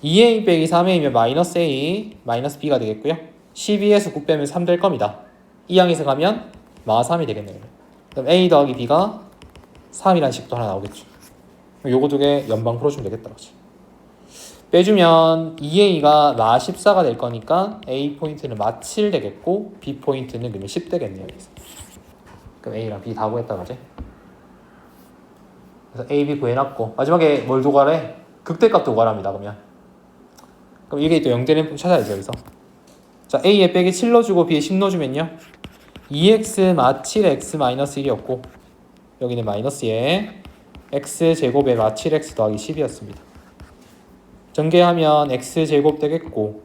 2a 빼기 3a면 마이너스 a 마이너스 b가 되겠고요. 12에서 9 빼면 3 될 겁니다. 이 항에서 가면 마 3이 되겠네요. 그럼 a 더하기 b가 3이라는 식도 하나 나오겠죠. 요거 두 개 연방 풀어주면 되겠다. 그치? 빼주면 2a가 마 14가 될 거니까 a 포인트는 마 7 되겠고 b 포인트는 그러면 10 되겠네요. 여기서. 그럼 a랑 b 다 구했다 그지? 그래서 a, b 구해놨고 마지막에 뭘 도구하래? 극대값 도구하랍니다. 그럼 이게 또 0 되는 찾아야죠. 여기서 자 a에 빼기 7 넣어주고 b에 10 넣어주면요 2x 마 7 x 마이너스 1이었고 여기는 마이너스에 x제곱에 마 7x 더하기 10이었습니다. 전개하면 x제곱 되겠고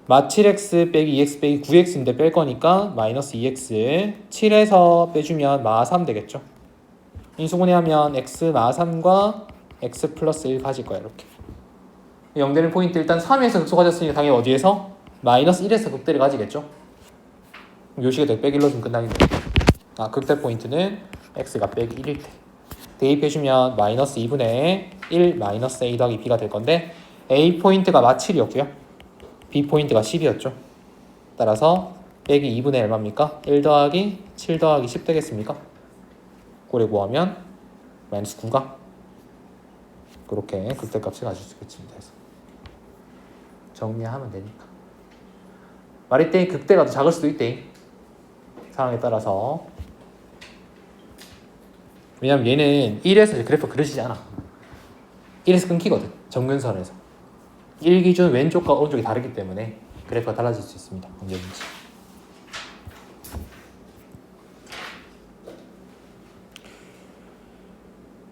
마 7x 빼기 2x 빼기 9x인데 뺄 거니까 마이너스 2x 7에서 빼주면 마 3 되겠죠. 인수분해하면 x 마 3과 x 플러스 1 가질 거야. 이렇게 0 되는 포인트 일단 3에서 극소 가졌으니까 당연히 어디에서? 마이너스 1에서 극대를 가지겠죠. 요 식에 더 빼기 1로 좀 끝나겠네. 극대 포인트는 x가 빼기 1일 때 대입해주면 마이너스 2분의 1 마이너스 a 더하기 b가 될 건데 a 포인트가 마 7이었고요 b 포인트가 10이었죠. 따라서 빼기 2분의 얼마입니까? 1 더하기 7 더하기 10 되겠습니까? 꼴에 구하면 마이너스 9가 그렇게 극대값을 가질 수 있겠습니다. 그래서 정리하면 되니까 말일 때 극대가 더 작을 수도 있대. 상황에 따라서. 왜냐면 얘는 1에서 그래프 그려지지 않아. 1에서 끊기거든. 정근선에서. 1 기준 왼쪽과 오른쪽이 다르기 때문에 그래프가 달라질 수 있습니다. 언제든지.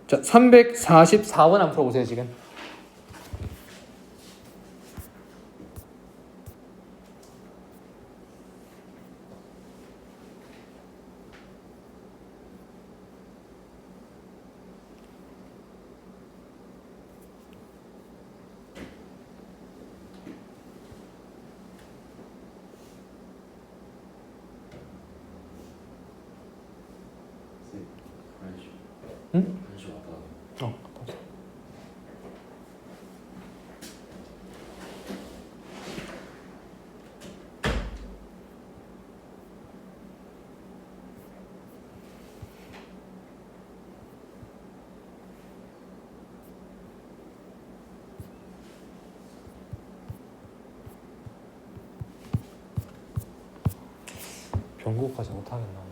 자, 344번 한번 풀어보세요, 지금. 응? 변국까지 못하겠나.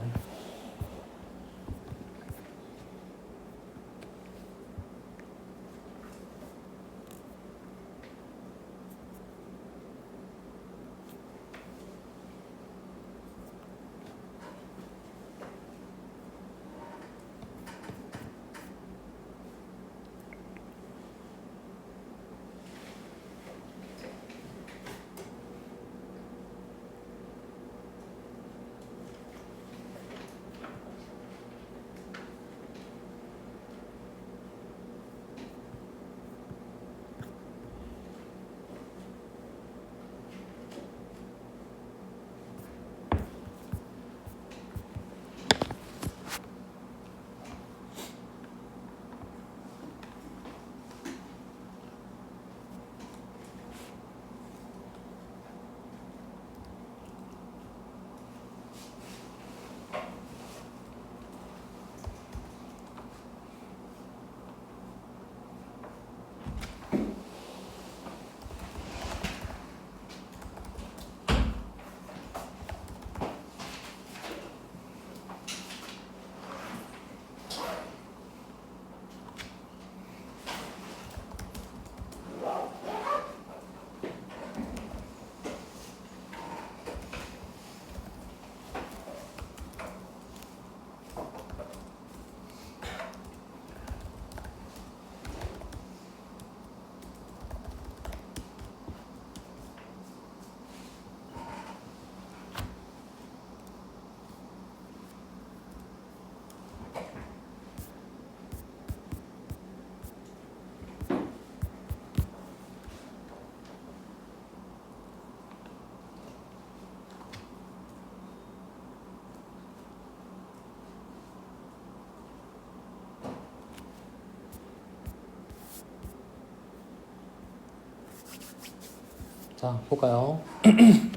자, 볼까요?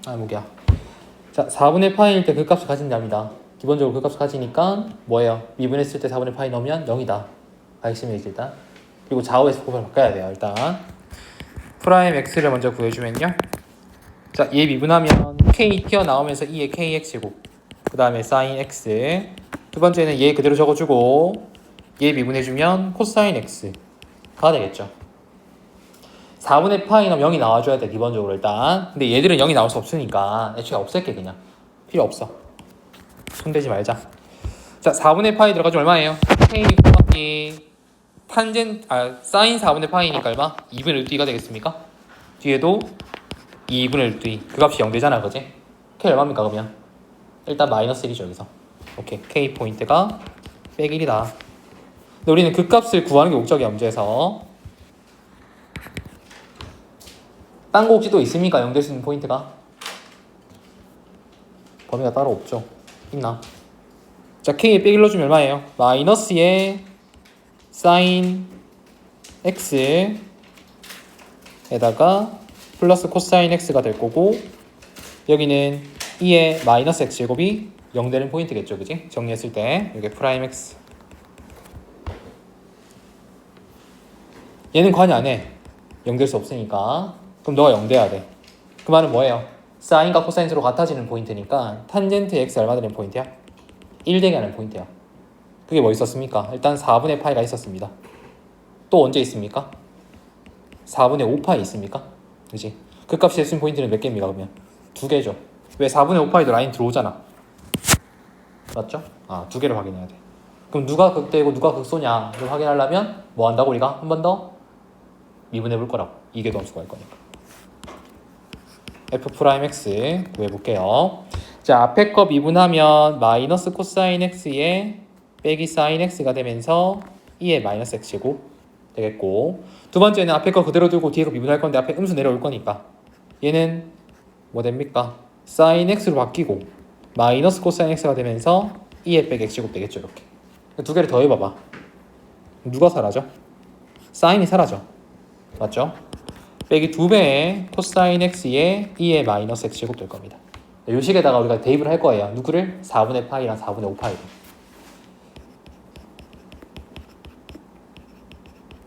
뭐야. 자, 4분의 파이일 때 그 값을 가진답니다. 기본적으로 그 값을 가지니까 뭐예요? 미분했을 때 4분의 파이 넣으면 0이다. 알겠습니다, 일단. 그리고 좌우에서 곱을 바꿔야 돼요, 일단. 프라임 x를 먼저 구해주면요. 자, 얘 미분하면 k 튀어나오면서 2의 kx제곱. 그 다음에 sin x. 두 번째는 얘 그대로 적어주고 얘 미분해주면 코사인 x가 되겠죠. 4분의 파이는 0이 나와줘야 돼, 기본적으로 일단. 근데 얘들은 0이 나올 수 없으니까 애초에 없앨게, 그냥. 필요 없어. 손대지 말자. 자, 4분의 파이 들어가지면 얼마예요? k 곱하기 사인 4분의 파이니까 얼마? 2분의 1 2가 되겠습니까? 뒤에도 2분의 1 2. 그 값이 0 되잖아, 그지? k 얼마입니까, 그러면? 일단 마이너스 1이죠, 여기서. 오케이, k 포인트가 빼 1이다. 근데 우리는 그 값을 구하는 게 목적이야, 문제에서. 딴 거 혹시 또 있습니까? 0 될 수 있는 포인트가? 범위가 따로 없죠. 있나? 자, k에 빼 1로 주면 얼마예요? 마이너스에 사인 x에다가 플러스 코사인 x가 될 거고, 여기는 2의 마이너스 x제곱이 0 되는 포인트겠죠, 그지? 정리했을 때 여기 프라임 x. 얘는 관여 안 해. 0 될 수 없으니까. 그럼 너가 0 돼야 돼. 그 말은 뭐예요? 사인과 코사인 서로 같아지는 포인트니까 탄젠트 x 얼마 되는 포인트야? 1 되게 하는 포인트야. 그게 뭐 있었습니까? 일단 4분의 파이가 있었습니다. 또 언제 있습니까? 4분의 5파이 있습니까? 그지? 그 값이 됐은 포인트는 몇 개입니까, 그러면? 2개죠. 왜 4분의 5파이도 라인 들어오잖아. 맞죠? 2개를 확인해야 돼. 그럼 누가 극대고 누가 극소냐를 확인하려면 뭐 한다고, 우리가? 한 번 더 미분해 볼 거라고. 이계도 함수가 할 거니까. f'x 구해볼게요. 자, 앞에 거 미분하면 마이너스 코사인 x에 빼기 사인 x가 되면서 2의 마이너스 x제곱 되겠고, 두 번째는 앞에 거 그대로 두고 뒤에 거 미분할 건데 앞에 음수 내려올 거니까 얘는 뭐 됩니까? 사인 x로 바뀌고 마이너스 코사인 x가 되면서 2의 빼기 x제곱 되겠죠. 이렇게 두 개를 더해봐봐. 누가 사라져? 사인이 사라져. 맞죠? 빼기 2배의 코사인 x에 2의 마이너스 x제곱 될 겁니다. 이 식에다가 우리가 대입을 할 거예요. 누구를? 4분의 파이랑 4분의 5파이를.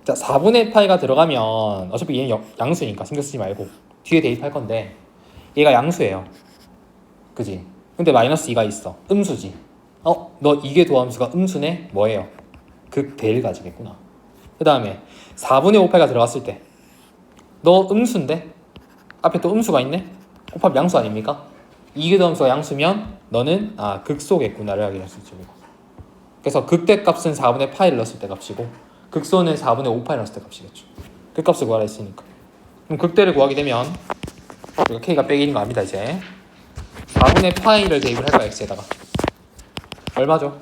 자, 4분의 파이가 들어가면 어차피 얘는 양수니까 신경 쓰지 말고 뒤에 대입할 건데 얘가 양수예요. 그지? 근데 마이너스 2가 있어. 음수지. 너 이게 도함수가 음수네? 뭐예요? 극대를 가지겠구나. 그 다음에 4분의 5파이가 들어갔을 때 너 음수인데? 앞에 또 음수가 있네? 곱하면 양수 아닙니까? 이게 도함수가 양수면 너는 극소겠구나를 확인할 수 있죠. 그래서 극대 값은 4분의 파이를 넣었을 때 값이고 극소는 4분의 5파이를 넣었을 때 값이겠죠. 그 값을 구하라 했으니까. 그럼 극대를 구하게 되면 우리가 k가 빼기 1인 거 압니다. 이제 4분의 파이를 대입을 해봐 x에다가 얼마죠?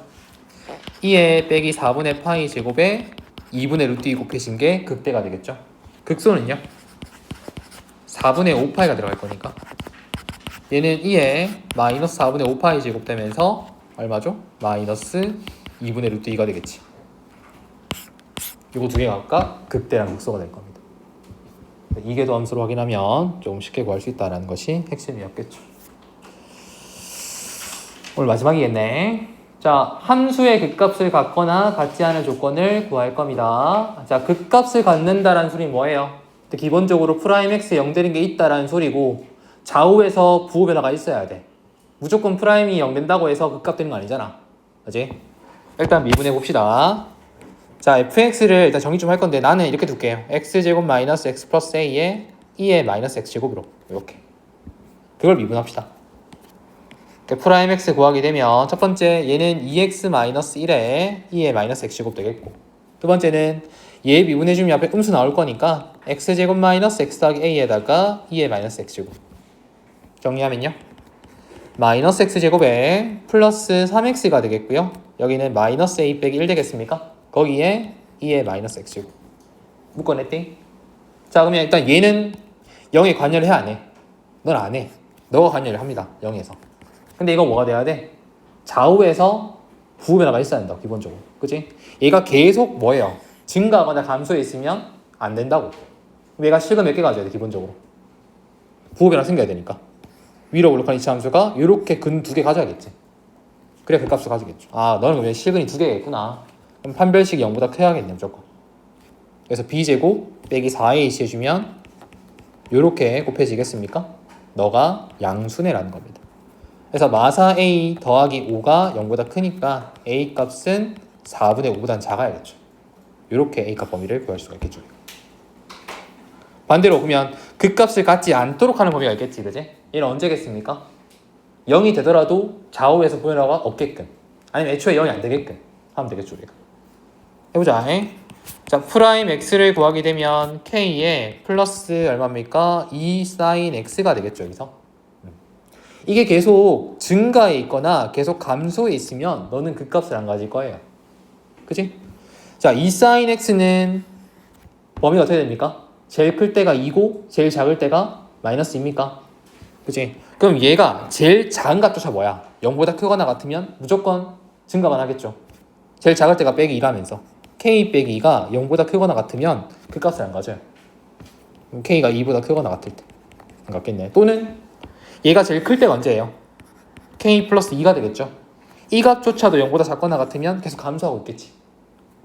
2에 빼기 4분의 파이 제곱에 2분의 루트 2 곱해진 게 극대가 되겠죠. 극소는요? 4분의 5파이가 들어갈 거니까 얘는 2에 마이너스 4분의 5파이 제곱 되면서 얼마죠? 마이너스 2분의 루트 2가 되겠지. 이거 두 개가 각각 극대랑 극소가 될 겁니다. 이계도 함수로 확인하면 조금 쉽게 구할 수 있다는 것이 핵심이었겠죠. 오늘 마지막이겠네. 자, 함수의 극값을 갖거나 같지 않은 조건을 구할 겁니다. 자, 극값을 갖는다라는 소리는 뭐예요? 기본적으로 프라임 x 0되는 게 있다라는 소리고 좌우에서 부호 변화가 있어야 돼. 무조건 프라임이 0 된다고 해서 극값 되는 거 아니잖아. 그지? 일단 미분해 봅시다. 자, fx를 일단 정리 좀 할 건데 나는 이렇게 둘게요. x제곱 마이너스 x 플러스 a에 2의 마이너스 x제곱으로 이렇게 그걸 미분합시다. 프라임 x 구하게 되면 첫 번째 얘는 2x 마이너스 1에 2의 마이너스 x제곱 되겠고 두 번째는 얘 미분해주면 앞에 음수 나올 거니까 x제곱 마이너스 x 더하기 a에다가 2의 마이너스 x제곱 정리하면요 마이너스 x제곱에 플러스 3x가 되겠고요 여기는 마이너스 a 빼기 1 되겠습니까? 거기에 2의 마이너스 x제곱 묶어냈대. 자, 그러면 일단 얘는 0에 관여를 해 안 해? 넌 안 해. 너가 관여를 합니다. 0에서. 근데 이거 뭐가 돼야 돼? 좌우에서 부호 변화가 있어야 된다. 기본적으로. 그치? 얘가 계속 뭐예요? 증가하거나 감소해 있으면 안 된다고. 얘가 실근 몇 개 가져야 돼? 기본적으로. 부호 변화 생겨야 되니까. 위로 올라간 이차 함수가 이렇게 근 2개 가져야겠지. 그래 그 값을 가지겠죠. 너는 그러면 실근이 2개가 있구나. 그럼 판별식이 0보다 커야겠네 무조건. 그래서 b제곱 빼기 4ac 해주면 요렇게 곱해지겠습니까? 너가 양수네라는 겁니다. 그래서 마사 a 더하기 5가 0보다 크니까 a 값은 4분의 5보다는 작아야겠죠. 요렇게 a 값 범위를 구할 수가 있겠죠. 반대로 그러면 그 값을 갖지 않도록 하는 범위가 있겠지, 그지? 얘는 언제겠습니까? 0이 되더라도 좌우에서 변화가 없게끔 아니면 애초에 0이 안 되게끔 하면 되겠죠, 우리가. 해보자. 자, 프라임 x를 구하게 되면 k에 플러스 얼마입니까? 2 sin x가 되겠죠, 여기서. 이게 계속 증가해 있거나 계속 감소해 있으면 너는 그 값을 안 가질 거예요. 그치? 자, 2 sin x는 범위가 어떻게 됩니까? 제일 클 때가 2고 제일 작을 때가 마이너스입니까? 그치? 그럼 얘가 제일 작은 값조차 뭐야? 0보다 크거나 같으면 무조건 증가만 하겠죠. 제일 작을 때가 빼기 2라면서 k 빼기 2가 0보다 크거나 같으면 그 값을 안 가져요. 그럼 k가 2보다 크거나 같을 때 안 갖겠네. 또는 얘가 제일 클 때가 언제예요? k 플러스 2가 되겠죠. 이 값조차도 0보다 작거나 같으면 계속 감소하고 있겠지.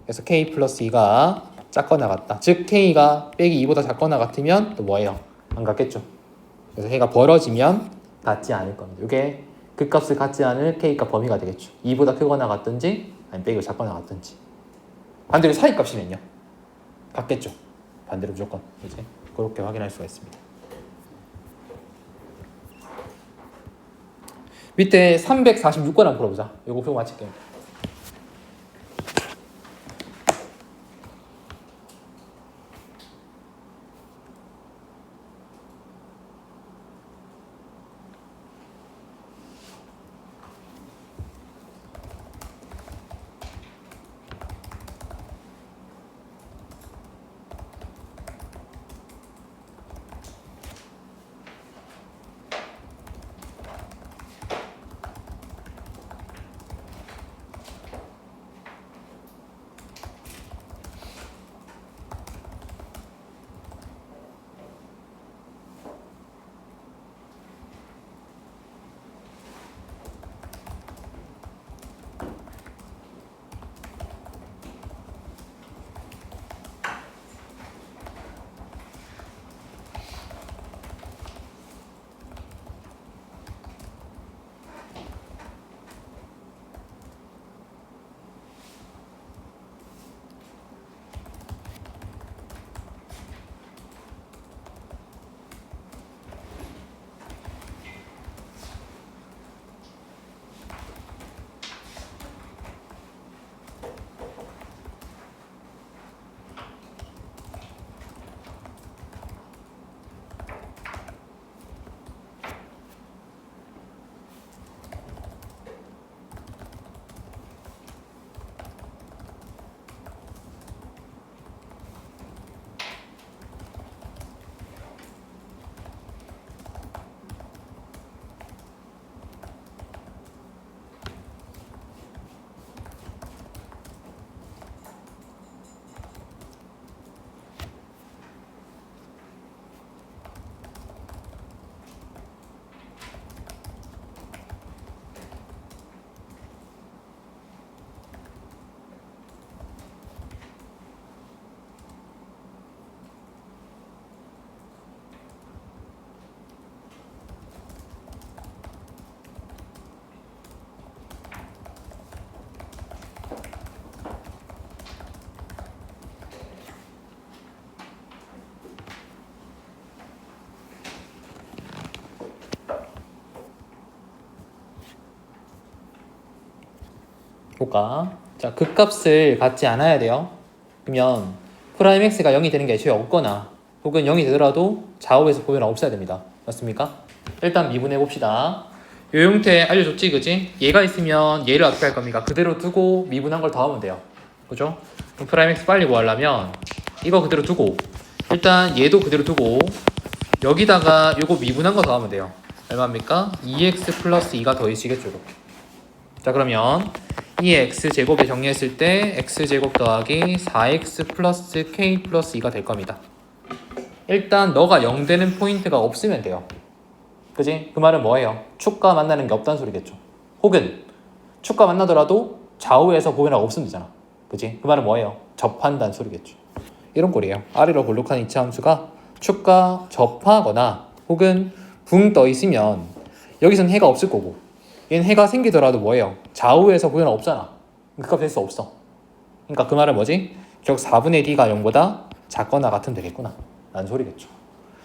그래서 k 플러스 2가 작거나 같다. 즉 k가 빼기 2보다 작거나 같으면 또 뭐예요? 안 갖겠죠. 그래서 해가 벌어지면 같지 않을 겁니다. 이게 그 값을 갖지 않을 k값 범위가 되겠죠. 2보다 크거나 같든지 아니면 빼기 작거나 같든지. 반대로 사이 값이면요? 같겠죠. 반대로 무조건. 이제 그렇게 확인할 수가 있습니다. 밑에 346번 한번 풀어보자. 요거 풀고 마칠게요. 볼까? 자, 극값을 갖지 않아야 돼요. 그러면 프라임 x가 0이 되는 게 애초에 없거나 혹은 0이 되더라도 좌우에서 보면 없어야 됩니다. 맞습니까? 일단 미분해 봅시다. 이 형태 알려줬지, 그지? 얘가 있으면 얘를 어떻게 할 겁니까? 그대로 두고 미분한 걸 더하면 돼요. 그죠? 그럼 프라임 x 빨리 구하려면 이거 그대로 두고 일단 얘도 그대로 두고 여기다가 요거 미분한 거 더하면 돼요. 얼마입니까? 2x 플러스 2가 더해지겠죠, 이렇게. 자, 그러면 이 x제곱에 정리했을 때 x제곱 더하기 4x 플러스 k 플러스 2가 될 겁니다. 일단 너가 0 되는 포인트가 없으면 돼요. 그지? 그 말은 뭐예요? 축과 만나는 게 없다는 소리겠죠. 혹은 축과 만나더라도 좌우에서 보면하고 없으면 되잖아. 그지? 그 말은 뭐예요? 접한다는 소리겠죠. 이런 꼴이에요. 아래로 볼록한 이차 함수가 축과 접하거나 혹은 붕 떠 있으면 여기선 해가 없을 거고 얘는 해가 생기더라도 뭐예요? 좌우에서 보면하고 없잖아. 그 값 될 수 없어. 그러니까 그 말은 뭐지? 결국 4분의 d가 0보다 작거나 같으면 되겠구나 라는 소리겠죠.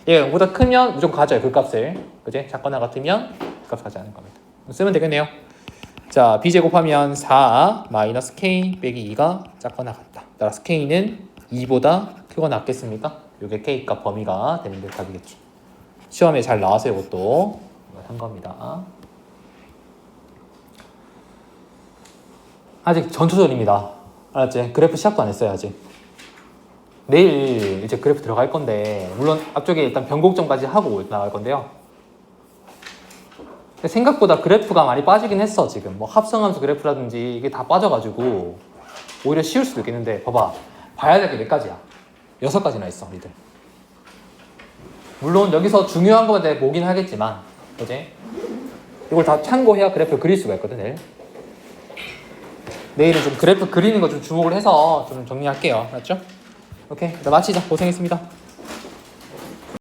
얘가 0보다 크면 무조건 가져요. 그 값을. 그지? 작거나 같으면 그 값 가지 않을 겁니다. 쓰면 되겠네요. 자, b 제곱하면 4 마이너스 k 빼기 2가 작거나 같다. 따라서 k는 2보다 크거나 같겠습니까? 이게 k 값 범위가 되는 게 답이겠죠. 시험에 잘 나와서 이것도 한 겁니다. 아직 전초전입니다. 알았지? 그래프 시작도 안 했어요, 아직. 내일 이제 그래프 들어갈 건데 물론 앞쪽에 일단 변곡점까지 하고 나갈 건데요. 생각보다 그래프가 많이 빠지긴 했어. 지금 뭐 합성함수 그래프라든지 이게 다 빠져가지고 오히려 쉬울 수도 있겠는데 봐봐, 봐야 될 게 몇 가지야? 6가지나 있어 니들. 물론 여기서 중요한 것만 내가 보긴 하겠지만 그지? 이걸 다 참고해야 그래프 그릴 수가 있거든. 내일은 좀 그래프 그리는 거 좀 주목을 해서 좀 정리할게요. 맞죠? 오케이, 일단 마치자. 고생했습니다.